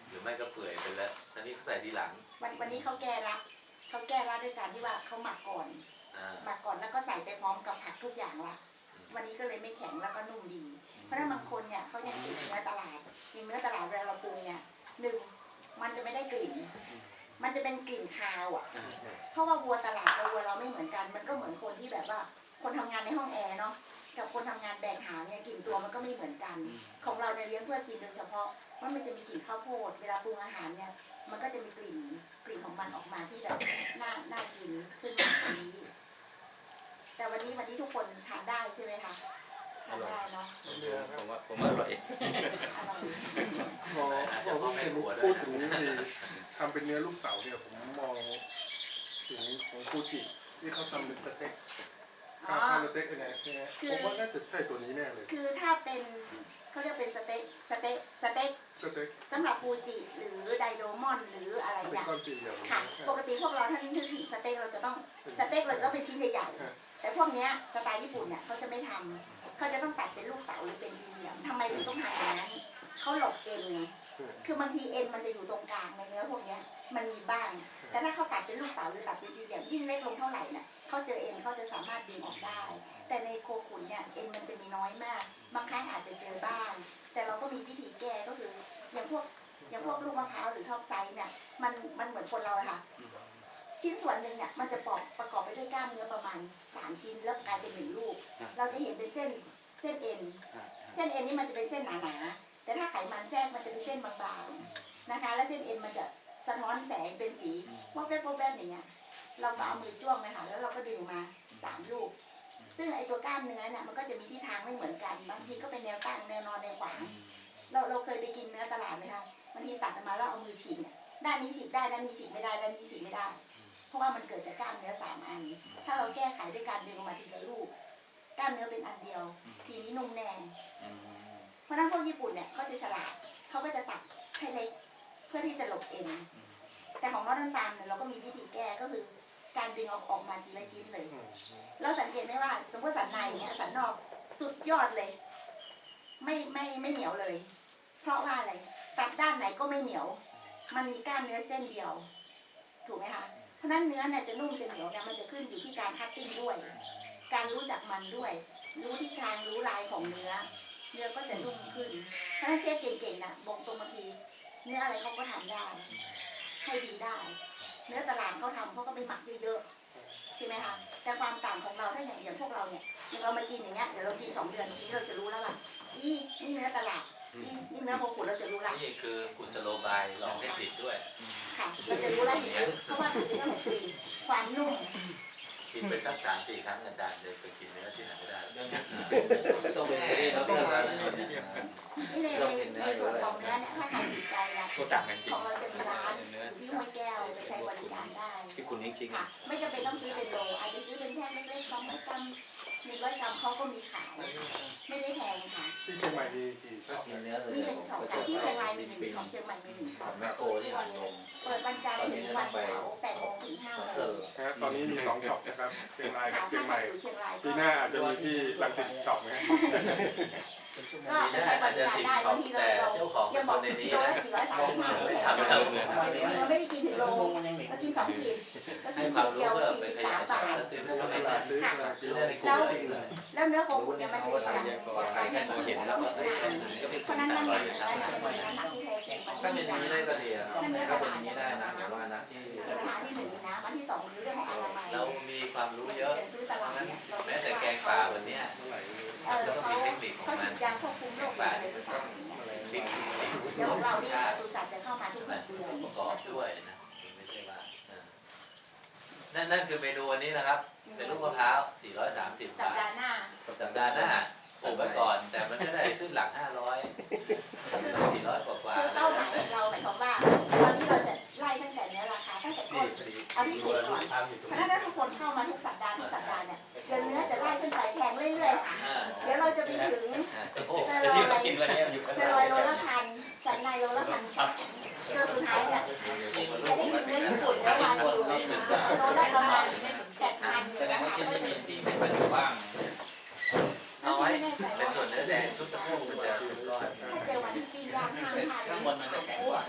หรือไม่ก็เปื่อยไปแล้วอันนี้เขาใส่ทีหลัง วันนี้เขาแก้ละด้วยการที่ว่าเขาหมักก่อน หมักก่อนแล้วก็ใส่ไปพร้อมกับผักทุกอย่างละวันนี้ก็เลยไม่แข็งแล้วก็นุ่มดี เพราะถ้าบางคนเนี่ยเขายังกินเนื้อตลาดกินเนื้อตลาดเวลาเราปรุงเนี่ย1มันจะไม่ได้กลิ่น มันจะเป็นกลิ่นคาวอ่ะ เพราะว่าวัวตลาดกับวัวเราไม่เหมือนกัน มันก็เหมือนคนที่แบบว่าคนทำงานในห้องแอร์เนาะกับคนทำงานแบกหามเนี่ยกลิ่นตัวมันก็ไม่เหมือนกัน ของเราเนี่ยเลี้ยงเพื่อกินโดยเฉพาะว่ามันจะมีกลิ่นข้าวโพดเวลาปรุงอาหารเนี่ยมันก็จะมีกลิ่นของมันออกมาที่แบบน่ากินขึ้นมาแบบนี้ แต่วันนี้ทุกคนทานได้ใช่ไหมคะทานได้เนาะ ผมว่าอร่อย อร่อย พอพี่พูดถึงวิธีทำเป็นเนื้อลูกเต๋าเนี่ยผมมองถึงของฟูจิที่เขาทำเป็นสเต็กข้าวสเต็กอะไรเนี่ยผมว่าน่าจะใช่ตัวนี้แน่เลย คือถ้าเป็นเขาเรียกเป็นสเต็กสเต็ก สำหรับฟูจิหรือไดโดมอนหรืออะไร เป็น เนี่ย ก้อนสี่เหลี่ยม ค่ะปกติพวกเราถ้านึกถึงสเต็กเราจะต้องเป็นชิ้นใหญ่ๆแต่พวกเนี้ยสไตล์ญี่ปุ่นเนี่ยเขาจะไม่ทำเขาจะต้องตัดเป็นลูกเต๋าหรือเป็นสี่เหลี่ยมทำไมถึงต้องทำอย่างนั้นเขาหลบเอ็นไงคือบางทีเอ็นมันจะอยู่ตรงกลางในเนื้อพวกเนี้ยมันมีบ้างแต่ถ้าเขาตัดเป็นลูกเต๋าหรือตัดเป็นสี่เหลี่ยมยิ่งเล็กลงเท่าไหร่เนี่ยเขาเจอเอ็นเขาจะสามารถดึงออกได้แต่ในโคขุนเนี่ยเอ็นมันจะมีน้อยมากบางครั้งอาจจะเจอบ้างแต่เราก็มีวิธีแก้ก็คืออย่างพวกลูกมะพร้าวหรือท็อปไซส์เนี่ยมันเหมือนคนเราอะค่ะ ชิ้นส่วนหนึ่งเนี่ยมันจะประกอบไปด้วยกล้ามเนื้อประมาณ3 ชิ้นแล้วกลายเป็น1 ลูก เราจะเห็นเป็นเส้นเอ็นเส้นเอ็นนี่มันจะเป็นเส้นหนาๆแต่ถ้าไขมันแทรกมันจะเป็นเส้นบางๆนะคะแล้วเส้นเอ็นมันจะสะท้อนแสงเป็นสีวอกแวบอย่างเงี้ยเราก็เอามือจ้วงไปค่ะแล้วเราก็ดึงมา3 ลูกซึ่งไอตัวกล้ามเนื้อเนี่ยมันก็จะมีทิศทางไม่เหมือนกันบางทีก็เป็นแนวตั้งแนวนอนแนวขวางเราเคยไปกินเนื้อตลาดไหมคะบางทีตัดออกมาแล้วเอามือฉีกเนี่ยด้านนี้ฉีกได้ด้านนี้ฉีกไม่ได้ด้านนี้ฉีกไม่ได้เพราะว่ามันเกิดจากกล้ามเนื้อ3 อันถ้าเราแก้ไขด้วยการดึงออกมาทีละลูกกล้ามเนื้อเป็นอันเดียวทีนี้นุ่มแน่นเพราะนั้นพวกญี่ปุ่นเนี่ยเขาจะฉลาดเขาก็จะตัดให้เล็กเพื่อที่จะหลบเอ็นแต่ของนอร์ทฟาร์มเนี่ยเราก็มีวิธีแก้ก็คือการดึงออกมาทีละชิ้นเลยเราสังเกตได้ว่าสมมติสันในเนี่ยสันนอกสุดยอดเลยไม่เหนียวเลย เพราะว่าอะไรตัดด้านไหนก็ไม่เหนียวมันมีกล้ามเนื้อเส้นเดียวถูกไหมคะเพราะนั้นเนื้อเนี่ยจะนุ่มจะเหนียวเนี่ยมันจะขึ้นอยู่ที่การคัตติ้งด้วยการรู้จักมันด้วย รู้ทิศทางรู้ลายของเนื้อก็จะนุ่มขึ้นเพราะฉะนั้นเชฟเก่งๆนะบอกตรงบางทีเนื้ออะไรเขาก็ทำได้ให้ดีได้เนื้อตลาดเขาทำเขาก็ไปหมักเยอะๆใช่ไหมคะแต่ความต่างของเราถ้าอย่างพวกเราเนี่ยเรามากินอย่างเงี้ยเดี๋ยวเรากิน2 เดือนทีเราจะรู้แล้วว่านี่เนื้อตลาดนี่เนื้อโคขุนเราจะรู้ละ นี่คือกุศโลบายลองให้ผิดด้วย ค่ะเราจะรู้แล้วทีนี้เพราะว่ามันเป็นเรื่องของกลิ่นความนุ่ม กินไปสัก3-4 ครั้งอาจารย์เลยไปกินเนื้อที่ไหนก็ได้ ต้องเป็นไปได้แล้วก็ นี่ในส่วนของเนื้อเนี่ยถ้าใครติดใจนะ ตัวต่างกันจริ ข ง องเราจะมีร้านอยู่ที่ห้วยแก้วไปใช้บริการได้ ที่คุณจริงๆ ค่ะไม่จำเป็นต้องซื้อเป็นโลอาจจะซื้อเป็นแท่งเล็กๆ200 กรัม100 กรัมเขาก็มีขายไม่ได้แพงค่ะ ที่เชียงใหม่มีกี่ช็อป กินเนื้อเลย มี1 ช็อปค่ะที่เชียงรายมี1 ช็อปเชียงใหม่มี1 ช็อป แมคโครที่หลังลง เปิดวันจันทร์ถึงวันเสาร์8 โมงถึง5 โมง นะครับตอนนี้มี2ช็อปนะครับเชียงรายกับเชียงใหม่ อยู่เชียงราย ปีหน้าอาจจะมีที่รังสิตช็อปนะ ก็ ปีห ใช้ น้า บ อาจ ริ จะ การ 10 ได้ ช็อปแต่เจ้าของเป็นคนในนี้นะ ไม่ทำแล้ว จริงๆเราไม่ได้กินถึงโลเรากิน2 ขีดเรากิ ให้ น ความ ขีด รู้ เดียว เพื่อไปขยาย 43 ช็อป บาท แล้วซื้อได้ตัวเองนะ ซื้อ ซื้อได้ในกลุ่มตัวเองเลย แล้วเนื้อโคขุนเนี่ยมันจะมีอย่างเพราะนั้นน้ำหนักและน้ำหนักที่แท้จริงมัน ถ้าเป็นอย่างนี้ได้ก็ดีอะ ถ้าเนื้อ ถ้า ต เป็นอ ลาด ย่าง เนี่ นี้ ย ได้นะแต่ว่านะที่ ปัญหาที่1นะวันที่2คือเรื่องของอนามัย เรามีความรู้เยอะ ซื้อตลาดเนี่ย แม้แต่แกงป่าวันเนี้ยมันก็ต้องมีเทคนิคของ เขา มั ฉี น ดยาควบคุมโรคอะไรต่างๆ พริกสี เดี๋ยว ร ของ ส เรานี่ ชาติ สุสัตว์จะเข้ามาทุก มัน เดือน ประกอบด้วยนะไม่ใช่ว่านั่นคือเมนูวันนี้นะครับ เป็นลูกมะพร้าว430 สัป บาท ดาห์หน้า สัปดาห์หน้าผมไว้ก่อน แต่มันไม่ได้ขึ้นหลัก500 400 กว่า คือ ๆ เป้าหมายของเราหมายความว่าตอนนี้เราจะไล่ตั้งแต่เนื้อราคาตั้งแต่ต้นเอาที่ถูกก่อนเพราะฉะนั้นถ้าทุกคนเข้ามาทุกสัปดาห์เนี่ยเดือนเนื้อจะไล่ขึ้นไปแพงเรื่อยๆค่ะเดี๋ยวเราจะไปถึง สะโพก เซอร์ลอยโลละพันสันในโลละ1,000จนสุดท้ายเนี่ยจะได้กินเนื้อญี่ปุ่นเนื้อวากิวโลละประมาณ8,000 แสดง นะ ว่า คะ ที่ไม่มีที่ไม่เป็นบ้าง น้อยเป็นส่วนเนื้อแดงชุดสะโพกมันจะสุดยอด ถ้าเจอวันที่ปิ้งย่างห้ามทาน ข้างบนมันจะแข็งกว่า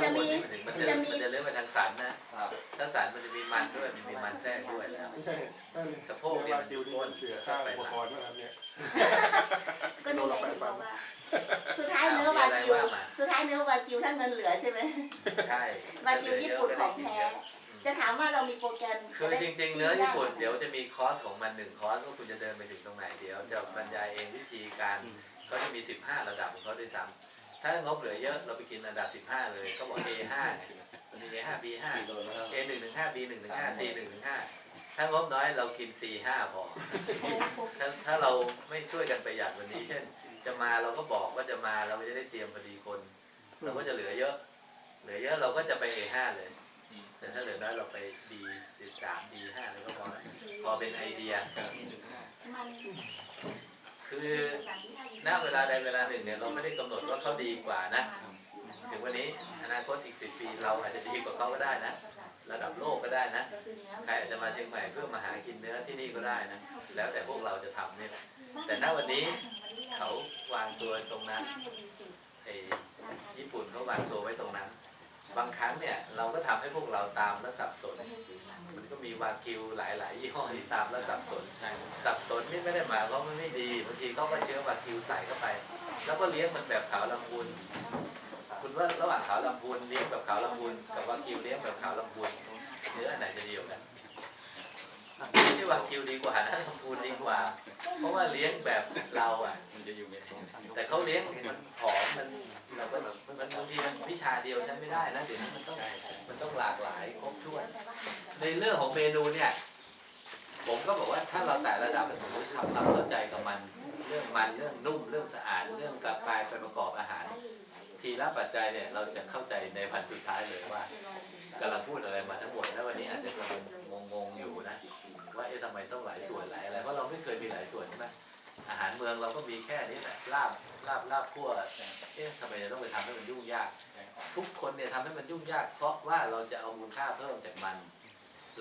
จะมี มันจะเลื่อนไปทางสันนะ ถ้าสันมันจะมีมันด้วยมันมีมันแทรกด้วยแล้ว ไม่ใช่นั่น สะโพกเนี่ยมัน ดิวที่มันเสือค่าอุปกรณ์นะครับเนี่ย ก็นี่ไงถึงบอกว่าสุดท้ายเนื้อวากิวถ้าเงินเหลือใช่ไหม ใช่ วากิวญี่ปุ่นของแท้ จะถามว่าเรามีโปรแกรม คือจริงๆ เนื้อญี่ปุ่นเดี๋ยวจะมีคอร์สของมัน1 คอร์สว่าคุณจะเดินไปถึงตรงไหนเดี๋ยวจะบรรยายเองวิธีการเขาจะมี15 ระดับของเขาด้วยซ้ำถ้างบเหลือเยอะเราไปกินระดับ15 เลยเขาบอก A5 มี A5 B5 A1 ถึง5 B1 ถึง5 C1 ถึง5ถ้างบน้อยเรากิน C5 พอถ้าเราไม่ช่วยกันประหยัดวันนี้เช่น จะมาเราก็บอกว่าจะมาเราจะได้เตรียมพอดีคนเราก็จะเหลือเยอะเราก็จะไป A5 เลยแต่ถ้าเหลือน้อยเราไป B3 B5 เลยก็พอแล้วพอเป็นไอเดีย มัน คือณเวลาใดเวลาหนึ่งเนี่ยเราไม่ได้กำหนดว่าเขาดีกว่านะถึงวันนี้อนาคตอีก10 ปีเราอาจจะดีกว่าเขาก็ได้นะระดับโลกก็ได้นะใครอาจจะมาเชียงใหม่เพื่อมาหากินเนื้อที่นี่ก็ได้นะแล้วแต่พวกเราจะทำนี่แหละแต่ณวันนี้เขาวางตัวตรงนั้นไอ้ญี่ปุ่นเขาวางตัวไว้ตรงนั้น บางครั้งเนี่ยเราก็ทำให้พวกเราตามและสับสนมันก็มีวากิวหลายๆยี่ห้อที่ตามและสับสนสับสนนี่ไม่ได้หมายความว่ามันไม่ดีบางทีเขาก็เชื้อวากิวใส่เข้าไป แล้วก็เลี้ยงมันแบบขาวลำพูนคุณว่าระหว่างขาวลำพูนเลี้ยงแบบขาวลำพูนกับวากิวเลี้ยงแบบขาวลำพูน นื้ออันไหนจะดีกว่ากันไม่ใช่วากิวดีกว่านะลำพูนดีกว่า เพราะว่าเลี้ยงแบบเราอ่ะ มันจะอยู่ไม่ได้ แต่เขาเลี้ยงมันหอมมันเราก็แบบมันบางทีมันวิชาเดียวใช้ไม่ได้นะเดี๋ยวนี้มันต้องหลากหลายครบถ้วน ในเรื่องของเมนูเนี่ย ผมก็บอกว่าถ้าเราแต่ระดับสมมติทำความเข้าใจกับมันเรื่องนุ่มเรื่องสะอาดเรื่องกลับกลายไปประกอบอาหาร ทีละปัจจัยเนี่ยเราจะเข้าใจในวันสุดท้ายเลยว่ากำลังพูดอะไรมาทั้งหมดนะวันนี้อาจจะกำลังงงๆอยู่นะว่าทำไมต้องหลายส่วนหลายอะไรเพราะเราไม่เคยมีหลายส่วนใช่ไหมอาหารเมืองเราก็มีแค่นี้แหละลาบคั่วทำไมจะต้องไปทำให้มันยุ่งยากทุกคนเนี่ยทำให้มันยุ่งยากเพราะว่าเราจะเอามูลค่าเพิ่มจากมัน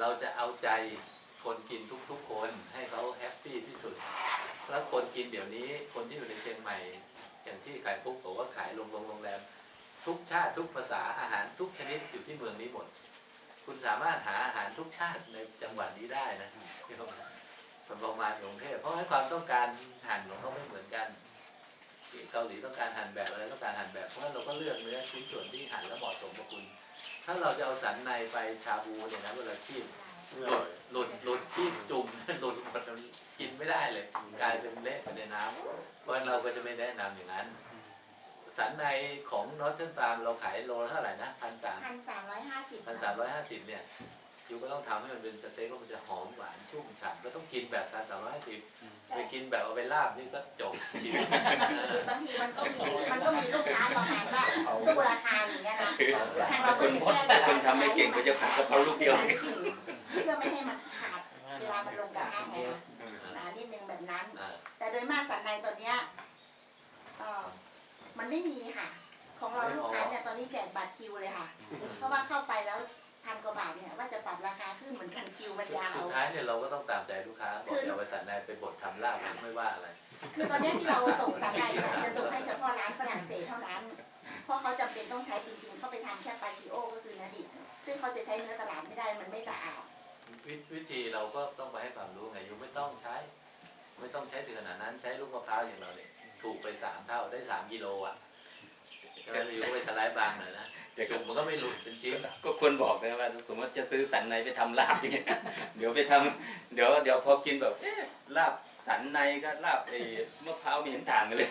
เราจะเอาใจคนกินทุกๆคนให้เขาแฮปปี้ที่สุดแล้วคนกินเดี๋ยวนี้คนที่อยู่ในเชียงใหม่อย่างที่ขายปุ๊กบอกว่าขายโรงแรมทุกชาติทุกภาษาอาหารทุกชนิดอยู่ที่เมืองนี้หมดคุณสามารถหาอาหารทุกชาติในจังหวัดนี้ได้นะประมาณกรุงเทพเพราะให้ความต้องการหั่นของเขาไม่เหมือนกันเกาหลีต้องการหั่นแบบอะไรต้องการหั่นแบบเพราะฉะนั้นเราก็เลือกเนื้อชิ้นส่วนที่หั่นแล้วเหมาะสมกับคุณถ้าเราจะเอาสันในไปชาบูเนี่ยนะเวลาคีบหลุดคีบจุ่มหลุดมันกินไม่ได้เลยกลายเป็นเละไปในน้ำเพราะฉะนั้นเราก็จะไม่แนะนำอย่างนั้นสันในของนอร์ทเทิร์นฟาร์มเราขายโลเท่าไหร่นะ1,350เนี่ยยูก็ต้องทำให้มันเป็นสเต็กแล้วมันจะหอมหวานชุ่มฉ่ำก็ต้องกินแบบ1,350ไปกินแบบเอาไปลาบนี่ก็จบชีวิต บางทีมันก็มีลูกค้าประมาณว่าสู้ราคาอย่างเงี้ยนะทางเราก็จะแก้ คนทำไม่เก่งก็จะผัดกะเพราลูกเดียว เพื่อไม่ให้มันขาดเวลามันลงกระทะไงคะหนานิดนึงแบบนั้น แต่โดยมากสันในตอนเนี้ยมันไม่มีค่ะของเราลูกค้าเนี่ยตอนนี้แจกบัตรคิวเลยค่ะเพราะว่าเข้าไปแล้ว1,000 กว่าบาทเนี่ยว่าจะปรับราคาขึ้นเหมือนกันคิวมันยาว สุดท้ายเนี่ยเราก็ต้องตามใจลูกค้าบอกอย่าไปสันในไปบดทำลาบไม่ว่าอะไร คือตอนนี้ที่เราส่งสันในเนี่ยจะส่งให้เฉพาะร้านฝรั่งเศสเท่านั้น เพราะเขาจำเป็นต้องใช้จริงๆเขาไปทำแค่ปาชิโอก็คือเนื้อดิบซึ่งเขาจะใช้เนื้อตลาดไม่ได้มันไม่สะอาด วิธีเราก็ต้องไปให้ความรู้ไงยูไม่ต้องใช้ถึงขนาดนั้นใช้ลูกมะพร้าวอย่างเราเนี่ยถูกไป3 เท่าได้3 กิโลอ่ะก็ยูก็ไปสไลด์บางหน่อยนะจุ่มมันก็ไม่หลุดเป็นชิ้น ก็ควรบอกนะว่าสมมติจะซื้อสันในไปทำลาบอย่างเงี้ยเดี๋ยวไปทำเดี๋ยวพอกินแบบลาบสันในก็ลาบมะพร้าวไม่เห็นต่างกันเลย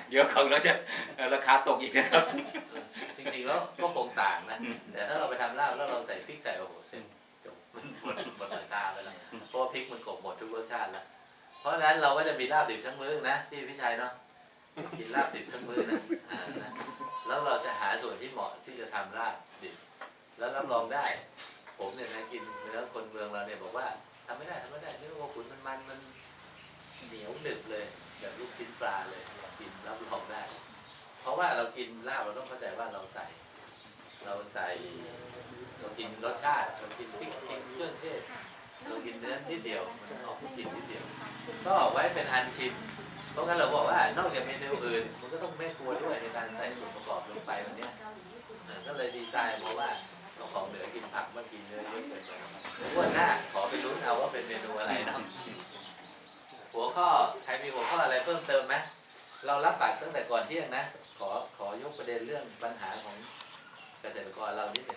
เดี๋ยวของเราจะราคาตกอีกนะครับ จริงๆแล้วก็คงต่างนะแต่ถ้าเราไปทำลาบแล้วเราใส่พริกใส่โอ้โหเส้นจบมันหมดราคาไปแล้วเพราะว่าพริกมันกลบหมดทุกรสชาติแล้วเพราะฉะนั้นเราก็จะมีลาบดิบสักมื้อนะที่พี่ชัยเนาะกินลาบดิบสักมื้อนะแล้วเราจะหาส่วนที่เหมาะที่จะทำลาบดิบแล้วรับรองได้ผมเนี่ยนะกินเนื้อคนเมืองเราเนี่ยบอกว่าทำไม่ได้เนื้อวัวขุนมันเหนียวหนึบเลยแบบลูกชิ้นปลาเลยกินรับรองได้เพราะว่าเรากินลาบเราต้องเข้าใจว่าเรากินรสชาติเรากินพริกเครื่องเทศเรากินเนื้อนิดเดียวมันออกกลิ่นนิดเดียวก็ไว้เป็นอันชิมเพราะงั้นเราบอกว่านอกจากเมนูอื่นมันก็ต้องแม่ครัวด้วยในการใส่ส่วนประกอบลงไปวันนี้ก็เลยดีไซน์เพราะว่าเราของเหนือกินผักมากินเนื้อเยอะเกินไปวันหน้าขอไปลุ้นเอาว่าเป็นเมนูอะไรเนาะหัวข้อใครมีหัวข้ออะไรเพิ่มเติมไหมเรารับปากตั้งแต่ก่อนเที่ยงนะขอยกประเด็นเรื่องปัญหาของเกษตรกรเรานิดหนึ่ง